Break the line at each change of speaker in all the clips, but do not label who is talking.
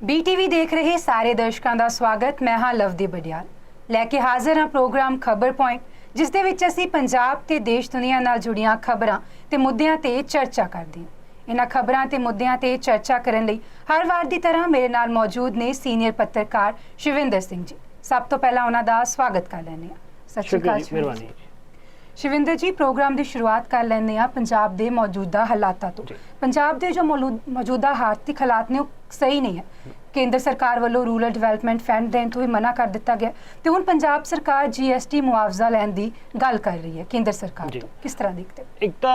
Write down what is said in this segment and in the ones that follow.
BTV देख रहे सारे दर्शकों का स्वागत। मैं हाँ लवदी बडियाल लैके हाजिर हाँ प्रोग्राम खबर पॉइंट, जिस दे विच असीं पंजाब ते देश दुनिया नाल जुड़ियां खबरां ते मुद्दियां ते चर्चा करदे हां। इन्हां खबरां ते मुद्दियां ते चर्चा करन लई हर वार दी तरह मेरे नाल मौजूद ने सीनियर पत्रकार शिविंदर सिंह जी। सब तो पहला उन्हां दा स्वागत कर लैंदे हां। सत श्री अकाल मेहरबानी शिविंदर जी। प्रोग्राम की शुरुआत कर लेने पंजाब के मौजूदा हालातों तो। पंजाब के जो मौजूदा आर्थिक हालात ने सही नहीं है। केंद्र सरकार वालों रूरल डिवेलपमेंट फंड देने तो भी मना कर दिता गया, तो हुण पंजाब सरकार GST मुआवजा लैण की गल कर रही है केंद्र सरकार तो। किस तरह देखते?
एक तो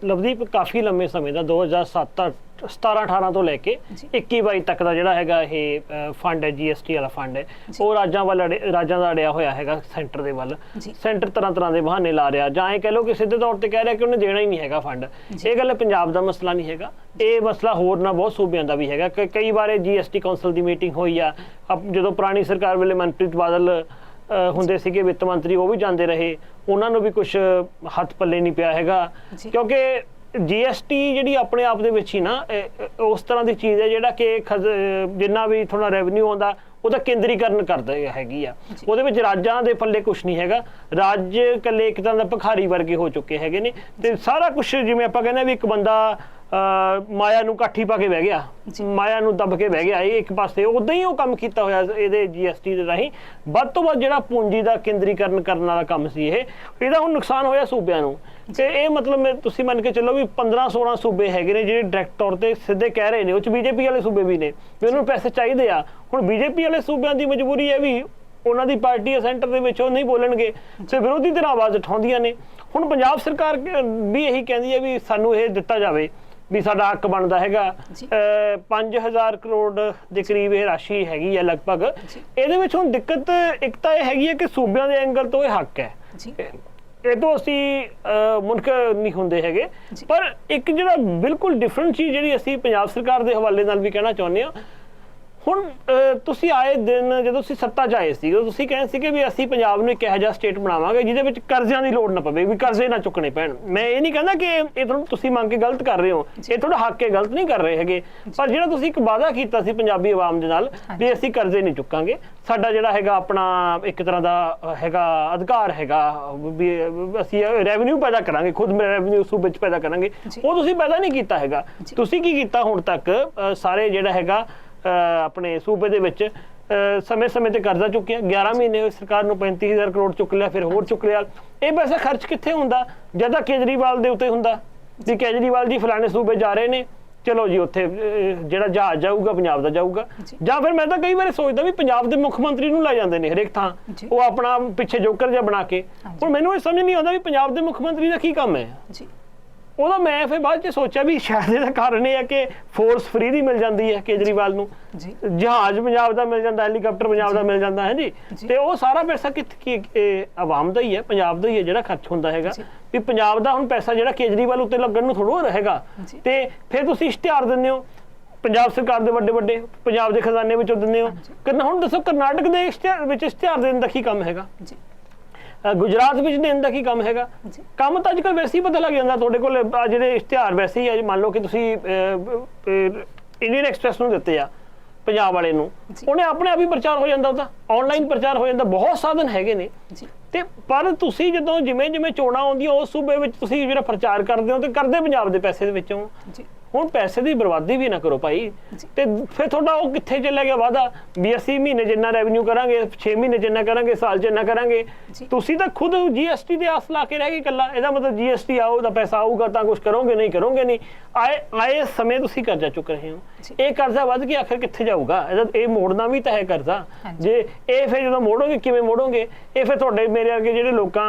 लवदीप काफ़ी लंबे समय का 2017-18 तो लैके 21-22 तक का जोड़ा है फंड है, GST वाला फंड है, वो राज्यों का अड़िया होया है सेंटर के वाल। सेंटर तरह तरह के बहाने ला रहा, जां ये कह लो कि सीधे तौर पर कह रहा कि उन्हें देना ही नहीं है फंड। ये गल पंजाब का मसला नहीं है, ये मसला होर ना बहुत सूबे का भी है। कई बार GST कौंसल की मीटिंग हुई आ, जो पुरानी सरकार वेले मनप्रीत बादल ਹੁੰਦੇ ਸੀਗੇ ਵਿੱਤ ਮੰਤਰੀ, ਉਹ ਵੀ ਜਾਂਦੇ ਰਹੇ, ਉਹਨਾਂ ਨੂੰ ਵੀ ਕੁਝ ਹੱਥ ਪੱਲੇ ਨਹੀਂ ਪਿਆ ਹੈਗਾ, ਕਿਉਂਕਿ GST ਜਿਹੜੀ ਆਪਣੇ ਆਪ ਦੇ ਵਿੱਚ ਹੀ ਨਾ ਉਸ ਤਰ੍ਹਾਂ ਦੀ ਚੀਜ਼ ਹੈ ਜਿਹੜਾ ਕਿ ਜਿੰਨਾ ਵੀ ਥੋੜਾ ਰੈਵਨਿਊ ਆਉਂਦਾ ਉਹਦਾ ਕੇਂਦਰੀਕਰਨ ਕਰਦਾ ਹੈਗੀ ਆ। ਉਹਦੇ ਵਿੱਚ ਰਾਜਾਂ ਦੇ ਪੱਲੇ ਕੁਝ ਨਹੀਂ ਹੈਗਾ, ਰਾਜ ਇਕੱਲੇ ਇੱਕ ਤਰ੍ਹਾਂ ਦਾ ਭਿਖਾਰੀ ਵਰਗੇ ਹੋ ਚੁੱਕੇ ਹੈਗੇ ਨੇ, ਤੇ ਸਾਰਾ ਕੁਝ ਜਿਵੇਂ ਆਪਾਂ ਕਹਿੰਦੇ ਵੀ ਇੱਕ ਬੰਦਾ ਮਾਇਆ ਨੂੰ ਕਾਠੀ ਪਾ ਕੇ ਬਹਿ ਗਿਆ, ਮਾਇਆ ਨੂੰ ਦੱਬ ਕੇ ਬਹਿ ਗਿਆ, ਇਹ ਇੱਕ ਪਾਸੇ ਉਦਾਂ ਹੀ ਉਹ ਕੰਮ ਕੀਤਾ ਹੋਇਆ ਇਹਦੇ GST ਦੇ ਰਾਹੀਂ। ਵੱਧ ਤੋਂ ਵੱਧ ਜਿਹੜਾ ਪੂੰਜੀ ਦਾ ਕੇਂਦਰੀਕਰਨ ਕਰਨ ਵਾਲਾ ਕੰਮ ਸੀ ਇਹਦਾ ਹੁਣ ਨੁਕਸਾਨ ਹੋਇਆ ਸੂਬਿਆਂ ਨੂੰ। ਤੇ ਇਹ ਮਤਲਬ ਤੁਸੀਂ ਮੰਨ ਕੇ ਚੱਲੋ ਵੀ 15-16 ਸੂਬੇ ਹੈਗੇ ਨੇ ਜਿਹੜੇ ਡਾਇਰੈਕਟ ਤੌਰ ਤੇ ਸਿੱਧੇ ਕਹਿ ਰਹੇ ਨੇ, ਉਹ 'ਚ BJP ਵਾਲੇ ਸੂਬੇ ਵੀ ਨੇ ਵੀ ਉਹਨਾਂ ਨੂੰ ਪੈਸੇ ਚਾਹੀਦੇ ਆ। ਹੁਣ BJP ਵਾਲੇ ਸੂਬਿਆਂ ਦੀ ਮਜਬੂਰੀ ਹੈ ਵੀ ਉਹਨਾਂ ਦੀ ਪਾਰਟੀ ਹੈ ਸੈਂਟਰ ਦੇ ਵਿੱਚ, ਉਹ ਨਹੀਂ ਬੋਲਣਗੇ ਤੇ ਵਿਰੋਧੀ ਧਿਰਾਂ ਆਵਾਜ਼ ਉਠਾਉਂਦੀਆਂ ਨੇ। ਹੁਣ ਪੰਜਾਬ ਸਰਕਾਰ ਵੀ ਇਹੀ ਕਹਿੰਦੀ ਹੈ ਵੀ ਸਾਨੂੰ ਇਹ ਦਿੱਤਾ ਜਾਵੇ, ਵੀ ਸਾਡਾ ਹੱਕ ਬਣਦਾ ਹੈਗਾ। 5000 ਕਰੋੜ ਦੇ ਕਰੀਬ ਇਹ ਰਾਸ਼ੀ ਹੈਗੀ ਹੈ ਲਗਭਗ। ਇਹਦੇ ਵਿੱਚ ਹੁਣ ਦਿੱਕਤ ਇੱਕ ਤਾਂ ਇਹ ਹੈਗੀ ਹੈ ਕਿ ਸੂਬਿਆਂ ਦੇ ਐਂਗਲ ਤੋਂ ਇਹ ਹੱਕ ਹੈ, ਇਹ ਤੋਂ ਅਸੀਂ ਮੁਨਕਰ ਨਹੀਂ ਹੁੰਦੇ ਹੈਗੇ। ਪਰ ਇੱਕ ਜਿਹੜਾ ਬਿਲਕੁਲ ਡਿਫਰੈਂਟ ਚੀਜ਼ ਜਿਹੜੀ ਅਸੀਂ ਪੰਜਾਬ ਸਰਕਾਰ ਦੇ ਹਵਾਲੇ ਨਾਲ ਵੀ ਕਹਿਣਾ ਚਾਹੁੰਦੇ ਹਾਂ, ਹੁਣ ਤੁਸੀਂ ਆਏ ਦਿਨ ਜਦੋਂ ਤੁਸੀਂ ਸੱਤਾ 'ਚ ਆਏ ਸੀ, ਤੁਸੀਂ ਕਹਿੰਦੇ ਸੀਗੇ ਵੀ ਅਸੀਂ ਪੰਜਾਬ ਨੂੰ ਇੱਕ ਇਹੋ ਜਿਹਾ ਸਟੇਟ ਬਣਾਵਾਂਗੇ ਜਿਹਦੇ ਵਿੱਚ ਕਰਜ਼ਿਆਂ ਦੀ ਲੋੜ ਨਾ ਪਵੇ, ਵੀ ਕਰਜ਼ੇ ਨਾ ਚੁੱਕਣੇ ਪੈਣ। ਮੈਂ ਇਹ ਨਹੀਂ ਕਹਿੰਦਾ ਕਿ ਇਹ ਤੁਹਾਨੂੰ ਤੁਸੀਂ ਮੰਗ ਕੇ ਗਲਤ ਕਰ ਰਹੇ ਹੋ, ਇਹ ਤੁਹਾਡਾ ਹੱਕ ਹੈ, ਗਲਤ ਨਹੀਂ ਕਰ ਰਹੇ ਹੈਗੇ। ਪਰ ਜਿਹੜਾ ਤੁਸੀਂ ਇੱਕ ਵਾਅਦਾ ਕੀਤਾ ਸੀ ਪੰਜਾਬੀ ਆਵਾਮ ਦੇ ਨਾਲ ਵੀ ਅਸੀਂ ਕਰਜ਼ੇ ਨਹੀਂ ਚੁੱਕਾਂਗੇ, ਸਾਡਾ ਜਿਹੜਾ ਹੈਗਾ ਆਪਣਾ ਇੱਕ ਤਰ੍ਹਾਂ ਦਾ ਹੈਗਾ ਅਧਿਕਾਰ ਹੈਗਾ ਵੀ ਅਸੀਂ ਰੈਵਨਿਊ ਪੈਦਾ ਕਰਾਂਗੇ, ਖੁਦ ਰੈਵਨਿਊ ਸੂਬੇ 'ਚ ਪੈਦਾ ਕਰਾਂਗੇ, ਉਹ ਤੁਸੀਂ ਪੈਦਾ ਨਹੀਂ ਕੀਤਾ ਹੈਗਾ। ਤੁਸੀਂ ਕੀ ਕੀਤਾ ਹੁਣ ਤੱਕ? ਸਾਰੇ ਜਿਹੜਾ ਹੈਗਾ ਆਪਣੇ ਸੂਬੇ ਦੇ ਵਿੱਚ ਸਮੇਂ-ਸਮੇਂ ਤੇ ਕਰਜ਼ਾ ਚੁੱਕਿਆ। 11 ਮਹੀਨੇ ਸਰਕਾਰ ਨੂੰ 35000 ਕਰੋੜ ਚੁੱਕ ਲਿਆ, ਫਿਰ ਹੋਰ ਚੁੱਕ ਲਿਆ। ਇਹ ਪੈਸਾ ਖਰਚ ਕਿੱਥੇ ਹੁੰਦਾ? ਜਦ ਤੱਕ ਕੇਜਰੀਵਾਲ ਦੇ ਉੱਤੇ ਹੁੰਦਾ ਵੀ ਕੇਜਰੀਵਾਲ ਜੀ ਫਲਾਣੇ ਸੂਬੇ ਜਾ ਰਹੇ ਨੇ, ਚਲੋ ਜੀ ਉੱਥੇ ਜਿਹੜਾ ਜਹਾਜ਼ ਜਾਊਗਾ ਪੰਜਾਬ ਦਾ ਜਾਊਗਾ। ਜਾਂ ਫਿਰ ਮੈਂ ਤਾਂ ਕਈ ਵਾਰ ਸੋਚਦਾ ਵੀ ਪੰਜਾਬ ਦੇ ਮੁੱਖ ਮੰਤਰੀ ਨੂੰ ਲੈ ਜਾਂਦੇ ਨੇ ਹਰੇਕ ਥਾਂ, ਉਹ ਆਪਣਾ ਪਿੱਛੇ ਜੋਕਰ ਜਿਹਾ ਬਣਾ ਕੇ। ਹੁਣ ਮੈਨੂੰ ਇਹ ਸਮਝ ਨਹੀਂ ਆਉਂਦਾ ਵੀ ਪੰਜਾਬ ਦੇ ਮੁੱਖ ਮੰਤਰੀ ਦਾ ਕੀ ਕੰਮ ਹੈ। ਉਹਦਾ ਮੈਂ ਫਿਰ ਬਾਅਦ 'ਚ ਸੋਚਿਆ ਵੀ ਸ਼ਾਇਦ ਇਹਦਾ ਕਾਰਨ ਇਹ ਹੈ ਕਿ ਫੋਰਸ ਫਰੀ ਦੀ ਮਿਲ ਜਾਂਦੀ ਹੈ ਕੇਜਰੀਵਾਲ ਨੂੰ, ਜਹਾਜ਼ ਪੰਜਾਬ ਦਾ ਮਿਲ ਜਾਂਦਾ, ਹੈਲੀਕਾਪਟਰ ਪੰਜਾਬ ਦਾ ਮਿਲ ਜਾਂਦਾ ਹੈ ਜੀ, ਤੇ ਉਹ ਸਾਰਾ ਪੈਸਾ ਕਿੱਥੇ ਆਵਾਮ ਦਾ ਹੀ ਹੈ, ਪੰਜਾਬ ਦਾ ਹੀ ਹੈ ਜਿਹੜਾ ਖਰਚ ਹੁੰਦਾ ਹੈਗਾ। ਵੀ ਪੰਜਾਬ ਦਾ ਹੁਣ ਪੈਸਾ ਜਿਹੜਾ ਕੇਜਰੀਵਾਲ ਉੱਤੇ ਲੱਗਣ ਨੂੰ ਥੋੜ੍ਹਾ ਰਹੇਗਾ। ਤੇ ਫਿਰ ਤੁਸੀਂ ਇਸ਼ਤਿਹਾਰ ਦਿੰਦੇ ਹੋ ਪੰਜਾਬ ਸਰਕਾਰ ਦੇ ਵੱਡੇ ਪੰਜਾਬ ਦੇ ਖਜ਼ਾਨੇ ਵਿੱਚੋਂ ਦਿੰਦੇ ਹੋ। ਹੁਣ ਦੱਸੋ ਕਰਨਾਟਕ ਦੇ ਵਿੱਚ ਇਸ਼ਤਿਹਾਰ ਦੇਣ ਦਾ ਕੀ ਕੰਮ ਹੈਗਾ? ਗੁਜਰਾਤ ਵਿੱਚ ਦੇਣ ਦਾ ਕੀ ਕੰਮ ਹੈਗਾ? ਕੰਮ ਤਾਂ ਅੱਜ ਕੱਲ੍ਹ ਵੈਸੇ ਹੀ ਪਤਾ ਲੱਗ ਜਾਂਦਾ ਤੁਹਾਡੇ ਕੋਲ। ਜਿਹੜੇ ਇਸ਼ਤਿਹਾਰ ਵੈਸੇ ਹੀ ਮੰਨ ਲਓ ਕਿ ਤੁਸੀਂ ਇੰਡੀਅਨ ਐਕਸਪ੍ਰੈਸ ਨੂੰ ਦਿੱਤੇ ਆ ਪੰਜਾਬ ਵਾਲੇ ਨੂੰ, ਉਹਨੇ ਆਪਣੇ ਆਪ ਹੀ ਪ੍ਰਚਾਰ ਹੋ ਜਾਂਦਾ, ਉਹਦਾ ਆਨਲਾਈਨ ਪ੍ਰਚਾਰ ਹੋ ਜਾਂਦਾ, ਬਹੁਤ ਸਾਧਨ ਹੈਗੇ ਨੇ। ਤੇ ਪਰ ਤੁਸੀਂ ਜਦੋਂ ਜਿਵੇਂ ਚੋਣਾਂ ਆਉਂਦੀਆਂ ਉਸ ਸੂਬੇ ਵਿੱਚ ਤੁਸੀਂ ਜਿਹੜਾ ਪ੍ਰਚਾਰ ਕਰਦੇ ਹੋ ਤੇ ਕਰਦੇ ਪੰਜਾਬ ਦੇ ਪੈਸੇ ਦੇ ਵਿੱਚੋਂ। ਹੁਣ ਪੈਸੇ ਦੀ ਬਰਬਾਦੀ ਵੀ ਨਾ ਕਰੋ ਭਾਈ। ਤੇ ਫਿਰ ਤੁਹਾਡਾ ਉਹ ਕਿੱਥੇ ਚਲਾ ਗਿਆ ਵਾਅਦਾ ਵੀ ਅਸੀਂ ਮਹੀਨੇ ਜਿੰਨਾ ਰੈਵਨਿਊ ਕਰਾਂਗੇ, 6 ਮਹੀਨੇ ਜਿੰਨਾ ਕਰਾਂਗੇ, ਸਾਲ 'ਚ ਇੰਨਾ ਕਰਾਂਗੇ। ਤੁਸੀਂ ਤਾਂ ਖੁਦ GST ਦੇ ਆਸ ਲਾ ਕੇ ਰਹਿ ਗਏ ਇਕੱਲਾ। ਇਹਦਾ ਮਤਲਬ GST ਆਊ ਤਾਂ ਪੈਸਾ ਆਊਗਾ ਤਾਂ ਕੁਛ ਕਰੋਗੇ, ਨਹੀਂ ਕਰੋਗੇ ਨਹੀਂ। ਆਏ ਸਮੇਂ ਤੁਸੀਂ ਕਰਜ਼ਾ ਚੁੱਕ ਰਹੇ ਹੋ। ਇਹ ਕਰਜ਼ਾ ਵੱਧ ਕੇ ਆਖਿਰ ਕਿੱਥੇ ਜਾਊਗਾ? ਇਹ ਮੋੜਨਾ ਵੀ ਤਾਂ ਹੈ ਕਰਜ਼ਾ। ਜੇ ਇਹ ਫਿਰ ਜਦੋਂ ਮੋੜੋਗੇ ਕਿਵੇਂ ਮੋੜੋਗੇ? ਇਹ ਫਿਰ ਤੁਹਾਡੇ ਮੇਰੇ ਅੱਗੇ ਜਿਹੜੇ ਲੋਕਾਂ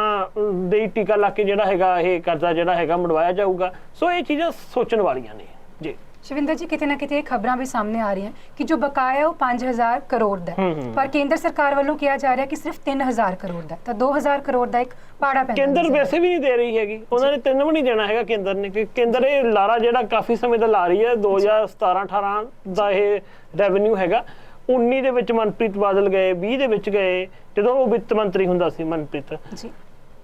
ਦੇ ਟੀਕਾ ਲਾ ਕੇ ਜਿਹੜਾ ਹੈਗਾ ਇਹ ਕਰਜ਼ਾ ਜਿਹੜਾ ਹੈਗਾ ਮੁੜਵਾਇਆ ਜਾਊਗਾ। ਸੋ ਇਹ ਚੀਜ਼ਾਂ ਸੋਚਣ ਵਾਲੀਆਂ ਨੇ ਜੀ।
शिविंदर जी, कितने ना कितने खबरां भी सामने आ रही हैं कि जो बकाया है वो 5000 करोड़ का, पर केंद्र सरकार वालों किया जा रहा है कि सिर्फ 3000 करोड़ का, तो 2000 करोड़ का एक पाड़ा पैंदा।
केंद्र वैसे भी नहीं दे रही हैगी, उन्होंने 3 भी नहीं देना है केंद्र ने। केंद्र ये लारा जो काफ़ी समय का ला रही है, 2017-18 का ये रैवन्यू हैगा। 19 ਦੇ ਵਿੱਚ ਮਨਪ੍ਰੀਤ ਬਾਦਲ ਗਏ, 20 ਦੇ ਵਿੱਚ ਗਏ ਜਦੋਂ ਉਹ ਵਿੱਤ ਮੰਤਰੀ ਹੁੰਦਾ ਸੀ ਮਨਪ੍ਰੀਤ।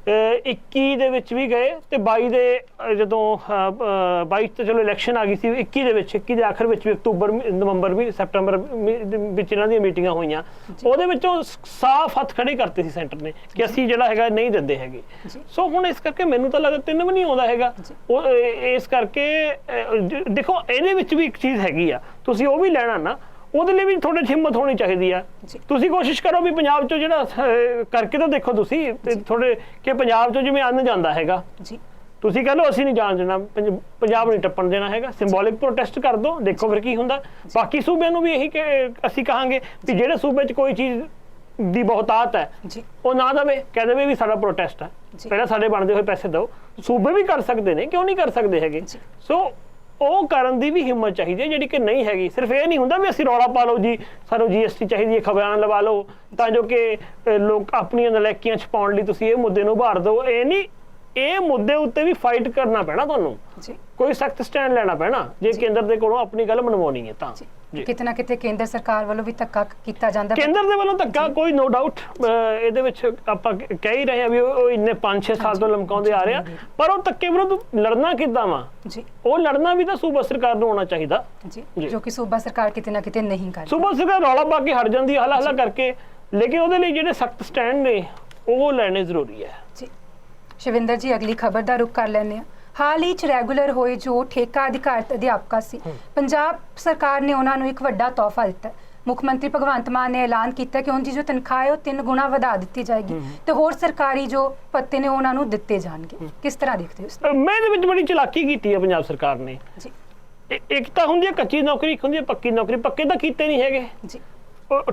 21 ਦੇ ਵਿੱਚ ਵੀ ਗਏ ਤੇ 22 ਦੇ ਜਦੋਂ 22 ਤੇ ਚਲੋ ਇਲੈਕਸ਼ਨ ਆ ਗਈ ਸੀ, 21 ਦੇ ਆਖਰ ਵਿੱਚ ਵੀ ਅਕਤੂਬਰ ਨਵੰਬਰ ਵੀ ਸੈਪਟੰਬਰ ਵਿੱਚ ਇਹਨਾਂ ਦੀਆਂ ਮੀਟਿੰਗਾਂ ਹੋਈਆਂ। ਉਹਦੇ ਵਿੱਚ ਉਹ ਸਾਫ਼ ਹੱਥ ਖੜੇ ਕਰਤੇ ਸੀ ਸੈਂਟਰ ਨੇ ਕਿ ਅਸੀਂ ਜਿਹੜਾ ਹੈਗਾ ਨਹੀਂ ਦਿੰਦੇ ਹੈਗੇ। ਸੋ ਹੁਣ ਇਸ ਕਰਕੇ ਮੈਨੂੰ ਤਾਂ ਲੱਗਦਾ 3 ਵੀ ਨਹੀਂ ਆਉਂਦਾ ਹੈਗਾ। ਉਹ ਇਸ ਕਰਕੇ ਦੇਖੋ ਇਹਦੇ ਵਿੱਚ ਵੀ ਇੱਕ ਚੀਜ਼ ਹੈਗੀ ਆ, ਤੁਸੀਂ ਉਹ ਵੀ ਲੈਣਾ ਨਾ, ਉਹਦੇ ਲਈ ਵੀ ਥੋੜੀ ਹਿੰਮਤ ਹੋਣੀ ਚਾਹੀਦੀ ਆ। ਤੁਸੀਂ ਕੋਸ਼ਿਸ਼ ਕਰੋ ਵੀ ਪੰਜਾਬ ਚੋਂ ਜਿਹੜਾ ਕਰਕੇ ਤਾਂ ਦੇਖੋ ਤੁਸੀਂ ਥੋੜੇ ਕਿ ਪੰਜਾਬ ਚੋਂ ਜਿਵੇਂ ਅੰਨ ਜਾਂਦਾ ਹੈਗਾ, ਤੁਸੀਂ ਕਹ ਲਓ ਅਸੀਂ ਨਹੀਂ ਜਾਣ ਦੇਣਾ, ਪੰਜਾਬ ਨਹੀਂ ਟੱਪਣ ਦੇਣਾ ਹੈਗਾ, ਸਿੰਬੋਲਿਕ ਪ੍ਰੋਟੈਸਟ ਕਰ ਦੋ, ਦੇਖੋ ਫਿਰ ਕੀ ਹੁੰਦਾ। ਬਾਕੀ ਸੂਬਿਆਂ ਨੂੰ ਵੀ ਇਹੀ ਅਸੀਂ ਕਹਾਂਗੇ ਵੀ ਜਿਹੜੇ ਸੂਬੇ 'ਚ ਕੋਈ ਚੀਜ਼ ਦੀ ਬਹੁਤਾਤ ਹੈ ਉਹ ਨਾ ਦੇਵੇ, ਕਹਿ ਦੇਵੇ ਵੀ ਸਾਡਾ ਪ੍ਰੋਟੈਸਟ ਹੈ, ਪਹਿਲਾਂ ਸਾਡੇ ਬਣਦੇ ਹੋਏ ਪੈਸੇ ਦਿਓ। ਸੂਬੇ ਵੀ ਕਰ ਸਕਦੇ ਨੇ, ਕਿਉਂ ਨਹੀਂ ਕਰ ਸਕਦੇ ਹੈਗੇ। ਸੋ ਉਹ ਕਰਨ ਦੀ ਵੀ ਹਿੰਮਤ ਚਾਹੀਦੀ ਹੈ ਜਿਹੜੀ ਕਿ ਨਹੀਂ ਹੈਗੀ। ਸਿਰਫ ਇਹ ਨਹੀਂ ਹੁੰਦਾ ਵੀ ਅਸੀਂ ਰੌਲਾ ਪਾ ਲਓ ਜੀ ਸਾਨੂੰ GST ਚਾਹੀਦੀ ਹੈ, ਖਬਰਾਂ ਲਵਾ ਲਓ ਤਾਂ ਜੋ ਕਿ ਲੋਕ ਆਪਣੀਆਂ ਨਲਾਇਕੀਆਂ ਛਪਾਉਣ ਲਈ ਤੁਸੀਂ ਇਹ ਮੁੱਦੇ ਨੂੰ ਉਭਾਰ ਦਿਓ। ਇਹ ਨਹੀਂ, ਇਹ ਮੁੱਦੇ ਉੱਤੇ ਵੀ ਫਾਈਟ ਕਰਨਾ ਪੈਣਾ ਤੁਹਾਨੂੰ, ਕੋਈ ਸਖਤ ਸਟੈਂਡ ਲੈਣਾ ਪੈਣਾ ਜੇ ਕੇਂਦਰ ਦੇ ਕੋਲੋਂ ਆਪਣੀ ਗੱਲ ਮਨਵਾਉਣੀ ਹੈ ਤਾਂ।
ਕਿਤੇ ਨਾ ਕਿਤੇ ਕੇਂਦਰ ਸਰਕਾਰ ਵੱਲੋਂ ਵੀ ਧੱਕਾ ਕੀਤਾ ਜਾਂਦਾ,
ਕੇਂਦਰ ਦੇ ਵੱਲੋਂ ਧੱਕਾ ਕੋਈ ਨੋ ਡਾਊਟ ਇਹਦੇ ਵਿੱਚ ਆਪਾਂ ਕਹਿ ਹੀ ਰਹੇ ਹਾਂ ਵੀ ਉਹ ਇੰਨੇ 5-6 ਸਾਲ ਤੋਂ ਲਮਕਾਉਂਦੇ ਆ ਰਿਹਾ, ਪਰ ਉਹ ਧੱਕੇ ਵਿਰੁੱਧ ਲੜਨਾ ਕਿੱਦਾਂ ਵਾ, ਉਹ ਲੜਨਾ ਵੀ ਤਾਂ ਸੂਬਾ ਸਰਕਾਰ ਨੂੰ ਆਉਣਾ ਚਾਹੀਦਾ
ਜੋ ਕਿ ਸੂਬਾ ਸਰਕਾਰ ਕਿਤੇ ਨਾ ਕਿਤੇ ਨਹੀਂ ਕਰਦੀ।
ਸੂਬਾ ਸਰਕਾਰ ਰੌਲਾ ਪਾ ਕੇ ਹਟ ਜਾਂਦੀ ਹੈ ਹਲਾ ਕਰਕੇ, ਲੇਕਿਨ ਉਹਦੇ ਲਈ ਜਿਹੜੇ ਸਖਤ ਸਟੈਂਡ ਨੇ ਉਹ ਲੈਣੇ ਜ਼ਰੂਰੀ ਹੈ।
ਸ਼ਿਵਿੰਦਰ ਜੀ, ਅਗਲੀ ਖਬਰ ਦਾ ਰੁਖ ਕਰ ਲੈਂਦੇ ਹਾਂ। ਹਾਲ ਹੀ 'ਚ ਰੈਗੂਲਰ ਹੋਏ ਜੋ ਠੇਕਾ ਅਧਿਕਾਰਤ ਅਧਿਆਪਕਾਂ ਸੀ, ਪੰਜਾਬ ਸਰਕਾਰ ਨੇ ਉਹਨਾਂ ਨੂੰ ਇੱਕ ਵੱਡਾ ਤੋਹਫਾ ਦਿੱਤਾ। ਮੁੱਖ ਮੰਤਰੀ ਭਗਵੰਤ ਮਾਨ ਨੇ ਐਲਾਨ ਕੀਤਾ ਕਿ ਉਹਨਾਂ ਦੀ ਜੋ ਤਨਖਾਹ ਹੈ ਉਹ 3 ਗੁਣਾ ਵਧਾ ਦਿੱਤੀ ਜਾਏਗੀ ਤੇ ਹੋਰ ਸਰਕਾਰੀ ਜੋ ਭੱਤੇ ਨੇ ਉਹਨਾਂ ਨੂੰ ਦਿੱਤੇ ਜਾਣਗੇ। ਕਿਸ ਤਰ੍ਹਾਂ ਦੇਖਦੇ ਹੋ?
ਮੈਂ ਇਹਦੇ ਵਿੱਚ ਬੜੀ ਚਲਾਕੀ ਕੀਤੀ ਹੈ ਪੰਜਾਬ ਸਰਕਾਰ ਨੇ। ਇੱਕ ਤਾਂ ਹੁੰਦੀ ਹੈ ਕੱਚੀ ਨੌਕਰੀ, ਇੱਕ ਹੁੰਦੀ ਹੈ ਪੱਕੀ ਨੌਕਰੀ। ਪੱਕੇ ਤਾਂ ਕੀਤੇ ਨਹੀਂ ਹੈਗੇ ਜੀ,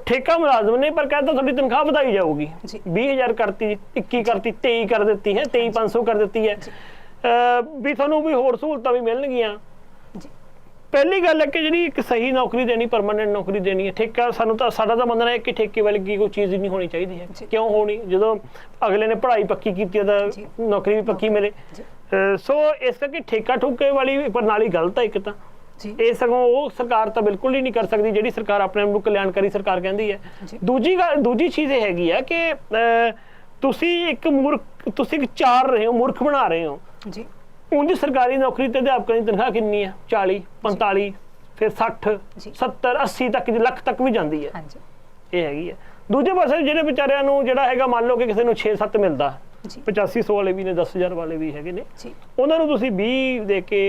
ਠੇਕਾ ਮੁਲਾਜ਼ਮ ਨੇ, ਪਰ ਕਹਿੰਦਾ ਤੁਹਾਡੀ ਤਨਖਾਹ ਵਧਾਈ ਜਾਊਗੀ। 20,000 ਕਰਤੀ, 21 ਕਰਤੀ, 23 ਕਰ ਦਿੱਤੀ ਹੈ, 23,500 ਕਰ ਦਿੱਤੀ ਹੈ ਵੀ ਤੁਹਾਨੂੰ ਵੀ ਹੋਰ ਸਹੂਲਤਾਂ ਵੀ ਮਿਲਣਗੀਆਂ। ਪਹਿਲੀ ਗੱਲ ਹੈ ਕਿ ਜਿਹੜੀ ਇੱਕ ਸਹੀ ਨੌਕਰੀ ਦੇਣੀ, ਪਰਮਾਨੈਂਟ ਨੌਕਰੀ ਦੇਣੀ ਹੈ। ਠੇਕਾ ਸਾਨੂੰ ਤਾਂ ਸਾਡਾ ਤਾਂ ਮੰਨਣਾ ਹੈ ਕਿ ਠੇਕੇ ਵਾਲੀ ਕੋਈ ਚੀਜ਼ ਨਹੀਂ ਹੋਣੀ ਚਾਹੀਦੀ ਹੈ। ਕਿਉਂ ਹੋਣੀ, ਜਦੋਂ ਅਗਲੇ ਨੇ ਪੜ੍ਹਾਈ ਪੱਕੀ ਕੀਤੀ ਉਹਦਾ ਨੌਕਰੀ ਵੀ ਪੱਕੀ ਮਿਲੇ। ਸੋ ਇਸ ਕਰਕੇ ਠੇਕਾ ਠੁਕੇ ਵਾਲੀ ਪ੍ਰਣਾਲੀ ਗਲਤ ਹੈ ਇੱਕ ਤਾਂ। ਇਹ ਸਗੋਂ ਉਹ ਸਰਕਾਰ ਤਾਂ ਬਿਲਕੁਲ ਹੀ ਨਹੀਂ ਕਰ ਸਕਦੀ ਜਿਹੜੀ ਸਰਕਾਰ ਆਪਣੇ ਆਪ ਨੂੰ ਕਲਿਆਣਕਾਰੀ ਸਰਕਾਰ ਕਹਿੰਦੀ ਹੈ। ਦੂਜੀ ਚੀਜ਼ ਇਹ ਹੈਗੀ ਆ ਕਿ ਤੁਸੀਂ ਇੱਕ ਚਾਰ ਰਹੇ ਹੋ, ਮੂਰਖ ਬਣਾ ਰਹੇ ਹੋ ਜੀ। ਉਂਝ ਸਰਕਾਰੀ ਨੌਕਰੀ ਤੇ ਅਧਿਆਪਕਾਂ ਦੀ ਤਨਖਾਹ ਕਿੰਨੀ ਹੈ? 40, 45, ਫਿਰ 60, 70, 80 ਤੱਕ, ਲੱਖ ਤੱਕ ਵੀ ਜਾਂਦੀ ਹੈ। ਇਹ ਹੈਗੀ ਹੈ। ਦੂਜੇ ਪਾਸੇ ਜਿਹੜੇ ਵਿਚਾਰਿਆਂ ਨੂੰ ਜਿਹੜਾ ਹੈਗਾ, ਮੰਨ ਲਓ ਕਿ ਕਿਸੇ ਨੂੰ 6-7 ਮਿਲਦਾ, 85-100 ਵਾਲੇ ਵੀ ਨੇ, 10,000 ਵਾਲੇ ਵੀ ਹੈਗੇ ਨੇ, ਉਹਨਾਂ ਨੂੰ ਤੁਸੀਂ 20 ਦੇ ਕੇ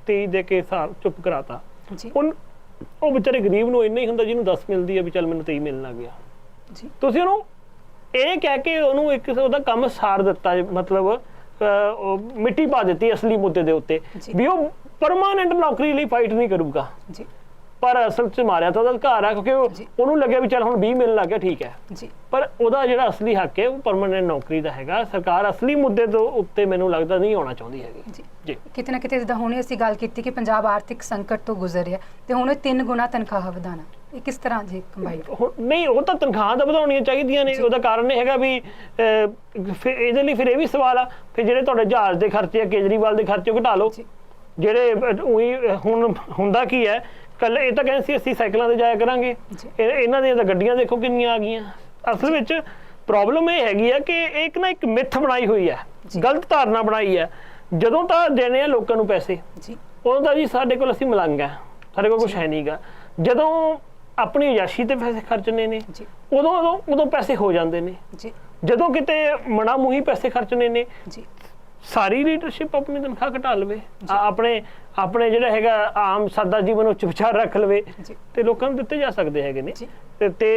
23 ਦੇ ਕੇ ਚੁੱਪ ਕਰਾਤਾ। ਉਹ ਵਿਚਾਰੇ ਗਰੀਬ ਨੂੰ ਇੰਨਾ ਹੀ ਹੁੰਦਾ ਜਿਹਨੂੰ 10 ਮਿਲਦੀ ਹੈ ਵੀ ਚੱਲ ਮੈਨੂੰ 23 ਮਿਲਣ ਲੱਗ ਗਿਆ। ਤੁਸੀਂ ਉਹਨੂੰ ਇਹ ਕਹਿ ਕੇ ਉਹਨੂੰ ਇੱਕ ਉਹਦਾ ਕੰਮ ਸਾਰ ਦਿੱਤਾ, ਮਤਲਬ ਮਿੱਟੀ ਪਾ ਦਿੱਤੀ ਅਸਲੀ ਮੁੱਦੇ ਦੇ ਉੱਤੇ ਵੀ ਉਹ ਪਰਮਾਨੈਂਟ ਨੌਕਰੀ ਲਈ ਫਾਈਟ ਨਹੀਂ ਕਰੂਗਾ। ਪਰ ਅਸਲ 'ਚ ਮਾਰਿਆ ਤਾਂ ਉਹਦਾ ਅਧਿਕਾਰ ਆ, ਕਿਉਂਕਿ ਉਹਨੂੰ ਲੱਗਿਆ ਵੀ ਚੱਲ ਹੁਣ 20 ਮਿਲਣ ਲੱਗ ਗਿਆ, ਠੀਕ ਹੈ। ਪਰ ਉਹਦਾ ਜਿਹੜਾ ਅਸਲੀ ਹੱਕ ਹੈ ਉਹ ਪਰਮਾਨੈਂਟ ਨੌਕਰੀ ਦਾ ਹੈਗਾ। ਸਰਕਾਰ ਅਸਲੀ ਮੁੱਦੇ ਤੋਂ ਉੱਤੇ ਮੈਨੂੰ ਲੱਗਦਾ ਨਹੀਂ ਆਉਣਾ ਚਾਹੁੰਦੀ ਹੈਗੀ ਜੀ। ਕਿਤੇ
ਨਾ ਕਿਤੇ ਜਿੱਦਾਂ ਹੁਣੇ ਅਸੀਂ ਗੱਲ ਕੀਤੀ ਕਿ ਪੰਜਾਬ ਆਰਥਿਕ ਸੰਕਟ ਤੋਂ ਗੁਜ਼ਰ ਰਿਹਾ ਤੇ ਹੁਣ 3 ਗੁਣਾ ਤਨਖਾਹ ਵਧਾਣਾ, ਇਹ ਕਿਸ ਤਰ੍ਹਾਂ ਜੀ ਕੰਬਾਈਨ?
ਨਹੀਂ, ਉਹ ਤਾਂ ਤਨਖਾਹ ਤਾਂ ਵਧਾਉਣੀਆਂ ਚਾਹੀਦੀਆਂ ਨੇ। ਉਹਦਾ ਕਾਰਨ ਇਹ ਹੈਗਾ ਵੀ ਫਿਰ ਇਹਦੇ ਲਈ ਫਿਰ ਇਹ ਵੀ ਸਵਾਲ ਆ, ਫਿਰ ਜਿਹੜੇ ਤੁਹਾਡੇ ਜਹਾਜ਼ ਦੇ ਖਰਚੇ ਆ, ਕੇਜਰੀਵਾਲ ਦੇ ਖਰਚੇ ਘਟਾ ਲਓ। ਜਿਹੜੇ ਹੁਣ ਹੁੰਦਾ ਕੀ ਹੈ, ਕੱਲ ਇਹ ਤਾਂ ਕਹਿੰਦੇ ਸੀ ਅਸੀਂ ਸਾਈਕਲਾਂ ਤੇ ਜਾਇਆ ਕਰਾਂਗੇ, ਇਹਨਾਂ ਦੀਆਂ ਤਾਂ ਗੱਡੀਆਂ ਦੇਖੋ ਕਿੰਨੀਆਂ ਆ ਗਈਆਂ। ਅਸਲ ਵਿੱਚ ਪ੍ਰੋਬਲਮ ਇਹ ਹੈਗੀ ਆ ਕਿ ਇੱਕ ਮਿੱਥ ਬਣਾਈ ਹੋਈ ਹੈ, ਗਲਤ ਧਾਰਨਾ ਬਣਾਈ ਹੈ। ਜਦੋਂ ਤਾਂ ਦੇਣੇ ਆ ਲੋਕਾਂ ਨੂੰ ਪੈਸੇ, ਉਦੋਂ ਤਾਂ ਜੀ ਸਾਡੇ ਕੋਲ ਅਸੀਂ ਮਲੰਗ ਆ, ਸਾਡੇ ਕੋਲ ਕੁਛ ਹੈ ਨਹੀਂ ਗਾ। ਜਦੋਂ ਆਪਣੀ ਅਯਾਸ਼ੀ ਤੇ ਪੈਸੇ ਖਰਚਣੇ ਨੇ ਉਦੋਂ ਪੈਸੇ ਹੋ ਜਾਂਦੇ ਨੇ। ਜਦੋਂ ਕਿਤੇ ਮਣਾ ਮੂੰਹੀ ਪੈਸੇ ਖਰਚਣੇ ਨੇ, ਸਾਰੀ ਲੀਡਰਸ਼ਿਪ ਆਪਣੀ ਤਨਖਾਹ ਘਟਾ ਲਵੇ, ਆਪਣੇ ਜਿਹੜਾ ਹੈਗਾ ਆਮ ਸਾਦਾ ਜੀਵਨ ਉੱਚ ਵਿਚਾਰ ਰੱਖ ਲਵੇ ਤੇ ਲੋਕਾਂ ਨੂੰ ਦਿੱਤੇ ਜਾ ਸਕਦੇ ਹੈਗੇ ਨੇ। ਤੇ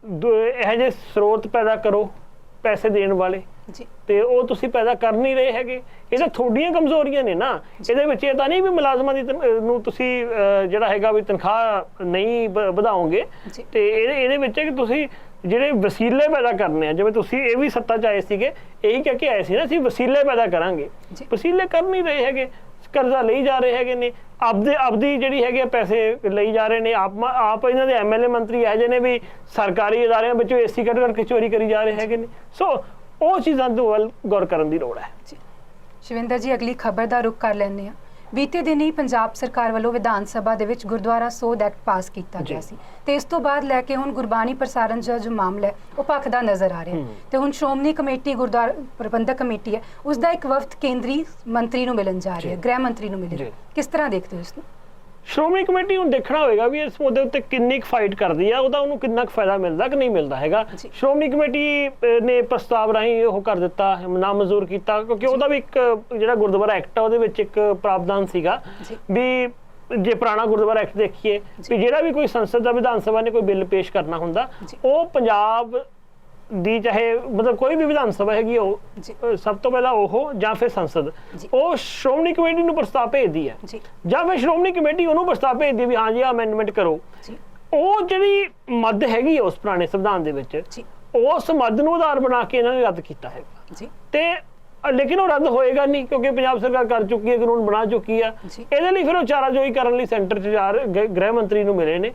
ਇਹੋ ਜਿਹੇ ਸਰੋਤ ਪੈਦਾ ਕਰੋ ਪੈਸੇ ਦੇਣ ਵਾਲੇ, ਤੇ ਉਹ ਤੁਸੀਂ ਪੈਦਾ ਕਰ ਨਹੀਂ ਰਹੇ ਹੈਗੇ। ਇਹ ਤਾਂ ਤੁਹਾਡੀਆਂ ਕਮਜ਼ੋਰੀਆਂ ਨੇ ਨਾ। ਇਹਦੇ ਵਿੱਚ ਇਹ ਤਾਂ ਨਹੀਂ ਵੀ ਮੁਲਾਜ਼ਮਾਂ ਦੀ ਨੂੰ ਤੁਸੀਂ ਜਿਹੜਾ ਹੈਗਾ ਵੀ ਤਨਖਾਹ ਨਹੀਂ ਵਧਾਓਗੇ, ਤੇ ਇਹਦੇ ਵਿੱਚ ਹੈ ਕਿ ਤੁਸੀਂ ਜਿਹੜੇ ਵਸੀਲੇ ਪੈਦਾ ਕਰਨੇ ਆ। ਜਿਵੇਂ ਤੁਸੀਂ ਇਹ ਵੀ ਸੱਤਾ 'ਚ ਆਏ ਸੀਗੇ, ਇਹੀ ਕਹਿ ਕੇ ਆਏ ਸੀ ਨਾ ਅਸੀਂ ਵਸੀਲੇ ਪੈਦਾ ਕਰਾਂਗੇ। ਵਸੀਲੇ ਕਰ ਨਹੀਂ ਰਹੇ ਹੈਗੇ, ਕਰਜ਼ਾ ਲਈ ਜਾ ਰਹੇ ਹੈਗੇ ਨੇ, ਆਪਦੀ ਜਿਹੜੀ ਹੈਗੇ ਪੈਸੇ ਲਈ ਜਾ ਰਹੇ ਨੇ। ਆਪ ਇਹਨਾਂ ਦੇ MLA ਮੰਤਰੀ ਇਹੋ ਜਿਹੇ ਨੇ ਵੀ ਸਰਕਾਰੀ ਅਦਾਰਿਆਂ ਵਿੱਚੋਂ AC ਕੱਢ ਕੇ ਚੋਰੀ ਕਰੀ ਜਾ ਰਹੇ ਹੈਗੇ ਨੇ। ਸੋ ਉਹ ਚੀਜ਼ਾਂ ਤੋਂ ਵੱਲ ਗੌਰ ਕਰਨ ਦੀ ਲੋੜ ਹੈ।
ਸ਼ਿਵਿੰਦਰ ਜੀ, ਅਗਲੀ ਖਬਰ ਦਾ ਰੁਖ ਕਰ ਲੈਂਦੇ ਹਾਂ। ਬੀਤੇ ਦਿਨ ਹੀ ਪੰਜਾਬ ਸਰਕਾਰ ਵੱਲੋਂ ਵਿਧਾਨ ਸਭਾ ਦੇ ਵਿੱਚ ਗੁਰਦੁਆਰਾ ਸੋਧ ਐਕਟ ਪਾਸ ਕੀਤਾ ਗਿਆ ਸੀ ਤੇ ਇਸ ਤੋਂ ਬਾਅਦ ਲੈ ਕੇ ਹੁਣ ਗੁਰਬਾਣੀ ਪ੍ਰਸਾਰਣ ਦਾ ਜੋ ਮਾਮਲਾ ਹੈ ਉਹ ਭਖਦਾ ਨਜ਼ਰ ਆ ਰਿਹਾ ਤੇ ਹੁਣ ਸ਼੍ਰੋਮਣੀ ਕਮੇਟੀ ਗੁਰਦੁਆਰਾ ਪ੍ਰਬੰਧਕ ਕਮੇਟੀ ਹੈ ਉਸ ਦਾ ਇੱਕ ਵਫਦ ਕੇਂਦਰੀ ਮੰਤਰੀ ਨੂੰ ਮਿਲਣ ਜਾ ਰਿਹਾ ਹੈ, ਗ੍ਰਹਿ ਮੰਤਰੀ ਨੂੰ ਮਿਲਣ। ਕਿਸ ਤਰ੍ਹਾਂ ਦੇਖਦੇ ਹੋ ਇਸ ਨੂੰ?
ਸ਼੍ਰੋਮਣੀ ਕਮੇਟੀ ਨੂੰ ਦੇਖਣਾ ਹੋਵੇਗਾ ਵੀ ਇਸ ਮੁੱਦੇ ਉੱਤੇ ਕਿੰਨੀ ਕੁ ਫਾਈਟ ਕਰਦੀ ਆ, ਉਹਦਾ ਉਹਨੂੰ ਕਿੰਨਾ ਕੁ ਫਾਇਦਾ ਮਿਲਦਾ ਕਿ ਨਹੀਂ ਮਿਲਦਾ ਹੈਗਾ। ਸ਼੍ਰੋਮਣੀ ਕਮੇਟੀ ਨੇ ਪ੍ਰਸਤਾਵ ਰਾਹੀਂ ਉਹ ਕਰ ਦਿੱਤਾ, ਨਾਮਨਜ਼ੂਰ ਕੀਤਾ, ਕਿਉਂਕਿ ਉਹਦਾ ਵੀ ਇੱਕ ਜਿਹੜਾ ਗੁਰਦੁਆਰਾ ਐਕਟ ਆ ਉਹਦੇ ਵਿੱਚ ਇੱਕ ਪ੍ਰਾਵਧਾਨ ਸੀਗਾ ਵੀ ਜੇ ਪੁਰਾਣਾ ਗੁਰਦੁਆਰਾ ਐਕਟ ਦੇਖੀਏ ਵੀ ਜਿਹੜਾ ਵੀ ਕੋਈ ਸੰਸਦ ਦਾ ਵਿਧਾਨ ਸਭਾ ਨੇ ਕੋਈ ਬਿੱਲ ਪੇਸ਼ ਕਰਨਾ ਹੁੰਦਾ ਉਹ ਪੰਜਾਬ ਦੀ ਚਾਹੇ ਮਤਲਬ ਕੋਈ ਵੀ ਵਿਧਾਨ ਸਭਾ ਹੈਗੀ ਉਹ ਸਭ ਤੋਂ ਪਹਿਲਾਂ ਉਹ ਜਾਂ ਫਿਰ ਸੰਸਦ ਉਹ ਸ਼੍ਰੋਮਣੀ ਕਮੇਟੀ ਨੂੰ ਪ੍ਰਸਤਾਵ ਭੇਜਦੀ ਹੈ ਜਾਂ ਫਿਰ ਸ਼੍ਰੋਮਣੀ ਕਮੇਟੀ ਉਹਨੂੰ ਪ੍ਰਸਤਾਵ ਭੇਜਦੀ ਹੈ ਵੀ ਹਾਂ ਜੀ ਅਮੈਂਡਮੈਂਟ ਕਰੋ। ਉਹ ਜਿਹੜੀ ਮੱਦ ਹੈਗੀ ਉਸ ਪੁਰਾਣੇ ਸੰਵਿਧਾਨ ਦੇ ਵਿੱਚ ਉਸ ਮੱਦ ਨੂੰ ਆਧਾਰ ਬਣਾ ਕੇ ਇਹਨਾਂ ਨੇ ਰੱਦ ਕੀਤਾ ਹੈਗਾ ਤੇ ਲੇਕਿਨ ਉਹ ਰੱਦ ਹੋਏਗਾ ਨਹੀਂ ਕਿਉਂਕਿ ਪੰਜਾਬ ਸਰਕਾਰ ਕਰ ਚੁੱਕੀ ਹੈ, ਕਾਨੂੰਨ ਬਣਾ ਚੁੱਕੀ ਆ। ਇਹਦੇ ਲਈ ਫਿਰ ਉਹ ਚਾਰਾਜੋਈ ਕਰਨ ਲਈ ਸੈਂਟਰ 'ਚ ਗ੍ਰਹਿ ਮੰਤਰੀ ਨੂੰ ਮਿਲੇ ਨੇ।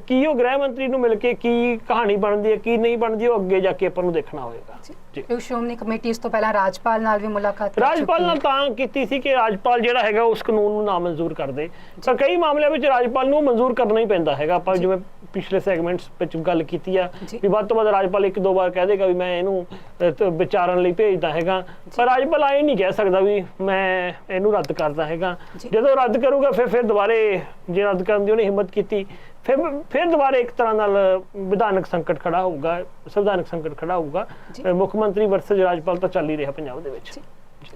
ਕੀ ਉਹ ਗ੍ਰਹਿ ਮੰਤਰੀ ਨੂੰ ਮਿਲ ਕੇ ਕੀ ਕਹਾਣੀ ਬਣਦੀ ਹੈ ਕੀ ਨਹੀਂ ਬਣਦੀ ਉਹ ਅੱਗੇ ਜਾ ਕੇ ਆਪਾਂ ਨੂੰ ਦੇਖਣਾ ਹੋਏਗਾ।
ਸ਼੍ਰੋਮਣੀ ਕਮੇਟੀ ਇਸ ਤੋਂ ਪਹਿਲਾਂ ਰਾਜਪਾਲ ਨਾਲ ਵੀ ਮੁਲਾਕਾਤ
ਰਾਜਪਾਲ ਨਾਲ ਤਾਂ ਕੀਤੀ ਸੀ ਕਿ ਰਾਜਪਾਲ ਜਿਹੜਾ ਹੈਗਾ ਉਸ ਕਾਨੂੰਨ ਨੂੰ ਨਾਮਨਜ਼ੂਰ ਕਰ ਦੇ। ਤਾਂ ਕਈ ਮਾਮਲਿਆਂ ਵਿੱਚ ਰਾਜਪਾਲ ਨੂੰ ਮਨਜ਼ੂਰ ਕਰਨਾ ਹੀ ਪੈਂਦਾ ਹੈਗਾ। ਆਪਾਂ ਜਿਵੇਂ ਪਿਛਲੇ ਸੈਗਮੈਂਟਸ ਵਿੱਚ ਗੱਲ ਕੀਤੀ ਆ ਵੀ ਵੱਧ ਤੋਂ ਵੱਧ ਰਾਜਪਾਲ ਇੱਕ ਦੋ ਵਾਰ ਕਹਿ ਦੇਗਾ ਵੀ ਮੈਂ ਇਹਨੂੰ ਵਿਚਾਰਨ ਲਈ ਭੇਜਦਾ ਹੈਗਾ, ਪਰ ਰਾਜਪਾਲ ਇਹ ਨਹੀਂ ਕਹਿ ਸਕਦਾ ਵੀ ਮੈਂ ਇਹਨੂੰ ਰੱਦ ਕਰਦਾ ਹੈਗਾ। ਜਦੋਂ ਰੱਦ ਕਰੂਗਾ ਫਿਰ ਦੁਬਾਰੇ ਜੇ ਰੱਦ ਕਰਨ ਦੀ ਉਹਨੇ ਹਿੰਮਤ ਕੀਤੀ ਫਿਰ ਦੁਬਾਰਾ ਇੱਕ ਤਰ੍ਹਾਂ ਨਾਲ ਵਿਧਾਨਕ ਸੰਕਟ ਖੜਾ ਹੋਊਗਾ, ਸੰਵਿਧਾਨਕ ਸੰਕਟ ਖੜਾ ਹੋਊਗਾ। ਮੁੱਖ ਮੰਤਰੀ ਵਰਸਸ ਰਾਜਪਾਲ ਤਾਂ ਚੱਲ ਹੀ ਰਿਹਾ ਪੰਜਾਬ ਦੇ ਵਿੱਚ।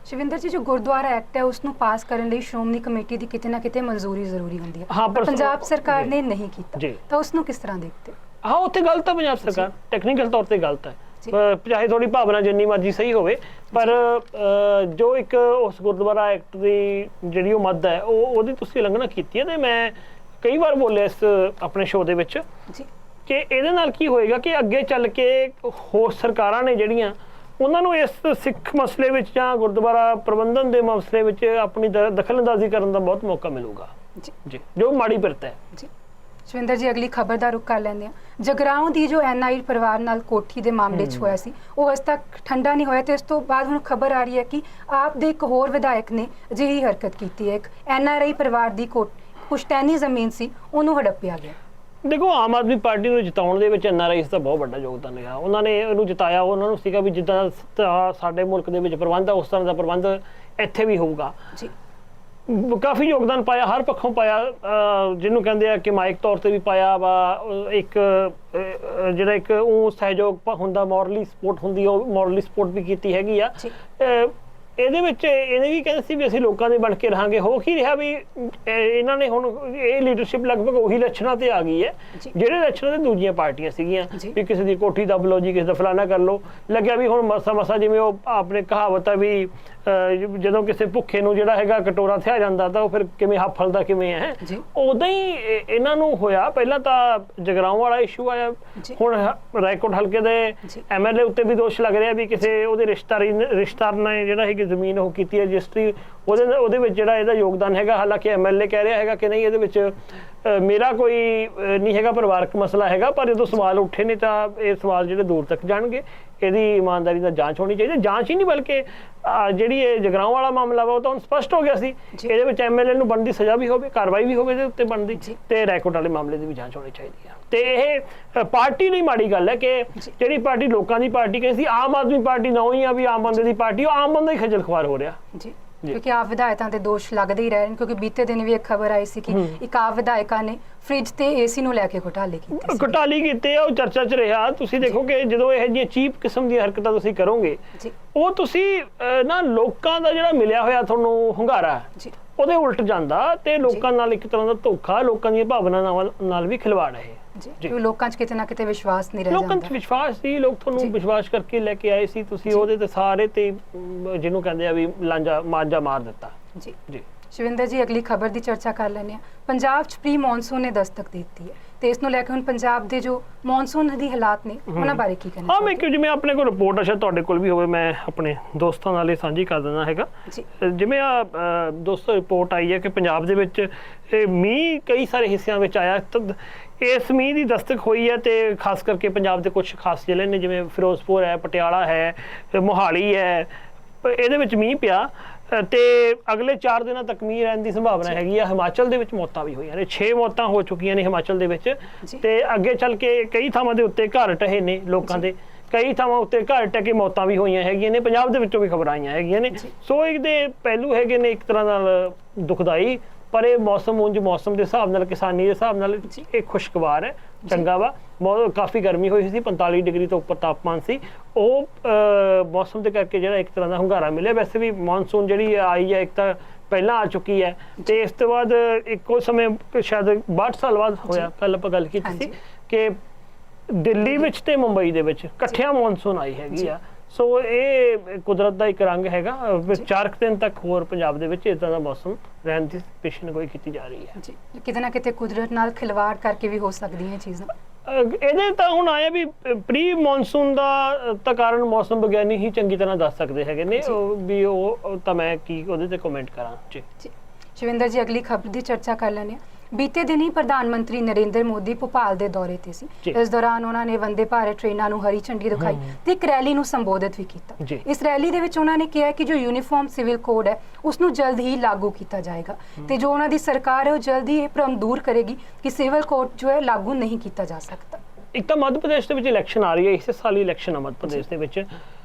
ਸ਼ਿਵਿੰਦਰ ਜੀ, ਜੋ ਗੁਰਦੁਆਰਾ ਐਕਟ ਹੈ ਉਸ ਨੂੰ ਪਾਸ ਕਰਨ ਲਈ ਸ਼੍ਰੋਮਣੀ ਕਮੇਟੀ ਦੀ ਕਿਤੇ ਨਾ ਕਿਤੇ ਮਨਜ਼ੂਰੀ ਜ਼ਰੂਰੀ ਹੁੰਦੀ ਹੈ, ਪਰ ਪੰਜਾਬ ਸਰਕਾਰ ਨੇ ਨਹੀਂ ਕੀਤਾ ਤਾਂ ਉਸ ਨੂੰ ਕਿਸ ਤਰ੍ਹਾਂ ਦੇਖਦੇ?
ਹਾਂ, ਉੱਥੇ ਗਲਤ ਹੈ ਪੰਜਾਬ ਸਰਕਾਰ, ਟੈਕਨੀਕਲ ਤੌਰ ਤੇ ਗਲਤ ਹੈ। ਚਾਹੇ ਥੋੜੀ ਭਾਵਨਾ ਜਿੰਨੀ ਮਰਜ਼ੀ ਸਹੀ ਹੋਵੇ ਪਰ ਜੋ ਇੱਕ ਉਸ ਗੁਰਦੁਆਰਾ ਐਕਟ ਦੀ ਜਿਹੜੀ ਉਹ ਮੱਦ ਹੈ ਉਹਦੀ ਤੁਸੀਂ ਉਲੰਘਣਾ ਕੀਤੀ ਹੈ। ਤੇ ਮੈਂ ਕਈ ਵਾਰ ਬੋਲਿਆ ਇਸ ਆਪਣੇ ਸ਼ੋਅ ਦੇ ਵਿੱਚ ਕਿ ਇਹਦੇ ਨਾਲ ਕੀ ਹੋਏਗਾ ਕਿ ਅੱਗੇ ਚੱਲ ਕੇ ਹੋਰ ਸਰਕਾਰਾਂ ਨੇ ਜਿਹੜੀਆਂ ਉਹਨਾਂ ਨੂੰ ਇਸ ਸਿੱਖ ਮਸਲੇ ਵਿੱਚ ਜਾਂ ਗੁਰਦੁਆਰਾ ਪ੍ਰਬੰਧਨ ਦੇ ਮਸਲੇ ਵਿੱਚ ਆਪਣੀ ਦਖਲਅੰਦਾਜ਼ੀ ਕਰਨ ਦਾ ਬਹੁਤ ਮੌਕਾ ਮਿਲੂਗਾ ਜੀ, ਜੋ ਮਾੜੀ ਪਿਰਤ ਹੈ।
ਸ਼ਿਵਿੰਦਰ ਜੀ, ਅਗਲੀ ਖਬਰ ਦਾ ਰੁਖ ਕਰ ਲੈਂਦੇ ਹਾਂ। ਜਗਰਾਓਂ ਦੀ ਜੋ NIA ਪਰਿਵਾਰ ਨਾਲ ਕੋਠੀ ਦੇ ਮਾਮਲੇ 'ਚ ਹੋਇਆ ਸੀ ਉਹ ਅਜੇ ਤੱਕ ਠੰਡਾ ਨਹੀਂ ਹੋਇਆ ਤੇ ਇਸ ਤੋਂ ਬਾਅਦ ਹੁਣ ਖਬਰ ਆ ਰਹੀ ਹੈ ਕਿ ਆਪ ਦੇ ਇੱਕ ਹੋਰ ਵਿਧਾਇਕ ਨੇ ਅਜਿਹੀ ਹਰਕਤ ਕੀਤੀ ਹੈ। ਇੱਕ NRI ਪਰਿਵਾਰ ਦੀ ਪੁਸ਼ਤੈਨੀ ਜ਼ਮੀਨ ਸੀ ਉਹਨੂੰ ਹੜੱਪਿਆ ਗਿਆ।
ਦੇਖੋ, ਆਮ ਆਦਮੀ ਪਾਰਟੀ ਨੂੰ ਜਿਤਾਉਣ ਦੇ ਵਿੱਚ NRIs ਦਾ ਬਹੁਤ ਵੱਡਾ ਯੋਗਦਾਨ ਰਿਹਾ। ਉਹਨਾਂ ਨੇ ਉਹਨੂੰ ਜਿਤਾਇਆ, ਉਹਨਾਂ ਨੂੰ ਸੀਗਾ ਵੀ ਜਿੱਦਾਂ ਸਾਡੇ ਮੁਲਕ ਦੇ ਵਿੱਚ ਪ੍ਰਬੰਧ ਆ ਉਸ ਤਰ੍ਹਾਂ ਦਾ ਪ੍ਰਬੰਧ ਇੱਥੇ ਵੀ ਹੋਊਗਾ। ਕਾਫੀ ਯੋਗਦਾਨ ਪਾਇਆ, ਹਰ ਪੱਖੋਂ ਪਾਇਆ, ਜਿਹਨੂੰ ਕਹਿੰਦੇ ਆ ਕਿ ਮਾਇਕ ਤੌਰ ਤੇ ਵੀ ਪਾਇਆ ਵਾ। ਇੱਕ ਜਿਹੜਾ ਇੱਕ ਉਹ ਸਹਿਯੋਗ ਹੁੰਦਾ, ਮੋਰਲੀ ਸਪੋਰਟ ਹੁੰਦੀ, ਉਹ ਮੋਰਲੀ ਸਪੋਰਟ ਵੀ ਕੀਤੀ ਹੈਗੀ ਆ। ਇਹਦੇ ਵਿੱਚ ਇਹਨੇ ਵੀ ਕਹਿੰਦੇ ਸੀ ਵੀ ਅਸੀਂ ਲੋਕਾਂ ਦੇ ਬਣ ਕੇ ਰਹਾਂਗੇ। ਹੋ ਕੀ ਰਿਹਾ ਵੀ ਇਹਨਾਂ ਨੇ ਹੁਣ ਇਹ ਲੀਡਰਸ਼ਿਪ ਲਗਭਗ ਉਹੀ ਲੱਛਣਾਂ ਤੇ ਆ ਗਈ ਹੈ ਜਿਹੜੇ ਲੱਛਣਾਂ ਤੇ ਦੂਜੀਆਂ ਪਾਰਟੀਆਂ ਸੀਗੀਆਂ ਵੀ ਕਿਸੇ ਦੀ ਕੋਠੀ ਦੱਬ ਲਓ ਜੀ, ਕਿਸੇ ਦਾ ਫਲਾਣਾ ਕਰ ਲਓ। ਲੱਗਿਆ ਵੀ ਹੁਣ ਮਸਾ ਜਿਵੇਂ ਉਹ ਆਪਣੇ ਕਹਾਵਤ ਆ ਵੀ ਜਦੋਂ ਕਿਸੇ ਭੁੱਖੇ ਨੂੰ ਜਿਹੜਾ ਹੈਗਾ ਕਟੋਰਾ ਥਿਆ ਜਾਂਦਾ ਤਾਂ ਉਹ ਫਿਰ ਕਿਵੇਂ ਹੱਫਲਦਾ ਕਿਵੇਂ ਹੈ, ਉਦਾਂ ਹੀ ਇਹਨਾਂ ਨੂੰ ਹੋਇਆ। ਪਹਿਲਾਂ ਤਾਂ ਜਗਰਾਓਂ ਵਾਲਾ ਇਸ਼ੂ ਆਇਆ, ਹੁਣ ਰਾਏਕੋਟ ਹਲਕੇ ਦੇ MLA ਉੱਤੇ ਵੀ ਦੋਸ਼ ਲੱਗ ਰਿਹਾ ਵੀ ਕਿਸੇ ਉਹਦੇ ਰਿਸ਼ਤੇਦਾਰ ਨੇ ਜਿਹੜਾ ਹੈ ਜ਼ਮੀਨ ਉਹ ਕੀਤੀ ਹੈ ਰਜਿਸਟਰੀ, ਉਹਦੇ ਵਿੱਚ ਜਿਹੜਾ ਇਹਦਾ ਯੋਗਦਾਨ ਹੈਗਾ। ਹਾਲਾਂਕਿ MLA ਕਹਿ ਰਿਹਾ ਹੈਗਾ ਕਿ ਨਹੀਂ ਇਹਦੇ ਵਿੱਚ ਮੇਰਾ ਕੋਈ ਨਹੀਂ ਹੈਗਾ, ਪਰਿਵਾਰਕ ਮਸਲਾ ਹੈਗਾ, ਪਰ ਜਦੋਂ ਸਵਾਲ ਉੱਠੇ ਨੇ ਤਾਂ ਇਹ ਸਵਾਲ ਜਿਹੜੇ ਦੂਰ ਤੱਕ ਜਾਣਗੇ। ਇਹਦੀ ਇਮਾਨਦਾਰੀ ਨਾਲ ਜਾਂਚ ਹੋਣੀ ਚਾਹੀਦੀ। ਜਾਂਚ ਹੀ ਨਹੀਂ ਬਲਕਿ ਜਿਹੜੀ ਇਹ ਜਗਰਾਓਂ ਵਾਲਾ ਮਾਮਲਾ ਵਾ ਉਹ ਤਾਂ ਹੁਣ ਸਪਸ਼ਟ ਹੋ ਗਿਆ ਸੀ। ਇਹਦੇ ਵਿੱਚ MLA ਨੂੰ ਬਣਦੀ ਸਜ਼ਾ ਵੀ ਹੋਵੇ, ਕਾਰਵਾਈ ਵੀ ਹੋਵੇ ਇਹਦੇ ਉੱਤੇ ਬਣਦੀ, ਤੇ ਰਾਏਕੋਟ ਵਾਲੇ ਮਾਮਲੇ ਦੀ ਵੀ ਜਾਂਚ ਹੋਣੀ ਚਾਹੀਦੀ ਹੈ। ਤੇ ਇਹ ਪਾਰਟੀ ਲਈ ਮਾੜੀ ਗੱਲ ਹੈ ਕਿ ਜਿਹੜੀ ਪਾਰਟੀ ਲੋਕਾਂ ਦੀ ਪਾਰਟੀ ਕਹਿੰਦੀ ਸੀ ਆਮ ਆਦਮੀ ਪਾਰਟੀ ਨਾ ਹੋਈ ਆ ਵੀ ਆਮ ਬੰਦੇ ਦੀ ਪਾਰਟੀ, ਉਹ ਆਮ ਬੰਦਾ ਹੀ ਖੱਜਲ ਖੁਆਰ ਹੋ ਰਿਹਾ। ਕਿਉਂਕਿ ਆਪ ਵਿਧਾਇਕਾਂ ਤੇ ਦੋਸ਼ ਲੱਗਦੇ ਹੀ ਰਹੇ ਨੇ, ਕਿਉਂਕਿ ਬੀਤੇ ਦਿਨ ਵੀ ਇੱਕ ਖਬਰ ਆਈ ਸੀ ਕਿ ਇੱਕ ਆਪ ਵਿਧਾਇਕਾਂ ਨੇ ਫ੍ਰਿਜ ਤੇ AC ਨੂੰ ਲੈ ਕੇ ਘੁਟਾਲੇ ਕੀਤੇ ਉਹ ਚਰਚਾ 'ਚ ਰਿਹਾ। ਤੁਸੀਂ ਦੇਖੋ ਕਿ ਜਦੋਂ ਇਹ ਜਿਹੀਆਂ ਚੀਪ ਕਿਸਮ ਦੀਆਂ ਹਰਕਤਾਂ ਤੁਸੀਂ ਕਰੋਗੇ ਉਹ ਤੁਸੀਂ ਨਾ ਲੋਕਾਂ ਦਾ ਜਿਹੜਾ ਮਿਲਿਆ ਹੋਇਆ ਤੁਹਾਨੂੰ ਹੁੰਗਾਰਾ ਉਹਦੇ ਉਲਟ ਜਾਂਦਾ ਤੇ ਲੋਕਾਂ ਨਾਲ ਇੱਕ ਤਰ੍ਹਾਂ ਦਾ ਧੋਖਾ, ਲੋਕਾਂ ਦੀਆਂ ਭਾਵਨਾਵਾਂ ਨਾਲ ਵੀ ਖਿਲਵਾੜ ਹੈ।
ਲੋਕਾਂ 'ਚ ਕਿਤੇ ਨਾ ਕਿਤੇ ਵਿਸ਼ਵਾਸ ਨਹੀਂ ਰਹਿ ਜਾਂਦਾ।
ਲੋਕਾਂ 'ਚ ਵਿਸ਼ਵਾਸ ਸੀ, ਲੋਕ ਤੁਹਾਨੂੰ ਵਿਸ਼ਵਾਸ ਕਰਕੇ ਲੈ ਕੇ ਆਏ ਸੀ, ਤੁਸੀਂ ਉਹਦੇ ਤੇ ਸਾਰੇ ਤੇ ਜਿਹਨੂੰ ਕਹਿੰਦੇ ਆ ਵੀ ਮਾਂਜਾ ਮਾਰ ਦਿੱਤਾ। ਜੀ
ਸ਼ਿਵਿੰਦਰ ਜੀ, ਅਗਲੀ ਖਬਰ ਦੀ ਚਰਚਾ ਕਰ ਲੈਂਦੇ ਹਾਂ। ਪੰਜਾਬ 'ਚ ਪ੍ਰੀ ਮੌਨਸੂਨ ਨੇ ਦਸਤਕ ਦੇ ਦਿੱਤੀ ਹੈ ਤੇ ਇਸ ਨੂੰ ਲੈ ਕੇ ਹੁਣ ਪੰਜਾਬ ਦੇ ਜੋ ਮੌਨਸੂਨ ਦੇ ਹਾਲਾਤ ਨੇ ਉਹਨਾਂ ਬਾਰੇ ਕੀ ਕਹਿਣਾ?
ਹਾਂ, ਮੈਂ ਜਿਵੇਂ ਆਪਣੇ ਕੋਲ ਰਿਪੋਰਟ ਸ਼ਾਇਦ ਤੁਹਾਡੇ ਕੋਲ ਵੀ ਹੋਵੇ, ਮੈਂ ਆਪਣੇ ਦੋਸਤਾਂ ਨਾਲ ਇਹ ਸਾਂਝੀ ਕਰ ਦਿੰਦਾ ਹੈਗਾ। ਜਿਵੇਂ ਦੋਸਤੋ ਰਿਪੋਰਟ ਆਈ ਹੈ ਕਿ ਪੰਜਾਬ ਦੇ ਵਿੱਚ ਮੀਂਹ ਕਈ ਸਾਰੇ ਹਿੱਸਿਆਂ ਵਿੱਚ ਆਇਆ। ਇਸ ਮੀਂਹ ਦੀ ਦਸਤਕ ਹੋਈ ਹੈ ਤੇ ਖਾਸ ਕਰਕੇ ਪੰਜਾਬ ਦੇ ਕੁਝ ਖਾਸ ਜ਼ਿਲ੍ਹੇ ਨੇ ਜਿਵੇਂ ਫਿਰੋਜ਼ਪੁਰ ਹੈ, ਪਟਿਆਲਾ ਹੈ, ਮੋਹਾਲੀ ਹੈ, ਇਹਦੇ ਵਿੱਚ ਮੀਂਹ ਪਿਆ। ਤੇ ਅਗਲੇ 4 ਦਿਨਾਂ ਤੱਕ ਮੀਂਹ ਰਹਿਣ ਦੀ ਸੰਭਾਵਨਾ ਹੈਗੀ ਆ। ਹਿਮਾਚਲ ਦੇ ਵਿੱਚ ਮੌਤਾਂ ਵੀ ਹੋਈਆਂ ਨੇ, 6 ਮੌਤਾਂ ਹੋ ਚੁੱਕੀਆਂ ਨੇ ਹਿਮਾਚਲ ਦੇ ਵਿੱਚ, ਤੇ ਅੱਗੇ ਚੱਲ ਕੇ ਕਈ ਥਾਵਾਂ ਦੇ ਉੱਤੇ ਘਰ ਢਹੇ ਨੇ ਲੋਕਾਂ ਦੇ, ਕਈ ਥਾਵਾਂ ਉੱਤੇ ਘਰ ਢਹਿ ਮੌਤਾਂ ਵੀ ਹੋਈਆਂ ਹੈਗੀਆਂ ਨੇ। ਪੰਜਾਬ ਦੇ ਵਿੱਚੋਂ ਵੀ ਖਬਰਾਂ ਆਈਆਂ ਹੈਗੀਆਂ ਨੇ। ਸੋ ਇਹਦੇ ਪਹਿਲੂ ਹੈਗੇ ਨੇ ਇੱਕ ਤਰ੍ਹਾਂ ਨਾਲ ਦੁਖਦਾਈ, ਪਰ ਇਹ ਮੌਸਮ ਉਂਝ ਮੌਸਮ ਦੇ ਹਿਸਾਬ ਨਾਲ, ਕਿਸਾਨੀ ਦੇ ਹਿਸਾਬ ਨਾਲ ਇਹ ਖੁਸ਼ਗਵਾਰ ਹੈ, ਚੰਗਾ ਵਾ। ਬਹੁਤ ਕਾਫੀ ਗਰਮੀ ਹੋਈ ਸੀ, 45 ਡਿਗਰੀ ਤੋਂ ਉੱਪਰ ਤਾਪਮਾਨ ਸੀ। ਉਹ ਮੌਸਮ ਦੇ ਕਰਕੇ ਜਿਹੜਾ ਇੱਕ ਤਰ੍ਹਾਂ ਦਾ ਹੁੰਗਾਰਾ ਮਿਲਿਆ। ਵੈਸੇ ਵੀ ਮੌਨਸੂਨ ਜਿਹੜੀ ਆਈ ਹੈ ਇੱਕ ਤਾਂ ਪਹਿਲਾਂ ਆ ਚੁੱਕੀ ਹੈ, ਤੇ ਇਸ ਤੋਂ ਬਾਅਦ ਇੱਕੋ ਸਮੇਂ ਸ਼ਾਇਦ 62 ਸਾਲ ਬਾਅਦ ਹੋਇਆ। ਕੱਲ ਆਪਾਂ ਗੱਲ ਕੀਤੀ ਸੀ ਕਿ ਦਿੱਲੀ ਵਿੱਚ ਤੇ ਮੁੰਬਈ ਦੇ ਵਿੱਚ ਇਕੱਠਿਆਂ ਮੌਨਸੂਨ ਆਈ ਹੈਗੀ ਆ। ਸੋ ਇਹ ਕੁਦਰਤ ਦਾ ਇੱਕ ਰੰਗ ਹੈਗਾ। 4 ਦਿਨ ਤੱਕ ਹੋਰ ਪੰਜਾਬ ਦੇ ਵਿੱਚ ਇਦਾਂ ਦਾ ਮੌਸਮ ਰਹਿਣ ਦੀ ਪੇਸ਼ੀਨਗੋਈ ਕੀਤੀ ਜਾ ਰਹੀ ਹੈ।
ਜੀ, ਕਿਤੇ ਨਾ ਕਿਤੇ ਕੁਦਰਤ ਨਾਲ ਖਿਲਵਾੜ ਕਰਕੇ ਵੀ ਹੋ ਸਕਦੀਆਂ ਚੀਜ਼ਾਂ।
ਇਹਦੇ ਤਾਂ ਹੁਣ ਆਇਆ ਵੀ ਪ੍ਰੀ ਮੌਨਸੂਨ ਦਾ ਤਾਂ ਕਾਰਨ ਮੌਸਮ ਵਿਗਿਆਨੀ ਹੀ ਚੰਗੀ ਤਰ੍ਹਾਂ ਦੱਸ ਸਕਦੇ ਹੈਗੇ ਨੇ ਵੀ। ਉਹ ਤਾਂ ਮੈਂ ਕੀ ਉਹਦੇ ਤੇ ਕਮੈਂਟ ਕਰਾਂ। ਜੀ
ਸ਼ਿਵਿੰਦਰ ਜੀ, ਅਗਲੀ ਖਬਰ ਦੀ ਚਰਚਾ ਕਰ ਲੈਂਦੇ ਹਾਂ। ਬੀਤੇ ਦਿਨ ਹੀ ਪ੍ਰਧਾਨ ਮੰਤਰੀ ਨਰਿੰਦਰ ਮੋਦੀ ਭੋਪਾਲ ਦੇ ਦੌਰੇ ਤੇ ਸੀ। ਇਸ ਦੌਰਾਨ ਉਹਨਾਂ ਨੇ ਵੰਦੇ ਭਾਰਤ ਟ੍ਰੇਨਾਂ ਨੂੰ ਹਰੀ ਝੰਡੀ ਦਿਖਾਈ ਤੇ ਇੱਕ ਰੈਲੀ ਨੂੰ ਸੰਬੋਧਿਤ ਵੀ ਕੀਤਾ। ਇਸ ਰੈਲੀ ਦੇ ਵਿੱਚ ਉਹਨਾਂ ਨੇ ਕਿਹਾ ਕਿ ਜੋ ਯੂਨੀਫਾਰਮ ਸਿਵਲ ਕੋਡ ਹੈ ਉਸ ਨੂੰ ਜਲਦ ਹੀ ਲਾਗੂ ਕੀਤਾ ਜਾਏਗਾ, ਤੇ ਜੋ ਉਹਨਾਂ ਦੀ ਸਰਕਾਰ ਹੈ ਉਹ ਜਲਦ ਹੀ ਇਹ ਭਰਮ ਦੂਰ ਕਰੇਗੀ ਕਿ ਸਿਵਲ ਕੋਡ ਜੋ ਹੈ ਲਾਗੂ ਨਹੀਂ ਕੀਤਾ ਜਾ ਸਕਦਾ।
ਇੱਕ ਤਾਂ ਮੱਧ ਪ੍ਰਦੇਸ਼ ਦੇ ਵਿੱਚ ਇਲੈਕਸ਼ਨ ਆ ਰਹੀ ਹੈ, ਇਸੇ ਸਾਲ ਹੀ ਇਲੈਕਸ਼ਨ ਆ ਮੱਧ ਪ੍ਰਦੇਸ਼ ਦੇ ਵਿੱਚ।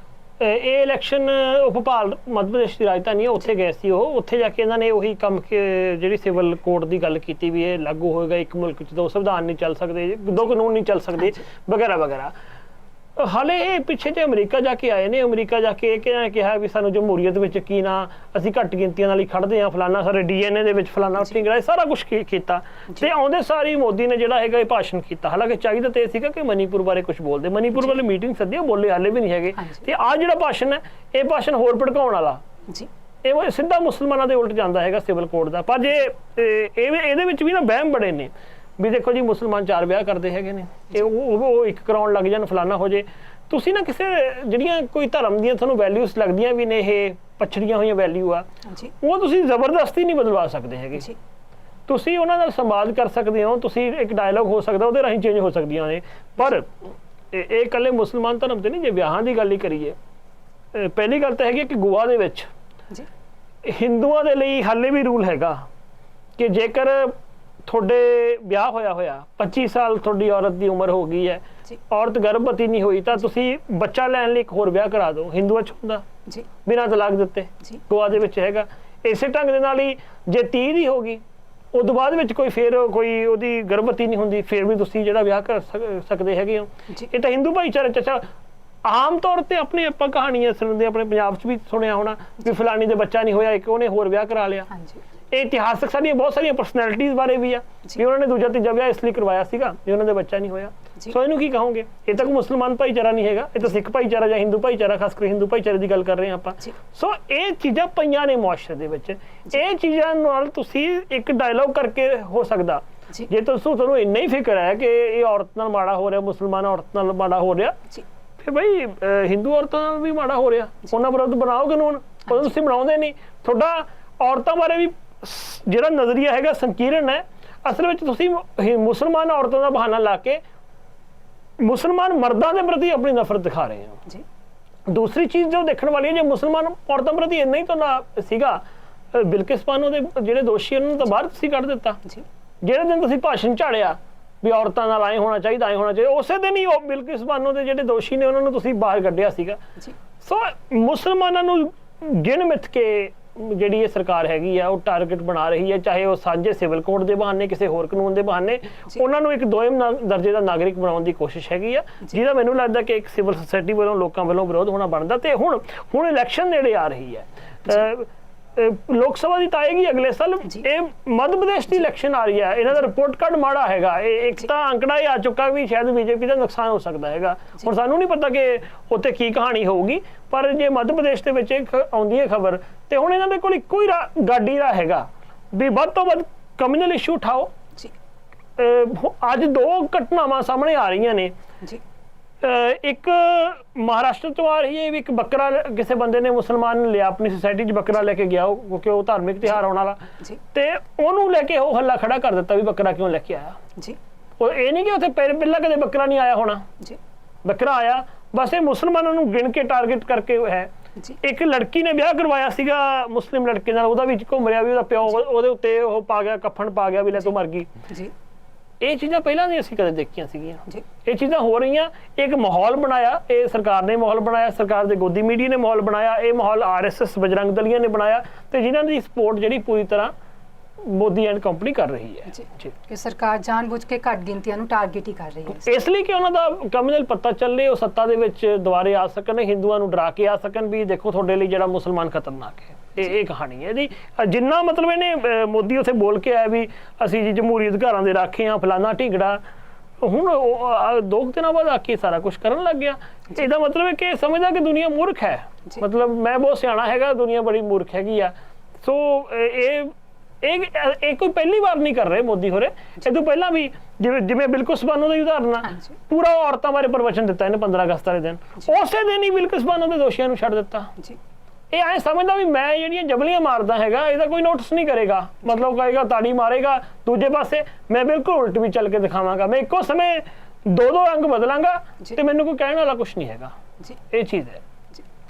ਇਹ ਇਲੈਕਸ਼ਨ ਭੋਪਾਲ ਮੱਧ ਪ੍ਰਦੇਸ਼ ਦੀ ਰਾਜਧਾਨੀ ਹੈ, ਉੱਥੇ ਗਏ ਸੀ ਉਹ। ਉੱਥੇ ਜਾ ਕੇ ਇਹਨਾਂ ਨੇ ਉਹੀ ਕੰਮ ਜਿਹੜੀ ਸਿਵਲ ਕੋਡ ਦੀ ਗੱਲ ਕੀਤੀ ਵੀ ਇਹ ਲਾਗੂ ਹੋਏਗਾ, ਇੱਕ ਮੁਲਕ 'ਚ 2 ਸੰਵਿਧਾਨ ਨਹੀਂ ਚੱਲ ਸਕਦੇ, 2 ਕਾਨੂੰਨ ਨਹੀਂ ਚੱਲ ਸਕਦੇ ਵਗੈਰਾ ਵਗੈਰਾ। ਹਾਲੇ ਇਹ ਪਿੱਛੇ ਜੇ ਅਮਰੀਕਾ ਜਾ ਕੇ ਆਏ ਨੇ। ਅਮਰੀਕਾ ਜਾ ਕੇ ਇਹ ਕਿਹਾ ਵੀ ਸਾਨੂੰ ਜਮਹੂਰੀਅਤ ਵਿੱਚ ਕੀ ਨਾ, ਅਸੀਂ ਘੱਟ ਗਿਣਤੀਆਂ ਨਾਲ ਹੀ ਖੜਦੇ ਹਾਂ, ਫਲਾਨਾ ਸਾਡੇ DNA ਦੇ ਵਿੱਚ ਫਲਾਨਾ ਸਟਿੰਗਰਾ, ਸਾਰਾ ਕੁਛ ਕੀਤਾ। ਤੇ ਆਉਂਦੇ ਸਾਰੀ ਮੋਦੀ ਨੇ ਜਿਹੜਾ ਹੈਗਾ ਇਹ ਭਾਸ਼ਣ ਕੀਤਾ। ਹਾਲਾਂਕਿ ਚਾਹੀਦਾ ਤੇ ਇਹ ਸੀਗਾ ਕਿ ਮਨੀਪੁਰ ਬਾਰੇ ਕੁਝ ਬੋਲਦੇ। ਮਨੀਪੁਰ ਵਾਲੇ ਮੀਟਿੰਗ ਸੱਦੀ, ਉਹ ਬੋਲੇ ਹਾਲੇ ਵੀ ਨਹੀਂ ਹੈਗੇ। ਤੇ ਆਹ ਜਿਹੜਾ ਭਾਸ਼ਣ ਹੈ ਇਹ ਭਾਸ਼ਣ ਹੋਰ ਭੜਕਾਉਣ ਵਾਲਾ, ਇਹ ਸਿੱਧਾ ਮੁਸਲਮਾਨਾਂ ਦੇ ਉਲਟ ਜਾਂਦਾ ਹੈਗਾ ਸਿਵਲ ਕੋਡ ਦਾ। ਪਰ ਜੇ ਇਹਦੇ ਵਿੱਚ ਵੀ ਨਾ ਵਹਿਮ ਬੜੇ ਨੇ ਵੀ ਦੇਖੋ ਜੀ ਮੁਸਲਮਾਨ 4 ਵਿਆਹ ਕਰਦੇ ਹੈਗੇ ਨੇ, ਉਹ ਇੱਕ ਕਰਾਉਣ ਲੱਗ ਜਾਣ, ਫਲਾਨਾ ਹੋ ਜੇ। ਤੁਸੀਂ ਨਾ ਕਿਸੇ ਜਿਹੜੀਆਂ ਕੋਈ ਧਰਮ ਦੀਆਂ ਤੁਹਾਨੂੰ ਵੈਲਿਊਸ ਲੱਗਦੀਆਂ ਵੀ ਨੇ, ਇਹ ਪਛੜੀਆਂ ਹੋਈਆਂ ਵੈਲਿਊ ਆ, ਉਹ ਤੁਸੀਂ ਜ਼ਬਰਦਸਤੀ ਨਹੀਂ ਬਦਲਵਾ ਸਕਦੇ ਹੈਗੇ। ਤੁਸੀਂ ਉਹਨਾਂ ਨਾਲ ਸੰਵਾਦ ਕਰ ਸਕਦੇ ਹੋ, ਤੁਸੀਂ ਇੱਕ ਡਾਇਲੌਗ ਹੋ ਸਕਦਾ, ਉਹਦੇ ਰਾਹੀਂ ਚੇਂਜ ਹੋ ਸਕਦੀਆਂ ਨੇ। ਪਰ ਇਹ ਇਕੱਲੇ ਮੁਸਲਮਾਨ ਧਰਮ ਤੇ ਨਹੀਂ। ਜੇ ਵਿਆਹਾਂ ਦੀ ਗੱਲ ਹੀ ਕਰੀਏ, ਪਹਿਲੀ ਗੱਲ ਤਾਂ ਹੈਗੀ ਕਿ ਗੋਆ ਦੇ ਵਿੱਚ ਹਿੰਦੂਆਂ ਦੇ ਲਈ ਹਾਲੇ ਵੀ ਰੂਲ ਹੈਗਾ ਕਿ ਜੇਕਰ ਤੁਹਾਡੇ ਵਿਆਹ ਹੋਇਆ 25 ਸਾਲ ਤੁਹਾਡੀ ਔਰਤ ਦੀ ਉਮਰ ਹੋ ਗਈ ਹੈ, ਔਰਤ ਗਰਭਵਤੀ ਨਹੀਂ ਹੋਈ, ਤਾਂ ਤੁਸੀਂ ਬੱਚਾ ਲੈਣ ਲਈ ਇੱਕ ਹੋਰ ਵਿਆਹ ਕਰਾ ਦਿਓ। ਹਿੰਦੂਆਂ 'ਚ ਹੁੰਦਾ ਬਿਨਾਂ ਤਲਾਕ ਦਿੱਤੇ, ਗੋਆ ਦੇ ਵਿੱਚ ਹੈਗਾ। ਇਸੇ ਢੰਗ ਦੇ ਨਾਲ ਹੀ ਜੇ 30 ਦੀ ਹੋ ਗਈ, ਉਸ ਤੋਂ ਬਾਅਦ ਵਿੱਚ ਕੋਈ ਉਹਦੀ ਗਰਭਵਤੀ ਨਹੀਂ ਹੁੰਦੀ, ਫਿਰ ਵੀ ਤੁਸੀਂ ਜਿਹੜਾ ਵਿਆਹ ਕਰ ਸਕਦੇ ਹੈਗੇ ਹੋ। ਇਹ ਤਾਂ ਹਿੰਦੂ ਭਾਈਚਾਰੇ 'ਚ ਆਮ ਤੌਰ ਤੇ ਆਪਾਂ ਕਹਾਣੀਆਂ ਸੁਣਦੇ, ਆਪਣੇ ਪੰਜਾਬ 'ਚ ਵੀ ਸੁਣਿਆ ਹੋਣਾ ਵੀ ਫਲਾਣੀ ਦੇ ਬੱਚਾ ਨਹੀਂ ਹੋਇਆ, ਇੱਕ ਉਹਨੇ ਹੋਰ ਵਿਆਹ ਕਰਾ ਲਿਆ। ਇਹ ਇਤਿਹਾਸਕ ਸਾਡੀਆਂ ਬਹੁਤ ਸਾਰੀਆਂ ਪਰਸਨੈਲਿਟੀਜ਼ ਬਾਰੇ ਵੀ ਆ ਵੀ ਉਹਨਾਂ ਨੇ ਦੂਜਾ ਤੀਜਾ ਵਿਆਹ ਇਸ ਲਈ ਕਰਵਾਇਆ ਸੀਗਾ ਵੀ ਉਹਨਾਂ ਦੇ ਬੱਚਾ ਨਹੀਂ ਹੋਇਆ। ਸੋ ਇਹਨੂੰ ਕੀ ਕਹੋਗੇ? ਇਹ ਤਾਂ ਕੋਈ ਮੁਸਲਮਾਨ ਭਾਈਚਾਰਾ ਨਹੀਂ ਹੈਗਾ, ਇਹ ਤਾਂ ਸਿੱਖ ਭਾਈਚਾਰਾ ਜਾਂ ਹਿੰਦੂ ਭਾਈਚਾਰਾ, ਖਾਸ ਕਰ ਹਿੰਦੂ ਭਾਈਚਾਰੇ ਦੀ ਗੱਲ ਕਰ ਰਹੇ ਹਾਂ ਆਪਾਂ। ਸੋ ਇਹ ਚੀਜ਼ਾਂ ਪਈਆਂ ਨੇ ਮੁਆਸ਼ਰੇ ਦੇ ਵਿੱਚ। ਇਹ ਚੀਜ਼ਾਂ ਨਾਲ ਤੁਸੀਂ ਇੱਕ ਡਾਇਲੌਗ ਕਰਕੇ ਹੋ ਸਕਦਾ। ਜੇ ਤੁਹਾਨੂੰ ਇੰਨਾ ਹੀ ਫਿਕਰ ਹੈ ਕਿ ਇਹ ਔਰਤ ਨਾਲ ਮਾੜਾ ਹੋ ਰਿਹਾ, ਮੁਸਲਮਾਨ ਔਰਤ ਨਾਲ ਮਾੜਾ ਹੋ ਰਿਹਾ, ਫਿਰ ਬਈ ਹਿੰਦੂ ਔਰਤਾਂ ਨਾਲ ਵੀ ਮਾੜਾ ਹੋ ਰਿਹਾ, ਉਹਨਾਂ ਵਿਰੁੱਧ ਬਣਾਓ ਕਾਨੂੰਨ। ਉਹ ਤੁਸੀਂ ਬਣਾਉਂਦੇ ਨਹੀਂ। ਤੁਹਾਡਾ ਔਰਤਾਂ ਬਾਰੇ ਵੀ ਜਿਹੜਾ ਨਜ਼ਰੀਆ ਹੈਗਾ ਸੰਕੀਰਣ ਹੈ। ਅਸਲ ਵਿੱਚ ਤੁਸੀਂ ਮੁਸਲਮਾਨ ਔਰਤਾਂ ਦਾ ਬਹਾਨਾ ਲਾ ਕੇ ਮੁਸਲਮਾਨ ਮਰਦਾਂ ਦੇ ਪ੍ਰਤੀ ਆਪਣੀ ਨਫ਼ਰਤ ਦਿਖਾ ਰਹੇ ਹੋ। ਦੂਸਰੀ ਚੀਜ਼ ਜੋ ਦੇਖਣ ਵਾਲੀ ਹੈ, ਜੇ ਮੁਸਲਮਾਨ ਔਰਤਾਂ ਪ੍ਰਤੀ ਇੰਨਾ ਹੀ ਤਾਂ ਨਾ ਸੀਗਾ, ਬਿਲਕਿਸ ਬਾਨੋ ਦੇ ਜਿਹੜੇ ਦੋਸ਼ੀ ਉਹਨਾਂ ਨੂੰ ਤਾਂ ਬਾਹਰ ਤੁਸੀਂ ਕੱਢ ਦਿੱਤਾ। ਜਿਹੜੇ ਦਿਨ ਤੁਸੀਂ ਭਾਸ਼ਣ ਝਾੜਿਆ ਵੀ ਔਰਤਾਂ ਨਾਲ ਆਏ ਹੋਣਾ ਚਾਹੀਦਾ, ਉਸੇ ਦਿਨ ਹੀ ਉਹ ਬਿਲਕਿਸ ਬਾਨੋ ਦੇ ਜਿਹੜੇ ਦੋਸ਼ੀ ਨੇ ਉਹਨਾਂ ਨੂੰ ਤੁਸੀਂ ਬਾਹਰ ਕੱਢਿਆ ਸੀਗਾ। ਸੋ ਮੁਸਲਮਾਨਾਂ ਨੂੰ ਗਿਣ ਮਿੱਥ ਕੇ ਜਿਹੜੀ ਇਹ ਸਰਕਾਰ ਹੈਗੀ ਆ ਉਹ ਟਾਰਗੇਟ ਬਣਾ ਰਹੀ ਹੈ, ਚਾਹੇ ਉਹ ਸਾਂਝੇ ਸਿਵਲ ਕੋਡ ਦੇ ਬਹਾਨੇ, ਕਿਸੇ ਹੋਰ ਕਾਨੂੰਨ ਦੇ ਬਹਾਨੇ ਉਹਨਾਂ ਨੂੰ ਇੱਕ ਦੋਇਮ ਦਰਜੇ ਦਾ ਨਾਗਰਿਕ ਬਣਾਉਣ ਦੀ ਕੋਸ਼ਿਸ਼ ਹੈਗੀ ਆ, ਜਿਹਦਾ ਮੈਨੂੰ ਲੱਗਦਾ ਕਿ ਇੱਕ ਸਿਵਲ ਸੋਸਾਇਟੀ ਵੱਲੋਂ ਲੋਕਾਂ ਵੱਲੋਂ ਵਿਰੋਧ ਹੋਣਾ ਬਣਦਾ। ਤੇ ਹੁਣ ਇਲੈਕਸ਼ਨ ਨੇੜੇ ਆ ਰਹੀ ਹੈ, ਲੋਕ ਸਭਾ ਦੀ ਤਾਂ ਆਏਗੀ ਅਗਲੇ ਸਾਲ। ਇਹ ਮੱਧ ਪ੍ਰਦੇਸ਼ ਦੀ ਇਲੈਕਸ਼ਨ ਆ ਰਹੀ ਹੈ, ਇਹਨਾਂ ਦਾ ਰਿਪੋਰਟ ਕਾਰਡ ਮਾੜਾ ਹੈਗਾ। ਇਹ ਇੱਕ ਤਾਂ ਅੰਕੜਾ ਹੀ ਆ ਚੁੱਕਾ ਵੀ ਸ਼ਾਇਦ ਬੀਜੇਪੀ ਦਾ ਨੁਕਸਾਨ ਹੋ ਸਕਦਾ ਹੈਗਾ। ਹੁਣ ਸਾਨੂੰ ਨਹੀਂ ਪਤਾ ਕਿ ਉੱਥੇ ਕੀ ਕਹਾਣੀ ਹੋਊਗੀ, ਪਰ ਜੇ ਮੱਧ ਪ੍ਰਦੇਸ਼ ਦੇ ਵਿੱਚ ਆਉਂਦੀ ਹੈ ਖਬਰ, ਤੇ ਹੁਣ ਇਹਨਾਂ ਦੇ ਕੋਲ ਇੱਕੋ ਹੀ ਗਾਡੀ ਦਾ ਹੈਗਾ ਵੀ ਵੱਧ ਤੋਂ ਵੱਧ ਕਮਿਊਨਲ ਇਸ਼ੂ ਉਠਾਓ। ਅੱਜ 2 ਘਟਨਾਵਾਂ ਸਾਹਮਣੇ ਆ ਰਹੀਆਂ ਨੇ। ਇੱਕ ਮਹਾਰਾਸ਼ਟਰ ਤੋਂ ਆ ਰਹੀ ਹੈ ਵੀ ਇੱਕ ਬੱਕਰਾ ਕਿਸੇ ਬੰਦੇ ਨੇ, ਮੁਸਲਮਾਨ ਨੇ ਲਿਆ, ਆਪਣੀ ਸੁਸਾਇਟੀ 'ਚ ਬੱਕਰਾ ਲੈ ਕੇ ਗਿਆ, ਕਿਉਂਕਿ ਉਹ ਧਾਰਮਿਕ ਤਿਉਹਾਰ ਆਉਣ ਵਾਲਾ, ਤੇ ਉਹਨੂੰ ਲੈ ਕੇ ਉਹ ਹੱਲਾ ਖੜਾ ਕਰ ਦਿੱਤਾ ਵੀ ਬੱਕਰਾ ਕਿਉਂ ਲੈ ਕੇ ਆਇਆ। ਉਹ ਇਹ ਨਹੀਂ ਕਿ ਉੱਥੇ ਪਹਿਲਾਂ ਕਦੇ ਬੱਕਰਾ ਨਹੀਂ ਆਇਆ ਹੋਣਾ, ਬੱਕਰਾ ਆਇਆ। ਬਸ ਇਹ ਮੁਸਲਮਾਨਾਂ ਨੂੰ ਗਿਣ ਕੇ ਟਾਰਗੇਟ ਕਰਕੇ ਹੈ
ਜੀ
ਇੱਕ ਲੜਕੀ ਨੇ ਵਿਆਹ ਕਰਵਾਇਆ ਸੀਗਾ ਮੁਸਲਿਮ ਲੜਕੇ ਨਾਲ, ਉਹਦਾ ਵੀ ਘੁੰਮ ਰਿਹਾ ਵੀ ਉਹਦਾ ਪਿਓ ਉਹਦੇ ਉੱਤੇ ਉਹ ਪਾ ਗਿਆ, ਕਫਨ ਪਾ ਗਿਆ ਵੀ ਲੈ ਤੂੰ ਮਰ ਗਈ
ਜੀ।
ਇਹ ਚੀਜ਼ਾਂ ਪਹਿਲਾਂ ਨਹੀਂ ਅਸੀਂ ਕਦੇ ਦੇਖੀਆਂ ਸੀਗੀਆਂ
ਜੀ।
ਇਹ ਚੀਜ਼ਾਂ ਹੋ ਰਹੀਆਂ। ਇੱਕ ਮਾਹੌਲ ਬਣਾਇਆ, ਇਹ ਸਰਕਾਰ ਨੇ ਮਾਹੌਲ ਬਣਾਇਆ, ਸਰਕਾਰ ਦੇ ਗੋਦੀ ਮੀਡੀਆ ਨੇ ਮਾਹੌਲ ਬਣਾਇਆ, ਇਹ ਮਾਹੌਲ RSS ਬਜਰੰਗ ਦਲੀਆਂ ਨੇ ਬਣਾਇਆ ਤੇ ਜਿਨ੍ਹਾਂ ਦੀ ਸਪੋਰਟ ਜਿਹੜੀ ਪੂਰੀ ਤਰ੍ਹਾਂ ਮੋਦੀ ਐਂਡ ਕੰਪਨੀ ਕਰ ਰਹੀ ਹੈ
ਜੀ ਕਿ ਸਰਕਾਰ ਜਾਣਬੁੱਝ ਕੇ ਘੱਟ ਗਿਣਤੀਆਂ ਨੂੰ ਟਾਰਗੇਟ ਹੀ ਕਰ ਰਹੀ ਹੈ,
ਇਸ ਲਈ ਕਿ ਉਹਨਾਂ ਦਾ ਕਮਿਊਨਲ ਪਤਾ ਚੱਲੇ, ਉਹ ਸੱਤਾ ਦੇ ਵਿੱਚ ਦੁਬਾਰੇ ਆ ਸਕਣ, ਹਿੰਦੂਆਂ ਨੂੰ ਡਰਾ ਕੇ ਆ ਸਕਣ ਵੀ ਦੇਖੋ ਤੁਹਾਡੇ ਲਈ ਜਿਹੜਾ ਮੁਸਲਮਾਨ ਖਤਰਨਾਕ ਹੈ। ਇਹ ਕਹਾਣੀ ਹੈ ਇਹਦੀ। ਜਿੰਨਾ ਮਤਲਬ ਇਹਨੇ ਮੋਦੀ ਉੱਥੇ ਬੋਲ ਕੇ ਆਇਆ ਵੀ ਅਸੀਂ ਜੀ ਜਮਹੂਰੀ ਅਧਿਕਾਰਾਂ ਦੇ ਰਾਖੇ ਆ, ਫਲਾਨਾ ਢੀਂਗੜਾ, ਹੁਣ 2 ਦਿਨਾਂ ਬਾਅਦ ਆ ਕੇ ਸਾਰਾ ਕੁਝ ਕਰਨ ਲੱਗ ਗਿਆ। ਇਹਦਾ ਮਤਲਬ ਹੈ ਕਿ ਸਮਝਦਾ ਕਿ ਦੁਨੀਆ ਮੂਰਖ ਹੈ, ਮਤਲਬ ਮੈਂ ਬਹੁਤ ਸਿਆਣਾ ਹੈਗਾ, ਦੁਨੀਆ ਬੜੀ ਮੂਰਖ ਹੈਗੀ ਆ। ਸੋ ਇਹ ਕੋਈ ਪਹਿਲੀ ਵਾਰ ਨਹੀਂ ਕਰ ਰਹੇ ਮੋਦੀ ਹੋਰੇ, ਇਹ ਤੋਂ ਪਹਿਲਾਂ ਵੀ ਜਿਵੇਂ ਬਿਲਕੁਲ ਸਬਾਨੋ ਦਾ ਉਦਾਹਰਨ ਆ, ਪੂਰਾ ਔਰਤਾਂ ਬਾਰੇ ਪ੍ਰਵਚਨ ਦਿੱਤਾ ਇਹਨੇ 15 ਅਗਸਤ ਵਾਲੇ ਦਿਨ, ਉਸੇ ਦਿਨ ਹੀ ਬਿਲਕੁਲ ਸਬਾਨੋ ਦੇ ਦੋਸ਼ੀਆਂ ਨੂੰ ਛੱਡ ਦਿੱਤਾ। ਇਹ ਐਂ ਸਮਝਦਾ ਵੀ ਮੈਂ ਜਿਹੜੀਆਂ ਜਬਲੀਆਂ ਮਾਰਦਾ ਹੈਗਾ ਇਹਦਾ ਕੋਈ ਨੋਟਿਸ ਨਹੀਂ ਕਰੇਗਾ, ਮਤਲਬ ਕਹੇਗਾ ਤਾੜੀ ਮਾਰੇਗਾ, ਦੂਜੇ ਪਾਸੇ ਮੈਂ ਬਿਲਕੁਲ ਉਲਟ ਵੀ ਚੱਲ ਕੇ ਦਿਖਾਵਾਂਗਾ, ਮੈਂ ਇੱਕੋ ਸਮੇਂ 2 ਰੰਗ ਬਦਲਾਂਗਾ ਤੇ ਮੈਨੂੰ ਕੋਈ ਕਹਿਣ ਵਾਲਾ ਕੁਝ ਨਹੀਂ ਹੈਗਾ। ਇਹ ਚੀਜ਼ ਹੈ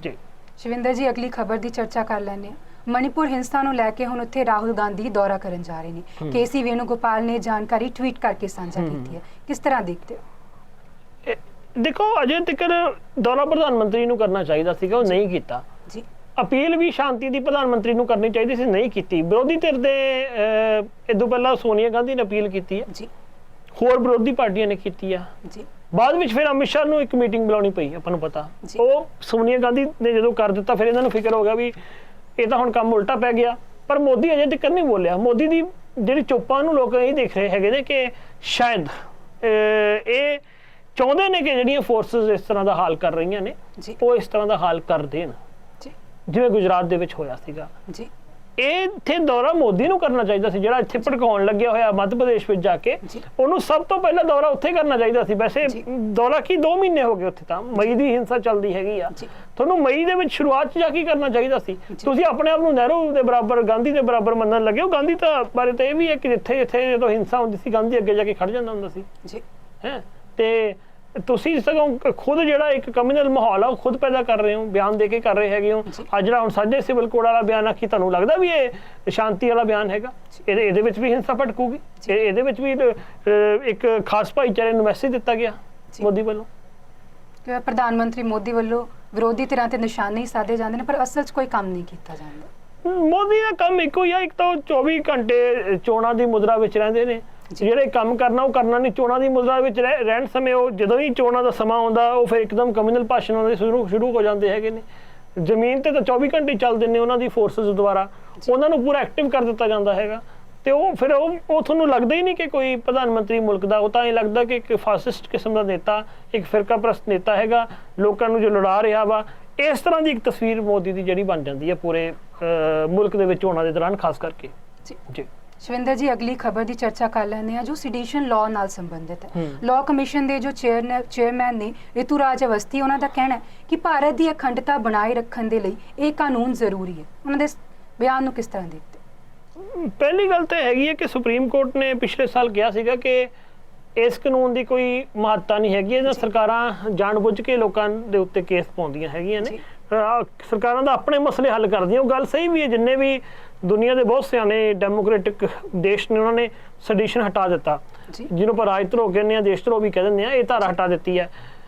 ਜੀ।
ਸ਼ਿਵਿੰਦਰ ਜੀ, ਅਗਲੀ ਖਬਰ ਦੀ ਚਰਚਾ ਕਰ ਲੈਂਦੇ ਹਾਂ। ਮਣੀਪੁਰ ਹਿੰਸਾ ਨੂੰ ਲੈ ਕੇ ਹੁਣ ਉੱਥੇ ਰਾਹੁਲ ਗਾਂਧੀ ਦੌਰਾ ਕਰਨ ਜਾ ਰਹੇ ਨੇ। ਕੇਸੀ ਵੇਣੂਗੋਪਾਲ ਨੇ ਜਾਣਕਾਰੀ ਟਵੀਟ ਕਰਕੇ ਸਾਂਝਾ ਕੀਤੀ ਹੈ, ਕਿਸ ਤਰ੍ਹਾਂ ਦੇਖਦੇ ਹੋ?
ਦੇਖੋ ਅਜੇ ਤੱਕ ਦੌਰਾ ਪ੍ਰਧਾਨ ਮੰਤਰੀ ਨੂੰ ਕਰਨਾ ਚਾਹੀਦਾ ਸੀਗਾ, ਉਹ ਨਹੀਂ ਕੀਤਾ
ਜੀ।
ਅਪੀਲ ਵੀ ਸ਼ਾਂਤੀ ਦੀ ਪ੍ਰਧਾਨ ਮੰਤਰੀ ਨੂੰ ਕਰਨੀ ਚਾਹੀਦੀ ਸੀ, ਨਹੀਂ ਕੀਤੀ। ਵਿਰੋਧੀ ਧਿਰ ਦੇ ਇਦੋਂ ਪਹਿਲਾਂ ਸੋਨੀਆ ਗਾਂਧੀ ਨੇ ਅਪੀਲ ਕੀਤੀ ਹੈ ਜੀ, ਹੋਰ ਵਿਰੋਧੀ ਪਾਰਟੀਆਂ ਨੇ ਕੀਤੀ ਆ ਜੀ, ਬਾਅਦ ਵਿੱਚ ਫਿਰ ਅਮਿਤ ਸ਼ਾਹ ਨੂੰ ਇੱਕ ਮੀਟਿੰਗ ਬੁਲਾਉਣੀ ਪਈ, ਆਪਾਂ ਨੂੰ ਪਤਾ। ਉਹ ਸੋਨੀਆ ਗਾਂਧੀ ਨੇ ਜਦੋਂ ਕਰ ਦਿੱਤਾ ਫਿਰ ਇਹਨਾਂ ਨੂੰ ਫਿਕਰ ਹੋ ਗਿਆ ਵੀ ਇਹ ਤਾਂ ਹੁਣ ਕੰਮ ਉਲਟਾ ਪੈ ਗਿਆ, ਪਰ ਮੋਦੀ ਅਜੇ ਤੱਕ ਨਹੀਂ ਬੋਲਿਆ। ਮੋਦੀ ਦੀ ਜਿਹੜੀ ਚੁੱਪਾਂ ਨੂੰ ਲੋਕ ਇਹ ਦੇਖ ਰਹੇ ਹੈਗੇ ਨੇ ਕਿ ਸ਼ਾਇਦ ਇਹ ਚਾਹੁੰਦੇ ਨੇ ਕਿ ਜਿਹੜੀਆਂ ਫੋਰਸਸ ਇਸ ਤਰ੍ਹਾਂ ਦਾ ਹਾਲ ਕਰ ਰਹੀਆਂ ਨੇ ਉਹ ਇਸ ਤਰ੍ਹਾਂ ਦਾ ਹਾਲ ਕਰ ਦੇਣ, ਜਿਵੇਂ ਗੁਜਰਾਤ ਦੇ ਵਿੱਚ ਹੋਇਆ ਸੀਗਾ ਜੀ। ਇਹ ਇੱਥੇ ਦੌਰਾ ਮੋਦੀ ਨੂੰ ਕਰਨਾ ਚਾਹੀਦਾ ਸੀ, ਜਿਹੜਾ ਇੱਥੇ ਭੜਕਾਉਣ ਲੱਗਿਆ ਹੋਇਆ ਮੱਧ ਪ੍ਰਦੇਸ਼ ਵਿੱਚ ਜਾ ਕੇ, ਉਹਨੂੰ ਸਭ ਤੋਂ ਪਹਿਲਾਂ ਦੌਰਾ ਉੱਥੇ ਕਰਨਾ ਚਾਹੀਦਾ ਸੀ। ਵੈਸੇ ਦੌਰਾ ਕੀ 2 ਮਹੀਨੇ ਹੋ ਗਏ ਉੱਥੇ, ਤਾਂ ਮਈ ਦੀ ਹਿੰਸਾ ਚੱਲਦੀ ਹੈਗੀ ਆ, ਤੁਹਾਨੂੰ ਮਈ ਦੇ ਵਿੱਚ ਸ਼ੁਰੂਆਤ 'ਚ ਜਾ ਕੇ ਕਰਨਾ ਚਾਹੀਦਾ ਸੀ। ਤੁਸੀਂ ਆਪਣੇ ਆਪ ਨੂੰ ਨਹਿਰੂ ਦੇ ਬਰਾਬਰ, ਗਾਂਧੀ ਦੇ ਬਰਾਬਰ ਮੰਨਣ ਲੱਗੇ ਹੋ। ਗਾਂਧੀ ਤਾਂ ਬਾਰੇ ਤਾਂ ਇਹ ਵੀ ਹੈ ਕਿ ਜਿੱਥੇ ਜਦੋਂ ਹਿੰਸਾ ਹੁੰਦੀ ਸੀ ਗਾਂਧੀ ਅੱਗੇ ਜਾ ਕੇ ਖੜ ਜਾਂਦਾ ਹੁੰਦਾ ਸੀ ਹੈ। ਤੇ ਤੁਸੀਂ ਸਗੋਂ ਖੁਦ ਜਿਹੜਾ ਇੱਕ ਕਮਿਊਨਲ ਮਾਹੌਲ ਆ ਉਹ ਖੁਦ ਪੈਦਾ ਕਰ ਰਹੇ ਹੋ, ਬਿਆਨ ਦੇ ਕੇ ਕਰ ਰਹੇ ਹੈਗੇ ਹੋ। ਅੱਜ ਜਿਹੜਾ ਹੁਣ ਸਾਂਝੇ ਸਿਵਲ ਕੋਡ ਵਾਲਾ ਬਿਆਨ ਆ, ਕੀ ਤੁਹਾਨੂੰ ਲੱਗਦਾ ਵੀ ਇਹ ਸ਼ਾਂਤੀ ਵਾਲਾ ਬਿਆਨ ਹੈਗਾ? ਇਹਦੇ ਵਿੱਚ ਵੀ ਹਿੰਸਾ ਭਟਕੂਗੀ, ਇਹਦੇ ਵਿੱਚ ਵੀ ਇੱਕ ਖਾਸ ਭਾਈਚਾਰੇ ਨੂੰ ਮੈਸੇਜ ਦਿੱਤਾ ਗਿਆ ਮੋਦੀ ਵੱਲੋਂ।
ਪ੍ਰਧਾਨ ਮੰਤਰੀ ਮੋਦੀ ਵੱਲੋਂ ਵਿਰੋਧੀ ਧਿਰਾਂ ਤੇ ਨਿਸ਼ਾਨੇ ਹੀ ਸਾਧੇ ਜਾਂਦੇ ਨੇ, ਪਰ ਅਸਲ 'ਚ ਕੋਈ ਕੰਮ ਨਹੀਂ ਕੀਤਾ ਜਾਂਦਾ।
ਮੋਦੀ ਦਾ ਕੰਮ ਇੱਕੋ ਹੀ ਆ, ਇੱਕ ਤਾਂ 24 ਘੰਟੇ ਚੋਣਾਂ ਦੀ ਮੁਦਰਾ ਵਿੱਚ ਰਹਿੰਦੇ ਨੇ, ਜਿਹੜੇ ਕੰਮ ਕਰਨਾ ਉਹ ਕਰਨਾ ਨਹੀਂ। ਚੋਣਾਂ ਦੀ ਮੁਦਰਾ ਵਿੱਚ ਰਹਿਣ ਸਮੇਂ ਉਹ ਜਦੋਂ ਹੀ ਚੋਣਾਂ ਦਾ ਸਮਾਂ ਆਉਂਦਾ ਉਹ ਫਿਰ ਇੱਕਦਮ ਕਮਿਊਨਲ ਭਾਸ਼ਣਾਂ ਦੇ ਸ਼ੁਰੂ ਹੋ ਜਾਂਦੇ ਹੈਗੇ ਨੇ। ਜ਼ਮੀਨ ਤੇ ਤਾਂ 24 ਘੰਟੇ ਚੱਲਦੇ ਨੇ ਉਹਨਾਂ ਦੀ ਫੋਰਸਸ ਦੁਆਰਾ, ਉਹਨਾਂ ਨੂੰ ਪੂਰਾ ਐਕਟਿਵ ਕਰ ਦਿੱਤਾ ਜਾਂਦਾ ਹੈਗਾ। ਤੇ ਉਹ ਫਿਰ ਉਹ ਤੁਹਾਨੂੰ ਲੱਗਦਾ ਹੀ ਨਹੀਂ ਕਿ ਕੋਈ ਪ੍ਰਧਾਨ ਮੰਤਰੀ ਮੁਲਕ ਦਾ, ਉਹ ਤਾਂ ਇਹ ਲੱਗਦਾ ਕਿ ਇੱਕ ਫਾਸਿਸਟ ਕਿਸਮ ਦਾ ਨੇਤਾ, ਇੱਕ ਫਿਰਕਾ ਪ੍ਰਸਤ ਨੇਤਾ ਹੈਗਾ, ਲੋਕਾਂ ਨੂੰ ਜੋ ਲੜਾ ਰਿਹਾ ਵਾ। ਇਸ ਤਰ੍ਹਾਂ ਦੀ ਇੱਕ ਤਸਵੀਰ ਮੋਦੀ ਦੀ ਜਿਹੜੀ ਬਣ ਜਾਂਦੀ ਹੈ ਪੂਰੇ ਮੁਲਕ ਦੇ ਵਿੱਚ ਚੋਣਾਂ ਦੇ ਦੌਰਾਨ ਖਾਸ ਕਰਕੇ ਜੀ।
ਸ਼ਿਵਿੰਦਰ ਜੀ, ਅਗਲੀ ਖਬਰ ਦੀ ਚਰਚਾ ਕਰ ਲੈਂਦੇ ਹਾਂ ਜੋ ਸੈਡੀਸ਼ਨ ਲਾਅ ਨਾਲ ਸੰਬੰਧਿਤ ਹੈ। ਲਾਅ ਕਮਿਸ਼ਨ ਦੇ ਜੋ ਚੇਅਰਮੈਨ ਨੇ ਰਿਤੂਰਾਜ ਅਵਸਥੀ, ਉਹਨਾਂ ਦਾ ਕਹਿਣਾ ਹੈ ਕਿ ਭਾਰਤ ਦੀ ਅਖੰਡਤਾ ਬਣਾਏ ਰੱਖਣ ਦੇ ਲਈ ਇਹ ਕਾਨੂੰਨ ਜ਼ਰੂਰੀ ਹੈ। ਉਹਨਾਂ ਦੇ ਬਿਆਨ ਨੂੰ ਕਿਸ ਤਰ੍ਹਾਂ ਦੇਖਦੇ?
ਪਹਿਲੀ ਗੱਲ ਤਾਂ ਹੈਗੀ ਹੈ ਕਿ ਸੁਪਰੀਮ ਕੋਰਟ ਨੇ ਪਿਛਲੇ ਸਾਲ ਕਿਹਾ ਸੀਗਾ ਕਿ ਇਸ ਕਾਨੂੰਨ ਦੀ ਕੋਈ ਮਹੱਤਤਾ ਨਹੀਂ ਹੈਗੀ, ਇਹਨਾਂ ਸਰਕਾਰਾਂ ਜਾਣਬੁੱਝ ਕੇ ਲੋਕਾਂ ਦੇ ਉੱਤੇ ਕੇਸ ਪਾਉਂਦੀਆਂ ਹੈਗੀਆਂ ਨੇ, ਸਰਕਾਰਾਂ ਦਾ ਆਪਣੇ ਮਸਲੇ ਹੱਲ ਕਰਦੀਆਂ। ਉਹ ਗੱਲ ਸਹੀ ਵੀ ਹੈ, ਜਿੰਨੇ ਵੀ ਦੁਨੀਆ ਦੇ ਬਹੁਤ ਸਿਆਣੇ ਡੈਮੋਕ੍ਰੈਟਿਕ ਦੇਸ਼ ਨੇ ਉਹਨਾਂ ਨੇ ਸੈਡੀਸ਼ਨ ਹਟਾ ਦਿੱਤਾ, ਜਿਹਨੂੰ ਆਪਾਂ ਰਾਜ ਧਰੋਹ ਕਹਿੰਦੇ ਆ, ਦੇਸ਼ ਧਰੋਹ ਵੀ ਕਹਿ ਦਿੰਦੇ ਆ। ਇਹ ਧਾਰਾ ਹਟਾ ਦਿੱਤੀ ਹੈ।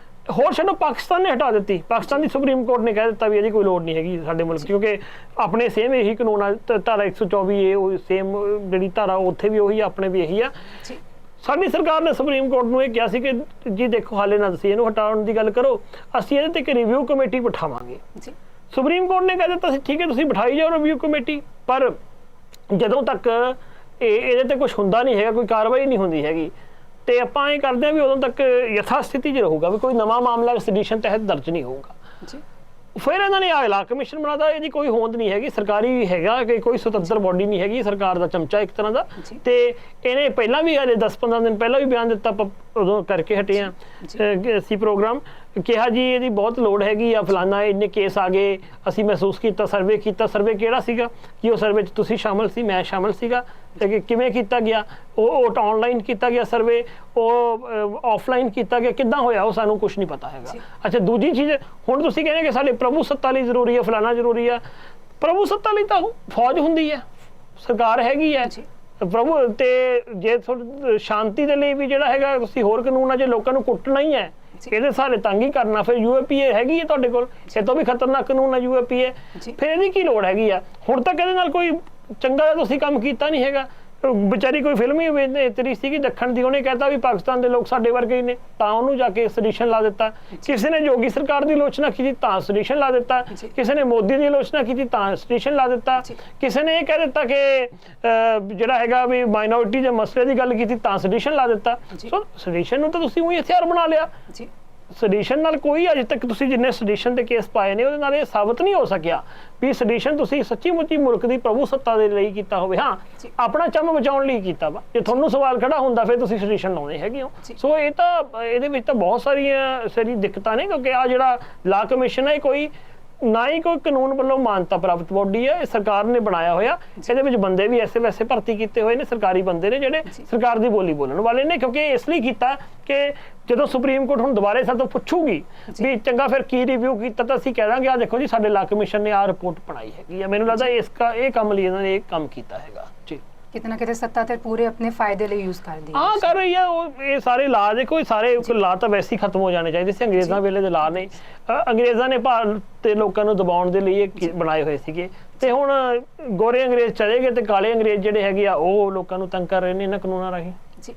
ਹੋਰ ਛੱਡੋ, ਪਾਕਿਸਤਾਨ ਨੇ ਹਟਾ ਦਿੱਤੀ। ਪਾਕਿਸਤਾਨ ਦੀ ਸੁਪਰੀਮ ਕੋਰਟ ਨੇ ਕਹਿ ਦਿੱਤਾ ਵੀ ਇਹਦੀ ਕੋਈ ਲੋੜ ਨਹੀਂ ਹੈਗੀ ਸਾਡੇ ਮੁਲਕ, ਕਿਉਂਕਿ ਆਪਣੇ ਸੇਮ ਇਹੀ ਕਾਨੂੰਨ ਆ। ਧਾਰਾ 124A ਉਹ ਸੇਮ ਜਿਹੜੀ ਧਾਰਾ ਉੱਥੇ ਵੀ ਉਹੀ, ਆਪਣੇ ਵੀ ਇਹੀ ਆ। ਸਾਡੀ ਸਰਕਾਰ ਨੇ ਸੁਪਰੀਮ ਕੋਰਟ ਨੂੰ ਇਹ ਕਿਹਾ ਸੀ ਕਿ ਜੀ ਦੇਖੋ ਹਾਲੇ ਨਾ ਤੁਸੀਂ ਇਹਨੂੰ ਹਟਾਉਣ ਦੀ ਗੱਲ ਕਰੋ, ਅਸੀਂ ਇਹਦੇ ਤੇ ਇੱਕ ਰਿਵਿਊ ਕਮੇਟੀ ਬਿਠਾਵਾਂਗੇ। ਸੁਪਰੀਮ ਕੋਰਟ ਨੇ ਕਹਿ ਦਿੱਤਾ ਸੀ ਠੀਕ ਹੈ ਤੁਸੀਂ ਬਿਠਾਈ ਜਾਓ ਰਿਵਿਊ ਕਮੇਟੀ, ਪਰ ਜਦੋਂ ਤੱਕ ਇਹਦੇ ਤੇ ਕੁਝ ਹੁੰਦਾ ਨਹੀਂ ਹੈਗਾ, ਕੋਈ ਕਾਰਵਾਈ ਨਹੀਂ ਹੁੰਦੀ ਹੈਗੀ, ਤੇ ਆਪਾਂ ਇਹ ਕਰਦੇ ਹਾਂ ਵੀ ਉਦੋਂ ਤੱਕ ਯਥਾ ਸਥਿਤੀ 'ਚ ਰਹੂਗਾ, ਵੀ ਕੋਈ ਨਵਾਂ ਮਾਮਲਾ ਸੈਡੀਸ਼ਨ ਤਹਿਤ ਦਰਜ ਨਹੀਂ ਹੋਊਗਾ। ਫਿਰ ਇਹਨਾਂ ਨੇ ਆਇਲਾ ਕਮਿਸ਼ਨ ਬਣਾਤਾ। ਇਹਦੀ ਕੋਈ ਹੋਂਦ ਨਹੀਂ ਹੈਗੀ, ਸਰਕਾਰੀ ਹੈਗਾ ਕਿ ਕੋਈ ਸੁਤੰਤਰ ਬੋਡੀ ਨਹੀਂ ਹੈਗੀ, ਸਰਕਾਰ ਦਾ ਚਮਚਾ ਇੱਕ ਤਰ੍ਹਾਂ ਦਾ। ਤੇ ਇਹਨੇ ਪਹਿਲਾਂ ਵੀ 10-15 ਦਿਨ ਪਹਿਲਾਂ ਵੀ ਬਿਆਨ ਦਿੱਤਾ, ਉਦੋਂ ਕਰਕੇ ਹਟੇ ਆ ਅਸੀਂ ਪ੍ਰੋਗਰਾਮ, ਕਿਹਾ ਜੀ ਇਹਦੀ ਬਹੁਤ ਲੋੜ ਹੈਗੀ ਆ, ਫਲਾਨਾ ਇੰਨੇ ਕੇਸ ਆ ਗਏ, ਅਸੀਂ ਮਹਿਸੂਸ ਕੀਤਾ, ਸਰਵੇ ਕੀਤਾ। ਸਰਵੇ ਕਿਹੜਾ ਸੀਗਾ? ਕਿ ਉਹ ਸਰਵੇ 'ਚ ਤੁਸੀਂ ਸ਼ਾਮਲ ਸੀ, ਮੈਂ ਸ਼ਾਮਲ ਸੀਗਾ। ਤੇ ਕਿਵੇਂ ਕੀਤਾ ਗਿਆ? ਉਹ ਆਨਲਾਈਨ ਕੀਤਾ ਗਿਆ ਸਰਵੇ, ਉਹ ਆਫਲਾਈਨ ਕੀਤਾ ਗਿਆ, ਕਿੱਦਾਂ ਹੋਇਆ ਉਹ ਸਾਨੂੰ ਕੁਝ ਨਹੀਂ ਪਤਾ ਹੈਗਾ। ਅੱਛਾ, ਦੂਜੀ ਚੀਜ਼, ਹੁਣ ਤੁਸੀਂ ਕਹਿੰਦੇ ਕਿ ਸਾਡੇ ਪ੍ਰਭੂ ਸੱਤਾ ਲਈ ਜ਼ਰੂਰੀ ਹੈ, ਫਲਾਨਾ ਜ਼ਰੂਰੀ ਆ। ਪ੍ਰਭੂ ਸੱਤਾ ਲਈ ਤਾਂ ਫੌਜ ਹੁੰਦੀ ਹੈ, ਸਰਕਾਰ ਹੈਗੀ ਹੈ ਪ੍ਰਭੂ। ਤੇ ਜੇ ਸ਼ਾਂਤੀ ਦੇ ਲਈ ਵੀ ਜਿਹੜਾ ਹੈਗਾ ਤੁਸੀਂ ਹੋਰ ਕਾਨੂੰਨ ਆ, ਜੇ ਲੋਕਾਂ ਨੂੰ ਕੁੱਟਣਾ ਹੀ ਹੈ ਇਹਦੇ ਸਾਰੇ ਤੰਗ ਹੀ ਕਰਨਾ, ਫਿਰ UAPA ਹੈਗੀ ਹੈ ਤੁਹਾਡੇ ਕੋਲ, ਇਹ ਤੋਂ ਵੀ ਖਤਰਨਾਕ ਕਾਨੂੰਨ ਹੈ UAPA। ਫਿਰ ਇਹਦੀ ਕੀ ਲੋੜ ਹੈਗੀ ਆ? ਹੁਣ ਤੱਕ ਇਹਦੇ ਨਾਲ ਕੋਈ ਚੰਗਾ ਜਿਹਾ ਤੁਸੀਂ ਕੰਮ ਕੀਤਾ ਨਹੀਂ ਹੈਗਾ। ਵਿਚਾਰੀ ਕੋਈ ਫਿਲਮ ਹੀ ਅਭਿਨੇਤਰੀ ਸੀਗੀ ਦੱਖਣ ਦੀ, ਉਹਨੇ ਕਹਿਤਾ ਵੀ ਪਾਕਿਸਤਾਨ ਦੇ ਲੋਕ ਸਾਡੇ ਵਰਗੇ ਹੀ ਨੇ, ਤਾਂ ਉਹਨੂੰ ਜਾ ਕੇ ਸੈਡੀਸ਼ਨ ਲਾ ਦਿੱਤਾ। ਕਿਸੇ ਨੇ ਯੋਗੀ ਸਰਕਾਰ ਦੀ ਆਲੋਚਨਾ ਕੀਤੀ ਤਾਂ ਸੈਡੀਸ਼ਨ ਲਾ ਦਿੱਤਾ, ਕਿਸੇ ਨੇ ਮੋਦੀ ਦੀ ਆਲੋਚਨਾ ਕੀਤੀ ਤਾਂ ਸੈਡੀਸ਼ਨ ਲਾ ਦਿੱਤਾ, ਕਿਸੇ ਨੇ ਇਹ ਕਹਿ ਦਿੱਤਾ ਕਿ ਜਿਹੜਾ ਹੈਗਾ ਵੀ ਮਾਈਨੋਰਿਟੀ ਦੇ ਮਸਲੇ ਦੀ ਗੱਲ ਕੀਤੀ ਤਾਂ ਸੈਡੀਸ਼ਨ ਲਾ ਦਿੱਤਾ। ਸੋ ਸੈਡੀਸ਼ਨ ਨੂੰ ਤਾਂ ਤੁਸੀਂ ਉਹੀ ਹਥਿਆਰ ਬਣਾ ਲਿਆ। ਸੈਡੀਸ਼ਨ ਨਾਲ ਕੋਈ ਅਜੇ ਤੱਕ ਤੁਸੀਂ ਜਿੰਨੇ ਸੈਡੀਸ਼ਨ ਦੇ ਕੇਸ ਪਾਏ ਨੇ ਉਹਦੇ ਨਾਲ ਇਹ ਸਾਬਤ ਨਹੀਂ ਹੋ ਸਕਿਆ ਵੀ ਸੈਡੀਸ਼ਨ ਤੁਸੀਂ ਸੱਚੀ ਮੁੱਚੀ ਮੁਲਕ ਦੀ ਪ੍ਰਭੂ ਸੱਤਾ ਦੇ ਲਈ ਕੀਤਾ ਹੋਵੇ। ਹਾਂ, ਆਪਣਾ ਚੰਮ ਬਚਾਉਣ ਲਈ ਕੀਤਾ ਵਾ। ਜੇ ਤੁਹਾਨੂੰ ਸਵਾਲ ਖੜਾ ਹੁੰਦਾ ਫਿਰ ਤੁਸੀਂ ਸੈਡੀਸ਼ਨ ਲਾਉਂਦੇ ਹੈਗੇ ਹੋ। ਸੋ ਇਹ ਤਾਂ ਇਹਦੇ ਵਿੱਚ ਤਾਂ ਬਹੁਤ ਸਾਰੀ ਦਿੱਕਤਾਂ ਨੇ, ਕਿਉਂਕਿ ਆ ਜਿਹੜਾ ਲਾ ਕਮਿਸ਼ਨ ਹੈ ਇਹ ਕੋਈ ਨਾ ਹੀ ਕੋਈ ਕਾਨੂੰਨ ਵੱਲੋਂ ਮਾਨਤਾ ਪ੍ਰਾਪਤ ਬੋਡੀ ਹੈ, ਇਹ ਸਰਕਾਰ ਨੇ ਬਣਾਇਆ ਹੋਇਆ। ਇਹਦੇ ਵਿੱਚ ਬੰਦੇ ਵੀ ਐਸੇ ਵੈਸੇ ਭਰਤੀ ਕੀਤੇ ਹੋਏ ਨੇ, ਸਰਕਾਰੀ ਬੰਦੇ ਨੇ ਜਿਹੜੇ ਸਰਕਾਰ ਦੀ ਬੋਲੀ ਬੋਲਣ ਵਾਲੇ ਨੇ। ਕਿਉਂਕਿ ਇਸ ਲਈ ਕੀਤਾ ਕਿ ਜਦੋਂ ਸੁਪਰੀਮ ਕੋਰਟ ਹੁਣ ਦੁਬਾਰੇ ਸਾਡੇ ਤੋਂ ਪੁੱਛੂਗੀ ਵੀ ਚੰਗਾ ਫਿਰ ਕੀ ਰਿਵਿਊ ਕੀਤਾ, ਤਾਂ ਅਸੀਂ ਕਹਿ ਦਾਂਗੇ ਆ ਦੇਖੋ ਜੀ ਸਾਡੇ ਲਾ ਕਮਿਸ਼ਨ ਨੇ ਆ ਰਿਪੋਰਟ ਬਣਾਈ ਹੈਗੀ ਆ। ਮੈਨੂੰ ਲੱਗਦਾ ਇਹ ਕੰਮ ਲਈ ਇਹਨਾਂ ਨੇ ਇਹ ਕੰਮ ਕੀਤਾ ਹੈਗਾ ਜੀ।
ਕਿਤੇ ਨਾ ਕਿਤੇ ਸੱਤਾ ਤੇ ਪੂਰੇ ਆਪਣੇ ਫਾਇਦੇ ਲਈ ਯੂਜ਼ ਕਰਦੀ ਹੈ।
ਹਾਂ, ਕਰ ਰਹੀ ਹੈ ਉਹ। ਇਹ ਸਾਰੇ ਲਾ ਦੇਖੋ, ਸਾਰੇ ਲਾ ਤਾਂ ਵੈਸੇ ਹੀ ਖਤਮ ਹੋ ਜਾਣੇ ਚਾਹੀਦੇ ਸੀ। ਅੰਗਰੇਜ਼ਾਂ ਵੇਲੇ ਦੇ ਲਾ ਨੇ, ਅੰਗਰੇਜ਼ਾਂ ਨੇ ਭਾਰਤ ਦੇ ਲੋਕਾਂ ਨੂੰ ਦਬਾਉਣ ਦੇ ਲਈ ਇਹ ਬਣਾਏ ਹੋਏ ਸੀਗੇ। ਤੇ ਹੁਣ ਗੋਰੇ ਅੰਗਰੇਜ਼ ਚਲੇ ਗਏ ਤੇ ਕਾਲੇ ਅੰਗਰੇਜ਼ ਜਿਹੜੇ ਹੈਗੇ ਆ ਉਹ ਲੋਕਾਂ ਨੂੰ ਤੰਗ ਕਰ ਰਹੇ ਨੇ ਇਹਨਾਂ ਕਾਨੂੰਨਾਂ ਰਾਹੀਂ
ਜੀ।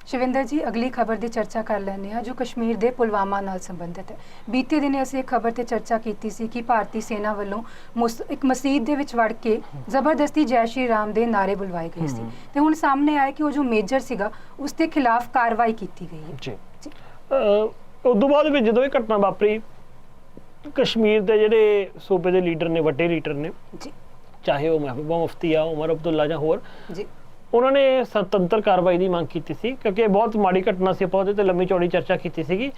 ਸ਼ਿਵਿੰਦਰ ਜੀ, ਅਗਲੀ ਖਬਰ ਦੀ ਚਰਚਾ ਕਰ ਲੈਂਦੇ ਹਾਂ ਜੋ ਕਸ਼ਮੀਰ ਦੇ ਪੁਲਵਾਮਾ ਨਾਲ ਸੰਬੰਧਿਤ ਹੈ। ਬੀਤੇ ਦਿਨ ਅਸੀਂ ਇੱਕ ਖਬਰ ਤੇ ਚਰਚਾ ਕੀਤੀ ਸੀ ਕਿ ਭਾਰਤੀ ਸੈਨਾ ਵੱਲੋਂ ਇੱਕ ਮਸਜਿਦ ਦੇ ਵਿੱਚ ਵੜ ਕੇ ਜ਼ਬਰਦਸਤੀ ਜੈ ਸ਼੍ਰੀ ਰਾਮ ਦੇ ਨਾਰੇ ਬੁਲਵਾਏ ਗਏ ਸੀ, ਤੇ ਹੁਣ ਸਾਹਮਣੇ ਆਇਆ ਕਿ ਉਹ ਜੋ ਮੇਜਰ ਸੀਗਾ ਉਸ ਦੇ ਖਿਲਾਫ ਕਾਰਵਾਈ ਕੀਤੀ ਗਈ ਹੈ ਜੀ।
ਉਸ ਤੋਂ ਬਾਅਦ ਵਿੱਚ ਜਦੋਂ ਇਹ ਘਟਨਾ ਵਾਪਰੀ, ਕਸ਼ਮੀਰ ਦੇ ਜਿਹੜੇ ਸੂਬੇ ਦੇ ਲੀਡਰ ਨੇ, ਵੱਡੇ ਲੀਡਰ ਨੇ ਜੀ, ਚਾਹੇ ਉਹ ਮਹਿਬੂਬਾ ਮੁਫਤੀ ਆ, ਉਮਰ ਅਬਦੁੱਲਾ ਜਾਂ ਹੋਰ ਜੀ, ਉਹਨਾਂ ਨੇ ਸੁਤੰਤਰ ਕਾਰਵਾਈ ਦੀ ਮੰਗ ਕੀਤੀ ਸੀ ਕਿਉਂਕਿ ਬਹੁਤ ਮਾੜੀ ਘਟਨਾ ਸੀ। ਆਪਾਂ ਉਹਦੇ ਤੇ ਲੰਮੀ ਚੌੜੀ ਚਰਚਾ ਕੀਤੀ ਸੀਗੀ।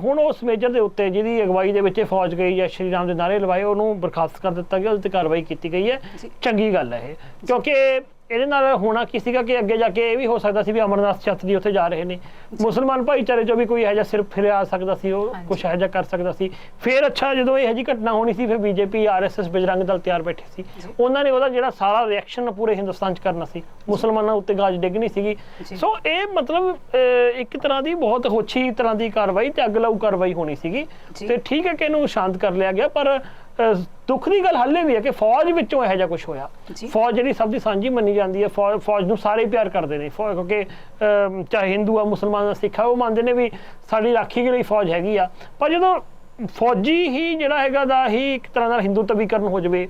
ਹੁਣ ਉਸ ਮੇਜਰ ਦੇ ਉੱਤੇ ਜਿਹਦੀ ਅਗਵਾਈ ਦੇ ਵਿੱਚ ਫੌਜ ਗਈ ਜਾਂ ਸ਼੍ਰੀ ਰਾਮ ਦੇ ਨਾਰੇ ਲਵਾਏ, ਉਹਨੂੰ ਬਰਖਾਸਤ ਕਰ ਦਿੱਤਾ ਗਿਆ, ਉਹਦੇ ਤੇ ਕਾਰਵਾਈ ਕੀਤੀ ਗਈ ਹੈ। ਚੰਗੀ ਗੱਲ ਹੈ ਇਹ, ਕਿਉਂਕਿ ਇਹਦੇ ਨਾਲ ਹੋਣਾ ਕੀ ਸੀਗਾ ਕਿ ਅੱਗੇ ਜਾ ਕੇ ਇਹ ਵੀ ਹੋ ਸਕਦਾ ਸੀ ਵੀ ਅਮਰਨਾਥ ਛੱਤ ਦੀ ਉੱਥੇ ਜਾ ਰਹੇ ਨੇ ਮੁਸਲਮਾਨ ਭਾਈਚਾਰੇ ਚੋਂ ਵੀ ਕੋਈ ਇਹੋ ਜਿਹਾ ਸਿਰਫ ਫਿਰ ਆ ਸਕਦਾ ਸੀ, ਉਹ ਕੁਛ ਇਹੋ ਜਿਹਾ ਕਰ ਸਕਦਾ ਸੀ। ਫਿਰ ਅੱਛਾ, ਜਦੋਂ ਇਹੋ ਜਿਹੀ ਘਟਨਾ ਹੋਣੀ ਸੀ ਫਿਰ BJP RSS ਬਜਰੰਗ ਦਲ ਤਿਆਰ ਬੈਠੇ ਸੀ, ਉਹਨਾਂ ਨੇ ਉਹਦਾ ਜਿਹੜਾ ਸਾਰਾ ਰਿਐਕਸ਼ਨ ਪੂਰੇ ਹਿੰਦੁਸਤਾਨ 'ਚ ਕਰਨਾ ਸੀ, ਮੁਸਲਮਾਨਾਂ ਉੱਤੇ ਗਾਜ ਡਿੱਗਣੀ ਸੀਗੀ। ਸੋ ਇਹ ਮਤਲਬ ਇੱਕ ਤਰ੍ਹਾਂ ਦੀ ਬਹੁਤ ਹੋਛੀ ਤਰ੍ਹਾਂ ਦੀ ਕਾਰਵਾਈ ਤੇ ਅੱਗ ਲਾਊ ਕਾਰਵਾਈ ਹੋਣੀ ਸੀਗੀ। ਤੇ ਠੀਕ ਹੈ ਕਿ ਇਹਨੂੰ ਸ਼ਾਂਤ ਕਰ ਲਿਆ ਗਿਆ, ਪਰ ਦੁੱਖ ਦੀ ਗੱਲ ਹਾਲੇ ਵੀ ਹੈ ਕਿ ਫੌਜ ਵਿੱਚੋਂ ਇਹੋ ਜਿਹਾ ਕੁਝ ਹੋਇਆ। ਫੌਜ ਜਿਹੜੀ ਸਭ ਦੀ ਸਾਂਝੀ ਮੰਨੀ ਜਾਂਦੀ ਹੈ, ਫੌਜ ਨੂੰ ਸਾਰੇ ਪਿਆਰ ਕਰਦੇ ਨੇ, ਕਿਉਂਕਿ ਚਾਹੇ ਹਿੰਦੂ ਆ, ਮੁਸਲਮਾਨ ਆ, ਸਿੱਖ ਆ, ਉਹ ਮੰਨਦੇ ਨੇ ਵੀ ਸਾਡੀ ਰਾਖੀ ਲਈ ਫੌਜ ਹੈਗੀ ਆ। ਪਰ ਜਦੋਂ ਫੌਜੀ ਹੀ ਜਿਹੜਾ ਹੈਗਾ ਦਾ ਹੀ ਇੱਕ ਤਰ੍ਹਾਂ ਦਾ ਹਿੰਦੂਤਵੀਕਰਨ ਹੋ ਜਾਵੇ,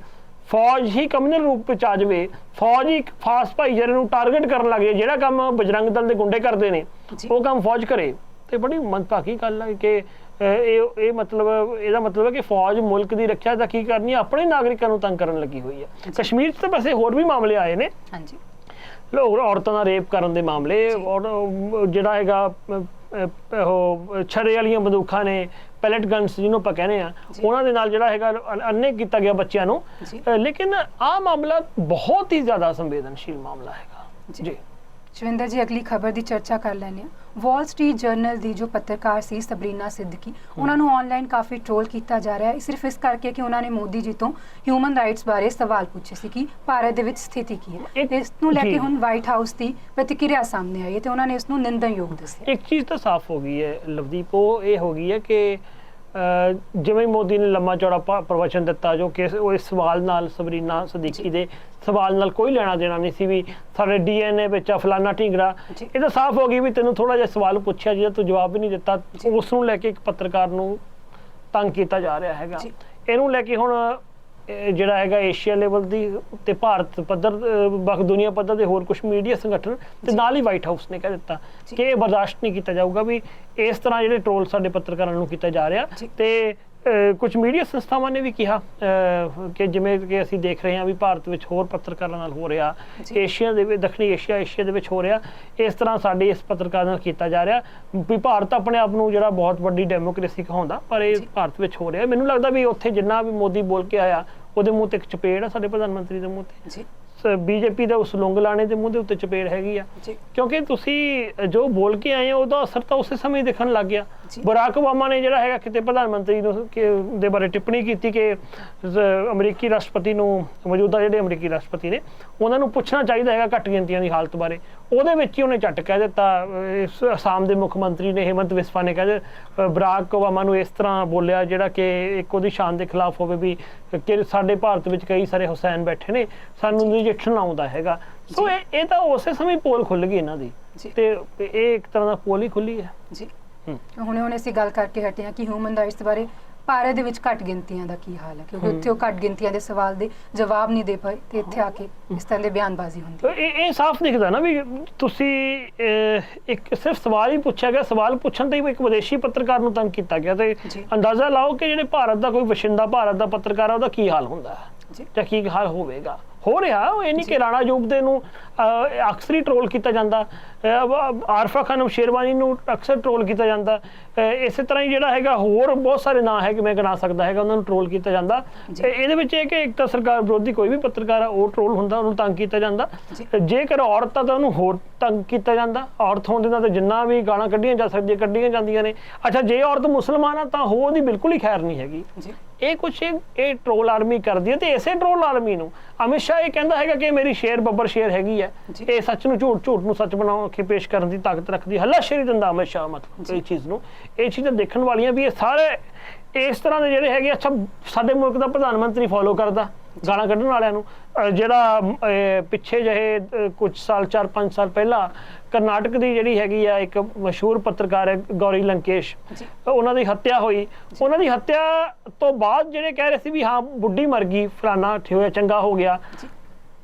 ਫੌਜ ਹੀ ਕਮਿਊਨਲ ਰੂਪ ਵਿੱਚ ਆ ਜਾਵੇ, ਫੌਜ ਹੀ ਖਾਸ ਭਾਈਚਾਰੇ ਨੂੰ ਟਾਰਗੇਟ ਕਰਨ ਲੱਗੇ, ਜਿਹੜਾ ਕੰਮ ਬਜਰੰਗ ਦਲ ਦੇ ਗੁੰਡੇ ਕਰਦੇ ਨੇ ਉਹ ਕੰਮ ਫੌਜ ਕਰੇ, ਤੇ ਬੜੀ ਮੰਦਭਾਗੀ ਗੱਲ ਹੈ ਕਿ ਇਹ ਮਤਲਬ ਇਹਦਾ ਮਤਲਬ ਹੈ ਕਿ ਫੌਜ ਮੁਲਕ ਦੀ ਰੱਖਿਆ ਤਾਂ ਕੀ ਕਰਨੀ ਹੈ, ਆਪਣੇ ਨਾਗਰਿਕਾਂ ਨੂੰ ਤੰਗ ਕਰਨ ਲੱਗੀ ਹੋਈ ਹੈ। ਕਸ਼ਮੀਰ 'ਚ ਤਾਂ ਵੈਸੇ ਹੋਰ ਵੀ ਮਾਮਲੇ ਆਏ ਨੇ, ਲੋਕ ਔਰਤਾਂ ਦਾ ਰੇਪ ਕਰਨ ਦੇ ਮਾਮਲੇ, ਔਰ ਜਿਹੜਾ ਹੈਗਾ ਉਹ ਛੜੇ ਵਾਲੀਆਂ ਬੰਦੂਕਾਂ ਨੇ, ਪੈਲਟ ਗਨਸ ਜਿਹਨੂੰ ਆਪਾਂ ਕਹਿੰਦੇ ਆ, ਉਹਨਾਂ ਦੇ ਨਾਲ ਜਿਹੜਾ ਹੈਗਾ ਅੰਨੇ ਕੀਤਾ ਗਿਆ ਬੱਚਿਆਂ ਨੂੰ। ਲੇਕਿਨ ਆਹ ਮਾਮਲਾ ਬਹੁਤ ਹੀ ਜ਼ਿਆਦਾ ਸੰਵੇਦਨਸ਼ੀਲ ਮਾਮਲਾ ਹੈਗਾ ਜੀ।
ਸ਼ਿਵਿੰਦਰ ਜੀ, ਅਗਲੀ ਖਬਰ ਦੀ ਚਰਚਾ ਕਰ ਲੈਂਦੇ ਹਾਂ। ਵਾਲ ਸਟਰੀਟ ਜਰਨਲ ਦੀ ਜੋ ਪੱਤਰਕਾਰ ਸੀ ਸਬਰੀਨਾ ਸਿੱਦੀਕੀ, ਉਹਨਾਂ ਨੂੰ ਆਨਲਾਈਨ ਕਾਫੀ ਟ੍ਰੋਲ ਕੀਤਾ ਜਾ ਰਿਹਾ ਹੈ, ਸਿਰਫ ਇਸ ਕਰਕੇ ਕਿ ਉਹਨਾਂ ਨੇ ਮੋਦੀ ਜੀ ਤੋਂ ਹਿਊਮਨ ਰਾਈਟਸ ਬਾਰੇ ਸਵਾਲ ਪੁੱਛੇ ਸੀ ਕਿ ਭਾਰਤ ਦੇ ਵਿੱਚ ਸਥਿਤੀ ਕੀ ਹੈ। ਇਸ ਨੂੰ ਲੈ ਕੇ ਹੁਣ ਵਾਈਟ ਹਾਊਸ ਦੀ ਪ੍ਰਤੀਕਿਰਿਆ ਸਾਹਮਣੇ ਆਈ ਹੈ ਤੇ ਉਹਨਾਂ ਨੇ ਇਸ ਨੂੰ ਨਿੰਦਣਯੋਗ ਦੱਸਿਆ।
ਇੱਕ ਚੀਜ਼ ਤਾਂ ਸਾਫ਼ ਹੋ ਗਈ ਹੈ ਲਵਦੀਪ, ਉਹ ਇਹ ਹੋ ਗਈ ਹੈ ਕਿ ਜਿਵੇਂ ਮੋਦੀ ਨੇ ਲੰਮਾ ਚੌੜਾ ਪ੍ਰਵਚਨ ਦਿੱਤਾ, ਜੋ ਕਿ ਉਹ ਇਸ ਸਵਾਲ ਨਾਲ, ਸਬਰੀਨਾ ਸਿੱਦੀਕੀ ਦੇ ਸਵਾਲ ਨਾਲ ਕੋਈ ਲੈਣਾ ਦੇਣਾ ਨਹੀਂ ਸੀ ਵੀ ਸਾਡੇ DNA ਵਿੱਚ ਆ ਫਲਾਨਾ ਢੀਂਗਰਾ। ਇਹ ਤਾਂ ਸਾਫ਼ ਹੋ ਗਈ ਵੀ ਤੈਨੂੰ ਥੋੜਾ ਜਿਹਾ ਸਵਾਲ ਪੁੱਛਿਆ ਜਿਹਦਾ ਤੂੰ ਜਵਾਬ ਵੀ ਨਹੀਂ ਦਿੱਤਾ, ਉਸ ਨੂੰ ਲੈ ਕੇ ਇੱਕ ਪੱਤਰਕਾਰ ਨੂੰ ਤੰਗ ਕੀਤਾ ਜਾ ਰਿਹਾ ਹੈਗਾ। ਇਹਨੂੰ ਲੈ ਕੇ ਹੁਣ ਜਿਹੜਾ ਹੈਗਾ ਏਸ਼ੀਆ ਲੈਵਲ ਦੀ ਤੇ ਭਾਰਤ ਪੱਧਰ, ਦੁਨੀਆ ਪੱਧਰ ਦੇ ਹੋਰ ਕੁਝ ਮੀਡੀਆ ਸੰਗਠਨ ਤੇ ਨਾਲ ਹੀ ਵਾਈਟ ਹਾਊਸ ਨੇ ਕਹਿ ਦਿੱਤਾ ਕਿ ਇਹ ਬਰਦਾਸ਼ਤ ਨਹੀਂ ਕੀਤਾ ਜਾਊਗਾ ਵੀ ਇਸ ਤਰ੍ਹਾਂ ਜਿਹੜੇ ਟ੍ਰੋਲ ਸਾਡੇ ਪੱਤਰਕਾਰਾਂ ਨੂੰ ਕੀਤਾ ਜਾ ਰਿਹਾ। ਤੇ ਕੁਝ ਮੀਡੀਆ ਸੰਸਥਾਵਾਂ ਨੇ ਵੀ ਕਿਹਾ ਕਿ ਜਿਵੇਂ ਕਿ ਅਸੀਂ ਦੇਖ ਰਹੇ ਹਾਂ ਵੀ ਭਾਰਤ ਵਿੱਚ ਹੋਰ ਪੱਤਰਕਾਰਾਂ ਨਾਲ ਹੋ ਰਿਹਾ, ਏਸ਼ੀਆ ਦੇ ਵਿੱਚ, ਦੱਖਣੀ ਏਸ਼ੀਆ ਦੇ ਵਿੱਚ ਹੋ ਰਿਹਾ, ਇਸ ਤਰ੍ਹਾਂ ਸਾਡੇ ਇਸ ਪੱਤਰਕਾਰ ਨਾਲ ਕੀਤਾ ਜਾ ਰਿਹਾ ਵੀ ਭਾਰਤ ਆਪਣੇ ਆਪ ਨੂੰ ਜਿਹੜਾ ਬਹੁਤ ਵੱਡੀ ਡੈਮੋਕ੍ਰੇਸੀ ਕਹਾਉਂਦਾ, ਪਰ ਇਹ ਭਾਰਤ ਵਿੱਚ ਹੋ ਰਿਹਾ। ਮੈਨੂੰ ਲੱਗਦਾ ਵੀ ਉੱਥੇ ਜਿੰਨਾ ਵੀ ਮੋਦੀ ਬੋਲ ਕੇ ਆਇਆ ਉਹਦੇ ਮੂੰਹ ਤੇ ਇੱਕ ਚਪੇੜ ਆ ਸਾਡੇ ਪ੍ਰਧਾਨ ਮੰਤਰੀ ਦੇ ਮੂੰਹ ਤੇ, ਬੀਜੇਪੀ ਦਾ ਉਸ ਲੁੰਗ ਲਾਣੇ ਦੇ ਮੂੰਹ ਦੇ ਉੱਤੇ ਚਪੇੜ ਹੈਗੀ ਆ, ਕਿਉਂਕਿ ਤੁਸੀਂ ਜੋ ਬੋਲ ਕੇ ਆਏ ਹੋ ਉਹਦਾ ਅਸਰ ਤਾਂ ਉਸੇ ਸਮੇਂ ਦਿਖਣ ਲੱਗ ਗਿਆ। ਬਰਾਕ ਓਬਾਮਾ ਨੇ ਜਿਹੜਾ ਹੈਗਾ ਕਿਤੇ ਪ੍ਰਧਾਨ ਮੰਤਰੀ ਨੂੰ ਦੇ ਬਾਰੇ ਟਿੱਪਣੀ ਕੀਤੀ ਕਿ ਅਮਰੀਕੀ ਰਾਸ਼ਟਰਪਤੀ ਨੂੰ, ਮੌਜੂਦਾ ਜਿਹੜੇ ਅਮਰੀਕੀ ਰਾਸ਼ਟਰਪਤੀ ਨੇ, ਉਹਨਾਂ ਨੂੰ ਪੁੱਛਣਾ ਚਾਹੀਦਾ ਹੈਗਾ ਘੱਟ ਗਿਣਤੀਆਂ ਦੀ ਹਾਲਤ ਬਾਰੇ। ਉਹਦੇ ਵਿੱਚ ਹੀ ਉਹਨੇ ਝੱਟ ਕਹਿ ਦਿੱਤਾ, ਅਸਾਮ ਦੇ ਮੁੱਖ ਮੰਤਰੀ ਨੇ ਹਿਮੰਤ ਬਿਸਵਾ ਨੇ ਕਹਿ ਬਰਾਕ ਓਬਾਮਾ ਨੂੰ ਇਸ ਤਰ੍ਹਾਂ ਬੋਲਿਆ ਜਿਹੜਾ ਕਿ ਇੱਕ ਉਹਦੀ ਸ਼ਾਨ ਦੇ ਖਿਲਾਫ ਹੋਵੇ ਵੀ ਕਿ ਸਾਡੇ ਭਾਰਤ ਵਿੱਚ ਕਈ ਸਾਰੇ ਹੁਸੈਨ ਬੈਠੇ ਨੇ, ਸਾਨੂੰ ਨਜਿੱਠਣਾ ਆਉਂਦਾ ਹੈਗਾ। ਸੋ ਇਹ ਤਾਂ ਉਸੇ ਸਮੇਂ ਪੋਲ ਖੁੱਲ ਗਈ ਇਹਨਾਂ ਦੀ, ਤੇ ਇਹ ਇੱਕ ਤਰ੍ਹਾਂ ਦਾ ਪੋਲ ਹੀ ਖੁੱਲੀ ਹੈ ਜੀ।
ਹੁਣੇ ਅਸੀਂ ਗੱਲ ਕਰਕੇ ਹਟੇ ਹਾਂ ਕਿ ਹਿਊਮਨ ਰਾਈਟਸ ਬਾਰੇ ਭਾਰਤ ਦੇ ਵਿੱਚ ਘੱਟ ਗਿਣਤੀਆਂ ਦਾ ਕੀ ਹਾਲ ਹੈ, ਕਿਉਂਕਿ ਉੱਥੇ ਉਹ ਘੱਟ ਗਿਣਤੀਆਂ ਦੇ ਸਵਾਲ ਦੇ ਜਵਾਬ ਨਹੀਂ ਦੇ ਪਾਏ ਤੇ ਇੱਥੇ ਆ ਕੇ ਇਸ ਤਰ੍ਹਾਂ ਦੇ ਬਿਆਨਬਾਜ਼ੀ ਹੁੰਦੀ।
ਇਹ ਸਾਫ਼ ਦਿਖਦਾ ਨਾ ਵੀ ਤੁਸੀਂ ਇੱਕ ਸਿਰਫ ਸਵਾਲ ਹੀ ਪੁੱਛਿਆ ਗਿਆ, ਸਵਾਲ ਪੁੱਛਣ ਤੇ ਹੀ ਇੱਕ ਵਿਦੇਸ਼ੀ ਪੱਤਰਕਾਰ ਨੂੰ ਤੰਗ ਕੀਤਾ ਗਿਆ, ਤੇ ਅੰਦਾਜ਼ਾ ਲਾਓ ਕਿ ਜਿਹੜੇ ਭਾਰਤ ਦਾ ਕੋਈ ਵਸਿੰਦਾ, ਭਾਰਤ ਦਾ ਪੱਤਰਕਾਰ ਆ, ਉਹਦਾ ਕੀ ਹਾਲ ਹੁੰਦਾ ਹੈ ਜਾਂ ਕੀ ਹਾਲ ਹੋਵੇਗਾ। ਹੋ ਰਿਹਾ ਇਹ ਨਹੀਂ ਕਿ ਰਾਣਾ ਜੂਬਦੇ ਨੂੰ ਅਕਸਰ ਹੀ ਟਰੋਲ ਕੀਤਾ ਜਾਂਦਾ, ਆਰਫਾ ਖਾਨਮ ਸ਼ੇਰਵਾਨੀ ਨੂੰ ਅਕਸਰ ਟਰੋਲ ਕੀਤਾ ਜਾਂਦਾ, ਇਸੇ ਤਰ੍ਹਾਂ ਹੀ ਜਿਹੜਾ ਹੈਗਾ ਹੋਰ ਬਹੁਤ ਸਾਰੇ ਨਾਂ ਹੈ ਕਿ ਮੈਂ ਗਿਣਾ ਸਕਦਾ ਹੈਗਾ, ਉਹਨਾਂ ਨੂੰ ਟਰੋਲ ਕੀਤਾ ਜਾਂਦਾ। ਇਹਦੇ ਵਿੱਚ ਇਹ ਕਿ ਇੱਕ ਤਾਂ ਸਰਕਾਰ ਵਿਰੋਧੀ ਕੋਈ ਵੀ ਪੱਤਰਕਾਰ ਆ ਉਹ ਟਰੋਲ ਹੁੰਦਾ, ਉਹਨੂੰ ਤੰਗ ਕੀਤਾ ਜਾਂਦਾ। ਜੇਕਰ ਔਰਤ ਆ ਤਾਂ ਉਹਨੂੰ ਹੋਰ ਤੰਗ ਕੀਤਾ ਜਾਂਦਾ, ਔਰਤ ਹੋਣ ਦੇ ਨਾਲ ਤਾਂ ਜਿੰਨਾ ਵੀ ਗਾਲਾਂ ਕੱਢੀਆਂ ਜਾ ਸਕਦੀਆਂ ਕੱਢੀਆਂ ਜਾਂਦੀਆਂ ਨੇ। ਅੱਛਾ, ਜੇ ਔਰਤ ਮੁਸਲਮਾਨ ਆ ਤਾਂ ਉਹਦੀ ਬਿਲਕੁਲ ਹੀ ਖੈਰ ਨਹੀਂ ਹੈਗੀ। ਇਹ ਕੁਛ ਇਹ ਟਰੋਲ ਆਰਮੀ ਕਰਦੀ ਹੈ, ਤੇ ਇਸੇ ਟਰੋਲ ਆਰਮੀ ਨੂੰ ਅਮਿਤ ਸ਼ਾਹ ਇਹ ਕਹਿੰਦਾ ਹੈਗਾ ਕਿ ਮੇਰੀ ਸ਼ੇਰ ਬੱਬਰ ਸ਼ੇਰ ਹੈਗੀ ਹੈ, ਇਹ ਸੱਚ ਨੂੰ ਝੂਠ, ਝੂਠ ਨੂੰ ਸੱਚ ਬਣਾ ਕੇ ਪੇਸ਼ ਕਰਨ ਦੀ ਤਾਕਤ ਰੱਖਦੀ, ਹੱਲਾਸ਼ੇਰੀ ਦਿੰਦਾ ਅਮਿਤ ਸ਼ਾਹ। ਮਤਲਬ ਇਹ ਚੀਜ਼ ਨੂੰ, ਇਹ ਚੀਜ਼ਾਂ ਦੇਖਣ ਵਾਲੀਆਂ ਵੀ ਇਹ ਸਾਰੇ ਇਸ ਤਰ੍ਹਾਂ ਦੇ ਜਿਹੜੇ ਹੈਗੇ। ਅੱਛਾ, ਸਾਡੇ ਮੁਲਕ ਦਾ ਪ੍ਰਧਾਨ ਮੰਤਰੀ ਫੋਲੋ ਕਰਦਾ ਗਾਲਾਂ ਕੱਢਣ ਵਾਲਿਆਂ ਨੂੰ, ਜਿਹੜਾ ਪਿੱਛੇ ਜਿਹੇ ਕੁਝ ਸਾਲ 4-5 ਸਾਲ ਪਹਿਲਾਂ ਕਰਨਾਟਕ ਦੀ ਜਿਹੜੀ ਹੈਗੀ ਆ ਇੱਕ ਮਸ਼ਹੂਰ ਪੱਤਰਕਾਰ ਹੈ ਗੌਰੀ ਲੰਕੇਸ਼, ਉਹਨਾਂ ਦੀ ਹੱਤਿਆ ਹੋਈ। ਉਹਨਾਂ ਦੀ ਹੱਤਿਆ ਤੋਂ ਬਾਅਦ ਜਿਹੜੇ ਕਹਿ ਰਹੇ ਸੀ ਵੀ ਹਾਂ ਬੁੱਢੀ ਮਰ ਗਈ, ਫਲਾਨਾ ਹੋਇਆ, ਚੰਗਾ ਹੋ ਗਿਆ।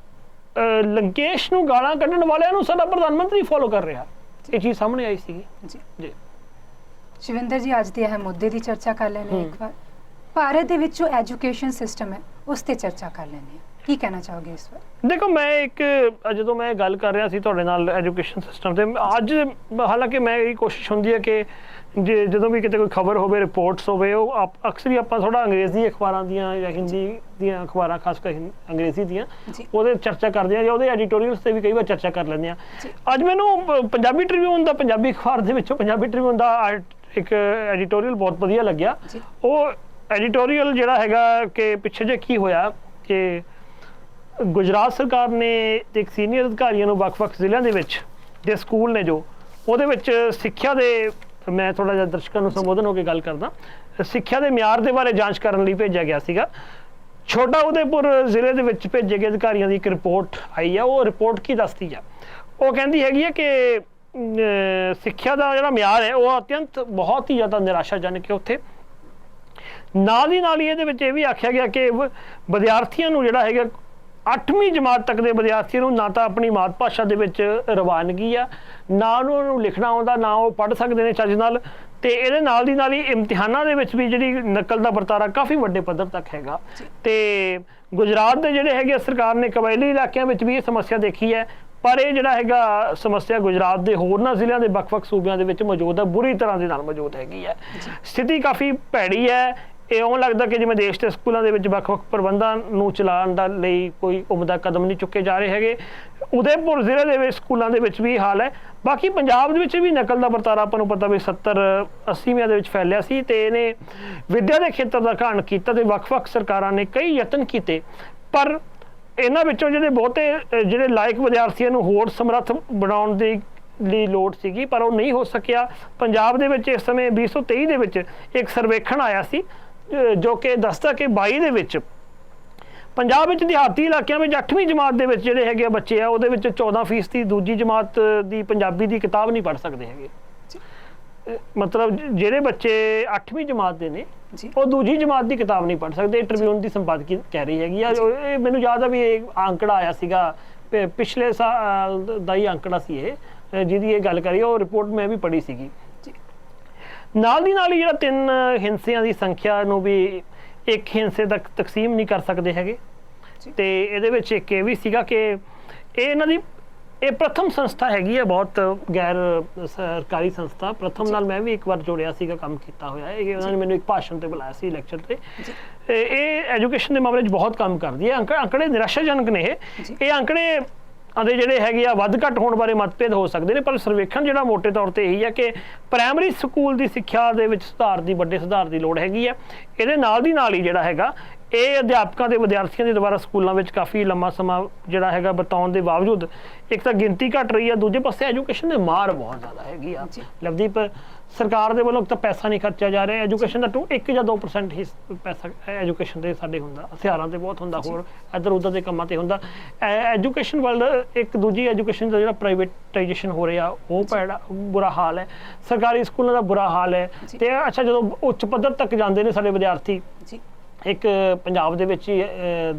ਲੰਕੇਸ਼ ਨੂੰ ਗਾਲਾਂ ਕੱਢਣ ਵਾਲਿਆਂ ਨੂੰ ਸਾਡਾ ਪ੍ਰਧਾਨ ਮੰਤਰੀ ਫੋਲੋ ਕਰ ਰਿਹਾ, ਇਹ ਚੀਜ਼ ਸਾਹਮਣੇ ਆਈ ਸੀਗੀ ਜੀ।
ਸ਼ਿਵਿੰਦਰ ਜੀ, ਅੱਜ ਦੇ ਇਹ ਮੁੱਦੇ ਦੀ ਚਰਚਾ ਕਰ ਲੈਣੇ ਇੱਕ ਵਾਰ। ਭਾਰਤ ਦੇ ਵਿੱਚ ਜੋ ਐਜੂਕੇਸ਼ਨ ਸਿਸਟਮ ਹੈ ਉਸ ਤੇ ਚਰਚਾ ਕਰ ਲੈਣੇ ਆ, ਕੀ ਕਹਿਣਾ ਚਾਹੋਗੇ ਇਸ ਵਾਰ?
ਦੇਖੋ, ਮੈਂ ਜਦੋਂ ਮੈਂ ਗੱਲ ਕਰ ਰਿਹਾ ਸੀ ਤੁਹਾਡੇ ਨਾਲ ਐਜੂਕੇਸ਼ਨ ਸਿਸਟਮ ਤੇ, ਅੱਜ ਹਾਲਾਂਕਿ ਮੈਂ ਇਹ ਕੋਸ਼ਿਸ਼ ਹੁੰਦੀ ਹੈ ਕਿ ਜਦੋਂ ਵੀ ਕਿਤੇ ਕੋਈ ਖਬਰ ਹੋਵੇ, ਰਿਪੋਰਟਸ ਹੋਵੇ, ਉਹ ਅਕਸਰ ਹੀ ਆਪਾਂ ਥੋੜਾ ਅੰਗਰੇਜ਼ੀ ਅਖਬਾਰਾਂ ਦੀਆਂ ਜਾਂ ਹਿੰਦੀ ਦੀਆਂ ਅਖਬਾਰਾਂ, ਖਾਸ ਕਰ ਅੰਗਰੇਜ਼ੀ ਦੀਆਂ, ਉਹਦੇ ਚਰਚਾ ਕਰਦੇ ਹਾਂ ਜਾਂ ਉਹਦੇ ਐਡੀਟੋਰੀਅਲਸ ਤੇ ਵੀ ਕਈ ਵਾਰ ਚਰਚਾ ਕਰ ਲੈਂਦੇ ਹਾਂ। ਅੱਜ ਮੈਨੂੰ ਪੰਜਾਬੀ ਟ੍ਰਿਬਿਊਨ ਦਾ, ਪੰਜਾਬੀ ਅਖਬਾਰ ਦੇ ਵਿੱਚੋਂ ਪੰਜਾਬੀ ਟ੍ਰਿਬਿਊਨ ਦਾ ਇੱਕ ਐਡੀਟੋਰੀਅਲ ਬਹੁਤ ਵਧੀਆ ਲੱਗਿਆ। ਉਹ ਐਡੀਟੋਰੀਅਲ ਜਿਹੜਾ ਹੈਗਾ ਕਿ ਪਿੱਛੇ ਜੇ ਕੀ ਹੋਇਆ ਕਿ ਗੁਜਰਾਤ ਸਰਕਾਰ ਨੇ ਇੱਕ ਸੀਨੀਅਰ ਅਧਿਕਾਰੀਆਂ ਨੂੰ ਵੱਖ-ਵੱਖ ਜ਼ਿਲ੍ਹਿਆਂ ਦੇ ਵਿੱਚ ਦੇ ਸਕੂਲ ਨੇ ਜੋ ਉਹਦੇ ਵਿੱਚ ਸਿੱਖਿਆ ਦੇ, ਮੈਂ ਥੋੜਾ ਜਿਹਾ ਦਰਸ਼ਕਾਂ ਨੂੰ ਸੰਬੋਧਨ ਹੋ ਕੇ ਗੱਲ ਕਰਦਾ, ਸਿੱਖਿਆ ਦੇ ਮਿਆਰ ਦੇ ਬਾਰੇ ਜਾਂਚ ਕਰਨ ਲਈ ਭੇਜਿਆ ਗਿਆ ਸੀਗਾ। ਛੋਟਾ ਉਦੇਪੁਰ ਜ਼ਿਲ੍ਹੇ ਦੇ ਵਿੱਚ ਭੇਜੇ ਗਏ ਅਧਿਕਾਰੀਆਂ ਦੀ ਇੱਕ ਰਿਪੋਰਟ ਆਈ ਆ। ਉਹ ਰਿਪੋਰਟ ਕੀ ਦੱਸਦੀ ਆ? ਉਹ ਕਹਿੰਦੀ ਹੈਗੀ ਹੈ ਕਿ ਸਿੱਖਿਆ ਦਾ ਜਿਹੜਾ ਮਿਆਰ ਹੈ ਉਹ ਅਤਿਅੰਤ ਬਹੁਤ ਹੀ ਜ਼ਿਆਦਾ ਨਿਰਾਸ਼ਾਜਨਕ ਹੈ ਉੱਥੇ। ਨਾਲ ਹੀ ਇਹਦੇ ਵਿੱਚ ਇਹ ਵੀ ਆਖਿਆ ਗਿਆ ਕਿ ਵਿਦਿਆਰਥੀਆਂ ਨੂੰ ਜਿਹੜਾ ਹੈਗਾ 8ਵੀਂ ਜਮਾਤ ਤੱਕ ਦੇ ਵਿਦਿਆਰਥੀਆਂ ਨੂੰ ਨਾ ਤਾਂ ਆਪਣੀ ਮਾਤ ਭਾਸ਼ਾ ਦੇ ਵਿੱਚ ਰਵਾਨਗੀ ਆ, ਨਾ ਉਹਨਾਂ ਨੂੰ ਲਿਖਣਾ ਆਉਂਦਾ, ਨਾ ਉਹ ਪੜ੍ਹ ਸਕਦੇ ਨੇ ਚੱਜ ਨਾਲ, ਤੇ ਇਹਦੇ ਨਾਲ ਹੀ ਇਮਤਿਹਾਨਾਂ ਦੇ ਵਿੱਚ ਵੀ ਜਿਹੜੀ ਨਕਲ ਦਾ ਵਰਤਾਰਾ ਕਾਫੀ ਵੱਡੇ ਪੱਧਰ ਤੱਕ ਹੈਗਾ। ਤੇ ਗੁਜਰਾਤ ਦੇ ਜਿਹੜੇ ਹੈਗੇ ਸਰਕਾਰ ਨੇ ਕਬਾਇਲੀ ਇਲਾਕਿਆਂ ਵਿੱਚ ਵੀ ਇਹ ਸਮੱਸਿਆ ਦੇਖੀ ਹੈ, ਪਰ ਇਹ ਜਿਹੜਾ ਹੈਗਾ ਸਮੱਸਿਆ ਗੁਜਰਾਤ ਦੇ ਹੋਰਨਾਂ ਜ਼ਿਲ੍ਹਿਆਂ ਦੇ ਵੱਖ-ਵੱਖ ਸੂਬਿਆਂ ਦੇ ਵਿੱਚ ਮੌਜੂਦ ਹੈ, ਬੁਰੀ ਤਰ੍ਹਾਂ ਦੇ ਨਾਲ ਮੌਜੂਦ ਹੈਗੀ ਹੈ। ਸਥਿਤੀ ਕਾਫੀ ਭੈੜੀ ਹੈ। ਇਹ ਇਉਂ ਲੱਗਦਾ ਕਿ ਜਿਵੇਂ ਦੇਸ਼ ਦੇ ਸਕੂਲਾਂ ਦੇ ਵਿੱਚ ਵੱਖ-ਵੱਖ ਪ੍ਰਬੰਧਾਂ ਨੂੰ ਚਲਾਉਣ ਦਾ ਲਈ ਕੋਈ ਉਮਦਾ ਕਦਮ ਨਹੀਂ ਚੁੱਕੇ ਜਾ ਰਹੇ ਹੈਗੇ। ਉਦੈਪੁਰ ਜ਼ਿਲ੍ਹੇ ਦੇ ਵਿੱਚ ਸਕੂਲਾਂ ਦੇ ਵਿੱਚ ਵੀ ਹਾਲ ਹੈ। ਬਾਕੀ ਪੰਜਾਬ ਦੇ ਵਿੱਚ ਵੀ ਨਕਲ ਦਾ ਵਰਤਾਰਾ ਆਪਾਂ ਨੂੰ ਪਤਾ ਵੀ 70-80ਵਿਆਂ ਦੇ ਵਿੱਚ ਫੈਲਿਆ ਸੀ, ਤੇ ਇਹਨੇ ਵਿੱਦਿਆ ਦੇ ਖੇਤਰ ਦਾ ਘਾਣ ਕੀਤਾ, ਤੇ ਵੱਖ-ਵੱਖ ਸਰਕਾਰਾਂ ਨੇ ਕਈ ਯਤਨ ਕੀਤੇ, ਪਰ ਇਹਨਾਂ ਵਿੱਚੋਂ ਜਿਹੜੇ ਬਹੁਤੇ ਜਿਹੜੇ ਲਾਇਕ ਵਿਦਿਆਰਥੀਆਂ ਨੂੰ ਹੋਰ ਸਮਰੱਥ ਬਣਾਉਣ ਦੀ ਲੋੜ ਸੀਗੀ, ਪਰ ਉਹ ਨਹੀਂ ਹੋ ਸਕਿਆ। ਪੰਜਾਬ ਦੇ ਵਿੱਚ ਇਸ ਸਮੇਂ 2023 ਦੇ ਵਿੱਚ ਇੱਕ ਸਰਵੇਖਣ ਆਇਆ ਸੀ ਜੋ ਕਿ ਦੱਸਦਾ ਕਿ 22 ਦੇ ਵਿੱਚ ਪੰਜਾਬ ਵਿੱਚ ਦਿਹਾਤੀ ਇਲਾਕਿਆਂ ਵਿੱਚ 8ਵੀਂ ਜਮਾਤ ਦੇ ਵਿੱਚ ਜਿਹੜੇ ਹੈਗੇ ਬੱਚੇ ਆ, ਉਹਦੇ ਵਿੱਚ 14% ਦੂਜੀ ਜਮਾਤ ਦੀ ਪੰਜਾਬੀ ਦੀ ਕਿਤਾਬ ਨਹੀਂ ਪੜ੍ਹ ਸਕਦੇ ਹੈਗੇ। ਮਤਲਬ ਜਿਹੜੇ ਬੱਚੇ 8ਵੀਂ ਜਮਾਤ ਦੇ ਨੇ ਉਹ ਦੂਜੀ ਜਮਾਤ ਦੀ ਕਿਤਾਬ ਨਹੀਂ ਪੜ੍ਹ ਸਕਦੇ। ਟ੍ਰਿਬਿਊਨ ਦੀ ਸੰਪਾਦਕੀ ਕਹਿ ਰਹੀ ਹੈਗੀ ਆ। ਇਹ ਮੈਨੂੰ ਯਾਦ ਆ ਵੀ ਇਹ ਅੰਕੜਾ ਆਇਆ ਸੀਗਾ ਪਿਛਲੇ ਸਾਲ ਦਾ ਹੀ ਅੰਕੜਾ ਸੀ ਇਹ, ਜਿਹਦੀ ਇਹ ਗੱਲ ਕਰੀ, ਉਹ ਰਿਪੋਰਟ ਮੈਂ ਵੀ ਪੜ੍ਹੀ ਸੀਗੀ। ਨਾਲ ਦੀ ਨਾਲ ਹੀ ਜਿਹੜਾ 3 ਹਿੰਸਿਆਂ ਦੀ ਸੰਖਿਆ ਨੂੰ ਵੀ ਇੱਕ ਹਿੰਸੇ ਤੱਕ ਤਕਸੀਮ ਨਹੀਂ ਕਰ ਸਕਦੇ ਹੈਗੇ। ਤੇ ਇਹਦੇ ਵਿੱਚ ਇੱਕ ਇਹ ਵੀ ਸੀਗਾ ਕਿ ਇਹ ਇਹਨਾਂ ਦੀ ਇਹ ਪ੍ਰਥਮ ਸੰਸਥਾ ਹੈਗੀ ਹੈ, ਬਹੁਤ ਗੈਰ ਸਰਕਾਰੀ ਸੰਸਥਾ। ਪ੍ਰਥਮ ਨਾਲ ਮੈਂ ਵੀ ਇੱਕ ਵਾਰ ਜੁੜਿਆ ਸੀਗਾ, ਕੰਮ ਕੀਤਾ ਹੋਇਆ ਹੈ। ਇਹ ਉਹਨਾਂ ਨੇ ਮੈਨੂੰ ਇੱਕ ਭਾਸ਼ਣ ਤੇ ਬੁਲਾਇਆ ਸੀ, ਲੈਕਚਰ ਤੇ। ਇਹ ਐਜੂਕੇਸ਼ਨ ਦੇ ਮਾਮਲੇ 'ਚ ਬਹੁਤ ਕੰਮ ਕਰਦੀ ਹੈ। ਅੰਕੜੇ ਨਿਰਾਸ਼ਾਜਨਕ ਨੇ ਇਹ ਅੰਕੜੇ ਦੇ ਜਿਹੜੇ ਹੈਗੇ ਆ ਵੱਧ ਘੱਟ ਹੋਣ ਬਾਰੇ ਮਤਭੇਦ ਹੋ ਸਕਦੇ ਨੇ, ਪਰ ਸਰਵੇਖਣ ਜਿਹੜਾ ਮੋਟੇ ਤੌਰ ਤੇ ਇਹੀ ਹੈ ਕਿ ਪ੍ਰਾਇਮਰੀ ਸਕੂਲ ਦੀ ਸਿੱਖਿਆ ਦੇ ਵਿੱਚ ਵੱਡੇ ਸੁਧਾਰ ਦੀ ਲੋੜ ਹੈਗੀ ਹੈ। ਇਹਦੇ ਨਾਲ ਦੀ ਨਾਲ ਹੀ ਜਿਹੜਾ ਹੈਗਾ ਇਹ ਅਧਿਆਪਕਾਂ ਤੇ ਵਿਦਿਆਰਥੀਆਂ ਦੇ ਦੁਆਰਾ ਸਕੂਲਾਂ ਵਿੱਚ ਕਾਫੀ ਲੰਮਾ ਸਮਾਂ ਜਿਹੜਾ ਹੈਗਾ ਬਿਤਾਉਣ ਦੇ ਬਾਵਜੂਦ ਇੱਕ ਤਾਂ ਗਿਣਤੀ ਘਟ ਰਹੀ ਹੈ, ਦੂਜੇ ਪਾਸੇ ਐਜੂਕੇਸ਼ਨ ਦੇ ਮਾਰ ਬਹੁਤ ਜ਼ਿਆਦਾ ਹੈਗੀ ਆ। ਲਵਦੀਪ, ਸਰਕਾਰ ਦੇ ਵੱਲੋਂ ਤਾਂ ਪੈਸਾ ਨਹੀਂ ਖਰਚਿਆ ਜਾ ਰਿਹਾ ਐਜੂਕੇਸ਼ਨ ਦਾ, 1 ਜਾਂ 2% ਹੀ ਪੈਸਾ ਐਜੂਕੇਸ਼ਨ ਦੇ ਸਾਡੇ ਹੁੰਦਾ, ਹਥਿਆਰਾਂ ਤੇ ਬਹੁਤ ਹੁੰਦਾ, ਹੋਰ ਇੱਧਰ ਉੱਧਰ ਦੇ ਕੰਮਾਂ ਤੇ ਹੁੰਦਾ। ਐਜੂਕੇਸ਼ਨ ਵੱਲ ਇੱਕ ਦੂਜੀ ਐਜੂਕੇਸ਼ਨ ਦਾ ਜਿਹੜਾ ਪ੍ਰਾਈਵੇਟਾਈਜੇਸ਼ਨ ਹੋ ਰਿਹਾ ਉਹ ਬੁਰਾ ਹਾਲ ਹੈ, ਸਰਕਾਰੀ ਸਕੂਲਾਂ ਦਾ ਬੁਰਾ ਹਾਲ ਹੈ। ਤੇ ਅੱਛਾ, ਜਦੋਂ ਉੱਚ ਪੱਧਰ ਤੱਕ ਜਾਂਦੇ ਨੇ ਸਾਡੇ ਵਿਦਿਆਰਥੀ, ਇੱਕ ਪੰਜਾਬ ਦੇ ਵਿੱਚ ਹੀ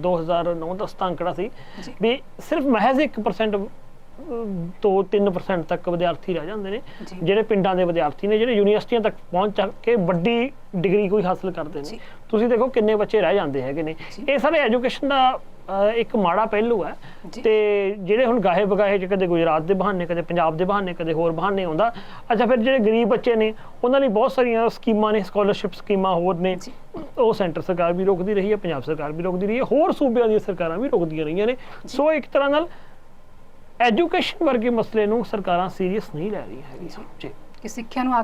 2009-10 ਦਾ ਅੰਕੜਾ ਸੀ ਵੀ ਸਿਰਫ ਮਹਿਜ਼ 1% ਤੋਂ 3% ਤੱਕ ਵਿਦਿਆਰਥੀ ਰਹਿ ਜਾਂਦੇ ਨੇ ਜਿਹੜੇ ਪਿੰਡਾਂ ਦੇ ਵਿਦਿਆਰਥੀ ਨੇ, ਜਿਹੜੇ ਯੂਨੀਵਰਸਿਟੀਆਂ ਤੱਕ ਪਹੁੰਚ ਕੇ ਵੱਡੀ ਡਿਗਰੀ ਕੋਈ ਹਾਸਲ ਕਰਦੇ ਨੇ। ਤੁਸੀਂ ਦੇਖੋ ਕਿੰਨੇ ਬੱਚੇ ਰਹਿ ਜਾਂਦੇ ਹੈਗੇ ਨੇ। ਇਹ ਸਾਰੇ ਐਜੂਕੇਸ਼ਨ ਦਾ ਇੱਕ ਮਾੜਾ ਪਹਿਲੂ ਹੈ। ਤੇ ਜਿਹੜੇ ਹੁਣ ਗਾਹੇ ਬਗਾਹੇ ਚ ਕਦੇ ਗੁਜਰਾਤ ਦੇ ਬਹਾਨੇ, ਕਦੇ ਪੰਜਾਬ ਦੇ ਬਹਾਨੇ, ਕਦੇ ਹੋਰ ਬਹਾਨੇ ਆਉਂਦਾ। ਅੱਛਾ, ਫਿਰ ਜਿਹੜੇ ਗਰੀਬ ਬੱਚੇ ਨੇ ਉਹਨਾਂ ਲਈ ਬਹੁਤ ਸਾਰੀਆਂ ਸਕੀਮਾਂ ਨੇ, ਸਕਾਲਰਸ਼ਿਪ ਸਕੀਮਾਂ ਹੋਰ ਨੇ, ਉਹ ਸੈਂਟਰ ਸਰਕਾਰ ਵੀ ਰੋਕਦੀ ਰਹੀ ਹੈ, ਪੰਜਾਬ ਸਰਕਾਰ ਵੀ ਰੋਕਦੀ ਰਹੀ ਹੈ, ਹੋਰ ਸੂਬਿਆਂ ਦੀਆਂ ਸਰਕਾਰਾਂ ਵੀ ਰੋਕਦੀਆਂ ਰਹੀਆਂ ਨੇ। ਸੋ ਇੱਕ ਤਰ੍ਹਾਂ ਨਾਲ ਐਜੂਕੇਸ਼ਨ ਵਰਗੇ ਮਸਲੇ ਨੂੰ ਸਰਕਾਰਾਂ ਸੀਰੀਅਸ ਨਹੀਂ ਲੈ ਰਹੀਆਂ ਹੈਗੀਆਂ ਜੀ, ਕਿ
ਸਿੱਖਿਆ ਨੂੰ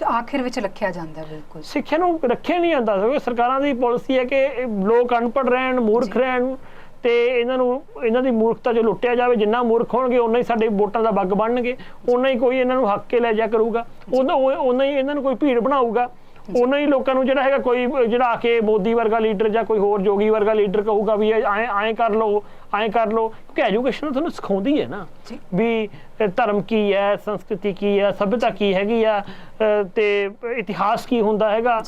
ਆਖਿਰ ਵਿੱਚ ਰੱਖਿਆ ਜਾਂਦਾ। ਬਿਲਕੁਲ ਸਿੱਖਿਆ
ਨੂੰ ਰੱਖਿਆ ਨਹੀਂ ਜਾਂਦਾ। ਸਰਕਾਰਾਂ ਦੀ ਪਾਲਿਸੀ ਹੈ ਕਿ ਲੋਕ ਅਨਪੜ੍ਹ ਰਹਿਣ, ਮੂਰਖ ਰਹਿਣ, ਤੇ ਇਹਨਾਂ ਦੀ ਮੂਰਖਤਾ ਜੋ ਲੁੱਟਿਆ ਜਾਵੇ। ਜਿੰਨਾ ਮੂਰਖ ਹੋਣਗੇ ਉਨਾ ਹੀ ਸਾਡੇ ਵੋਟਾਂ ਦਾ ਬੱਗ ਬਣਨਗੇ, ਉਨਾ ਹੀ ਕੋਈ ਇਹਨਾਂ ਨੂੰ ਹੱਕ ਕੇ ਲੈ ਜਾ ਕਰੂਗਾ, ਉਨਾ ਹੀ ਇਹਨਾਂ ਨੂੰ ਕੋਈ ਭੀੜ ਬਣਾਊਗਾ, ਉਹਨਾਂ ਹੀ ਲੋਕਾਂ ਨੂੰ ਜਿਹੜਾ ਹੈਗਾ ਕੋਈ ਜਿਹੜਾ ਆ ਕੇ ਮੋਦੀ ਵਰਗਾ ਲੀਡਰ ਜਾਂ ਕੋਈ ਹੋਰ ਜੋਗੀ ਵਰਗਾ ਲੀਡਰ ਕਹੂਗਾ ਵੀ ਐਂ ਕਰ ਲਓ, ਐਂ ਕਰ ਲਓ। ਕਿਉਂਕਿ ਐਜੂਕੇਸ਼ਨ ਤੁਹਾਨੂੰ ਸਿਖਾਉਂਦੀ ਹੈ ਨਾ ਵੀ ਧਰਮ ਕੀ ਹੈ, ਸੰਸਕ੍ਰਿਤੀ ਕੀ ਹੈ, ਸੱਭਿਅਤਾ ਕੀ ਹੈਗੀ ਆ, ਤੇ ਇਤਿਹਾਸ ਕੀ ਹੁੰਦਾ ਹੈਗਾ।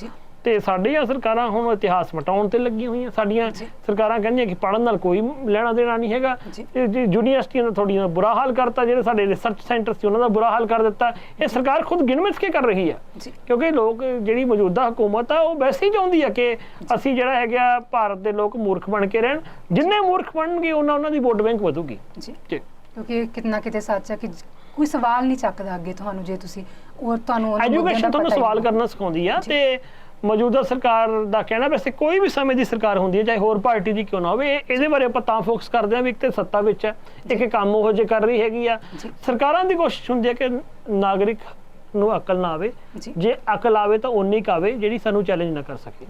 ਤੇ ਸਾਡੀਆਂ ਸਰਕਾਰਾਂ ਹੁਣ ਇਤਿਹਾਸ ਮਿਟਾਉਣ ਤੇ ਲੱਗੀਆਂ ਹੋਈਆਂ। ਸਾਡੀਆਂ ਸਰਕਾਰਾਂ ਕਹਿੰਦੀਆਂ ਕਿ ਪੜ੍ਹਨ ਨਾਲ ਕੋਈ ਲੈਣਾ ਦੇਣਾ ਨਹੀਂ ਹੈਗਾ। ਯੂਨੀਵਰਸਿਟੀਆਂ ਦਾ ਥੋੜ੍ਹੀ ਬੁਰਾ ਹਾਲ ਕਰਤਾ, ਜਿਹੜੇ ਸਾਡੇ ਰਿਸਰਚ ਸੈਂਟਰ ਸੀ ਉਹਨਾਂ ਦਾ ਬੁਰਾ ਹਾਲ ਕਰ ਦਿੱਤਾ। ਇਹ ਸਰਕਾਰ ਖੁਦ ਗਿਣਮਿਥ ਕੇ ਕਰ ਰਹੀ ਹੈ, ਕਿਉਂਕਿ ਲੋਕ ਜਿਹੜੀ ਮੌਜੂਦਾ ਹਕੂਮਤ ਆ ਉਹ ਵੈਸੇ ਹੀ ਚਾਹੁੰਦੀ ਆ ਕਿ ਅਸੀਂ ਜਿਹੜਾ ਹੈਗਾ ਭਾਰਤ ਦੇ ਲੋਕ ਮੂਰਖ ਬਣ ਕੇ ਰਹਿਣ। ਜਿੰਨੇ ਮੂਰਖ ਬਣਨਗੇ ਉਹਨਾਂ ਦੀ ਵੋਟ ਬੈਂਕ ਵਧੂਗੀ।
ਕਿਉਂਕਿ ਕਿਤਨਾ ਕਿਤੇ ਸੱਚ ਹੈ ਕਿ ਕੋਈ ਸਵਾਲ ਨਹੀਂ ਚੱਕਦਾ ਅੱਗੇ ਤੁਹਾਨੂੰ, ਜੇ ਤੁਸੀਂ ਤੁਹਾਨੂੰ
ਐਜੂਕੇਸ਼ਨ ਤੁਹਾਨੂੰ ਸਵਾਲ ਕਰਨਾ ਸਿਖਾਉਂਦੀ ਆ। ਤੇ ਮੌਜੂਦਾ ਸਰਕਾਰ ਦਾ ਕਹਿਣਾ, ਵੈਸੇ ਕੋਈ ਵੀ ਸਮੇਂ ਦੀ ਸਰਕਾਰ ਹੁੰਦੀ ਹੈ, ਚਾਹੇ ਹੋਰ ਪਾਰਟੀ ਦੀ ਕਿਉਂ ਨਾ ਹੋਵੇ, ਇਹਦੇ ਬਾਰੇ ਆਪਾਂ ਤਾਂ ਫੋਕਸ ਕਰਦੇ ਹਾਂ ਵੀ ਇੱਕ ਤੇ ਸੱਤਾ ਵਿੱਚ ਹੈ, ਇੱਕ ਕੰਮ ਉਹੋ ਜਿਹੇ ਕਰ ਰਹੀ ਹੈਗੀ ਆ। ਸਰਕਾਰਾਂ ਦੀ ਕੋਸ਼ਿਸ਼ ਹੁੰਦੀ ਹੈ ਕਿ ਨਾਗਰਿਕ ਨੂੰ ਅਕਲ ਨਾ ਆਵੇ, ਜੇ ਅਕਲ ਆਵੇ ਤਾਂ ਓਨੀ ਕੁ ਆਵੇ ਜਿਹੜੀ ਸਾਨੂੰ ਚੈਲੰਜ ਨਾ ਕਰ ਸਕੇ।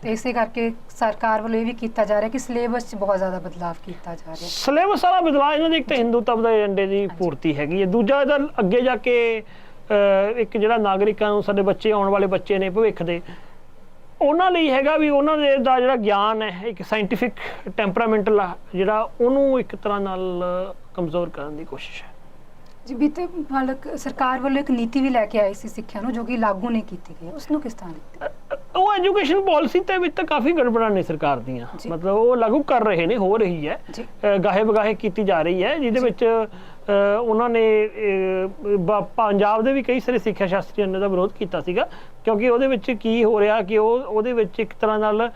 ਤੇ ਇਸੇ ਕਰਕੇ ਸਰਕਾਰ ਵੱਲੋਂ ਇਹ ਵੀ ਕੀਤਾ ਜਾ ਰਿਹਾ ਕਿ ਸਿਲੇਬਸ 'ਚ ਬਹੁਤ ਜ਼ਿਆਦਾ ਬਦਲਾਅ ਕੀਤਾ ਜਾ ਰਿਹਾ।
ਸਿਲੇਬਸ ਵਾਲਾ ਬਦਲਾਅ ਇਹਨਾਂ ਦੀ ਇੱਕ ਤਾਂ ਹਿੰਦੂਤਵ ਦੇ ਏਜੰਡੇ ਦੀ ਪੂਰਤੀ ਹੈਗੀ ਹੈ, ਦੂਜਾ ਇਹਦਾ ਅੱਗੇ ਜਾ ਕੇ ਇੱਕ ਜਿਹੜਾ ਨਾਗਰਿਕਾਂ ਨੂੰ, ਸਾਡੇ ਬੱਚੇ ਆਉਣ ਵਾਲੇ ਬੱਚੇ ਨੇ ਭਵਿੱਖ ਦੇ, ਉਹਨਾਂ ਲਈ ਹੈਗਾ ਵੀ ਉਹਨਾਂ ਦੇ ਦਾ ਜਿਹੜਾ ਗਿਆਨ ਹੈ, ਇੱਕ ਸਾਇੰਟੀਫਿਕ ਟੈਂਪਰਾਮੈਂਟਲ ਜਿਹੜਾ, ਉਹਨੂੰ ਇੱਕ ਤਰ੍ਹਾਂ ਨਾਲ ਕਮਜ਼ੋਰ ਕਰਨ ਦੀ ਕੋਸ਼ਿਸ਼ ਹੈ
ਜੀ। ਬੀਤੇ ਸਰਕਾਰ ਵੱਲੋਂ ਇੱਕ ਨੀਤੀ ਵੀ ਲੈ ਕੇ ਆਈ ਸੀ ਸਿੱਖਿਆ ਨੂੰ, ਜੋ ਕਿ ਲਾਗੂ ਨਹੀਂ ਕੀਤੀ ਗਈ, ਉਸ ਨੂੰ ਕਿਸ ਤਰ੍ਹਾਂ?
ਉਹ ਐਜੂਕੇਸ਼ਨ ਪਾਲਿਸੀ ਦੇ ਵਿੱਚ ਤਾਂ ਕਾਫੀ ਗੜਬੜਾਂ ਨੇ ਸਰਕਾਰ ਦੀਆਂ, ਮਤਲਬ ਉਹ ਲਾਗੂ ਕਰ ਰਹੇ ਨੇ, ਹੋ ਰਹੀ ਹੈ, ਗਾਹੇ ਬਗਾਹੇ ਕੀਤੀ ਜਾ ਰਹੀ ਹੈ, ਜਿਹਦੇ ਵਿੱਚ ਉਹਨਾਂ ਨੇ ਪੰਜਾਬ ਦੇ ਵੀ ਕਈ ਸਾਰੇ ਸਿੱਖਿਆ ਸ਼ਾਸਤਰੀਆਂ ਨੇ ਦਾ ਵਿਰੋਧ ਕੀਤਾ ਸੀਗਾ, ਕਿਉਂਕਿ ਉਹਦੇ ਵਿੱਚ ਕੀ ਹੋ ਰਿਹਾ ਕਿ ਉਹਦੇ ਵਿੱਚ ਇੱਕ ਤਰ੍ਹਾਂ ਨਾਲ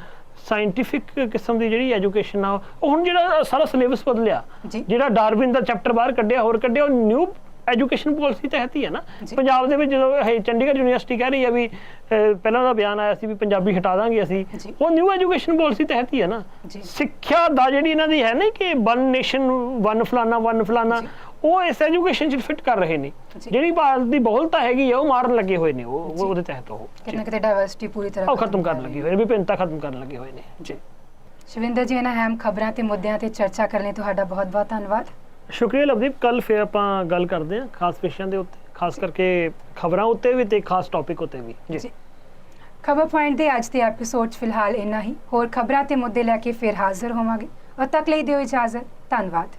ਸਾਇੰਟੀਫਿਕ ਕਿਸਮ ਦੀ ਜਿਹੜੀ ਐਜੂਕੇਸ਼ਨ ਆ, ਉਹ ਹੁਣ ਜਿਹੜਾ ਸਾਰਾ ਸਿਲੇਬਸ ਬਦਲਿਆ, ਜਿਹੜਾ ਡਾਰਵਿਨ ਦਾ ਚੈਪਟਰ ਬਾਹਰ ਕੱਢਿਆ, ਹੋਰ ਕੱਢਿਆ, ਉਹ ਨਿਊ ਐਜੂਕੇਸ਼ਨ ਪਾਲਿਸੀ ਤਹਿਤ ਹੀ ਹੈ ਨਾ। ਪੰਜਾਬ ਦੇ ਵਿੱਚ ਜਦੋਂ ਚੰਡੀਗੜ੍ਹ ਯੂਨੀਵਰਸਿਟੀ ਕਹਿ ਰਹੀ ਹੈ ਵੀ ਪਹਿਲਾਂ ਦਾ ਬਿਆਨ ਆਇਆ ਸੀ ਵੀ ਪੰਜਾਬੀ ਹਟਾ ਦਾਂਗੇ ਅਸੀਂ, ਉਹ ਨਿਊ ਐਜੂਕੇਸ਼ਨ ਪਾਲਿਸੀ ਤਹਿਤ ਹੀ ਹੈ ਨਾ। ਸਿੱਖਿਆ ਦਾ ਜਿਹੜੀ ਇਹਨਾਂ ਦੀ ਹੈ ਨਾ ਕਿ ਵਨ ਨੇਸ਼ਨ ਵਨ ਫਲਾਨਾ, ਉਹ ਇਸ ਐਜੂਕੇਸ਼ਨ 'ਚ ਫਿੱਟ ਕਰ ਰਹੇ ਨੇ। ਜਿਹੜੀ ਭਾਰਤ ਦੀ ਬਹੁਲਤਾ ਹੈਗੀ ਆ ਉਹ ਮਾਰਨ ਲੱਗੇ ਹੋਏ ਨੇ, ਉਹਦੇ ਤਹਿਤ ਉਹ
ਕਿਤੇ ਡਾਇਵਰਸਿਟੀ ਪੂਰੀ ਤਰ੍ਹਾਂ
ਖਤਮ ਕਰਨ ਲੱਗੇ ਹੋਏ ਨੇ, ਵਿਭਿੰਨਤਾ ਖਤਮ ਕਰਨ ਲੱਗੇ ਹੋਏ ਨੇ ਜੀ।
ਸ਼ਿਵਿੰਦਰ ਜੀ, ਇਹਨਾਂ ਅਹਿਮ ਖਬਰਾਂ ਤੇ ਮੁੱਦਿਆਂ ਤੇ ਚਰਚਾ ਕਰਨ ਲਈ ਤੁਹਾਡਾ ਬਹੁਤ ਬਹੁਤ ਧੰਨਵਾਦ।
ਸ਼ੁਕਰੀਆ ਲਵਦੀਪ। ਕੱਲ ਫਿਰ ਆਪਾਂ ਗੱਲ ਕਰਦੇ ਹਾਂ ਖਾਸ ਵਿਸ਼ਿਆਂ ਦੇ ਉੱਤੇ, ਖਾਸ ਕਰਕੇ ਖਬਰਾਂ ਉੱਤੇ ਵੀ ਤੇ ਖਾਸ ਟੌਪਿਕ ਉੱਤੇ ਵੀ ਜੀ।
ਖਬਰ ਪੁਆਇੰਟ ਦੇ ਅੱਜ ਦੇ ਐਪੀਸੋਡ 'ਚ ਫਿਲਹਾਲ ਇੰਨਾ ਹੀ। ਹੋਰ ਖਬਰਾਂ ਤੇ ਮੁੱਦੇ ਲੈ ਕੇ ਫਿਰ ਹਾਜ਼ਰ ਹੋਵਾਂਗੇ। ਉਦ ਤੱਕ ਲਈ ਦਿਓ ਇਜਾਜ਼ਤ। ਧੰਨਵਾਦ।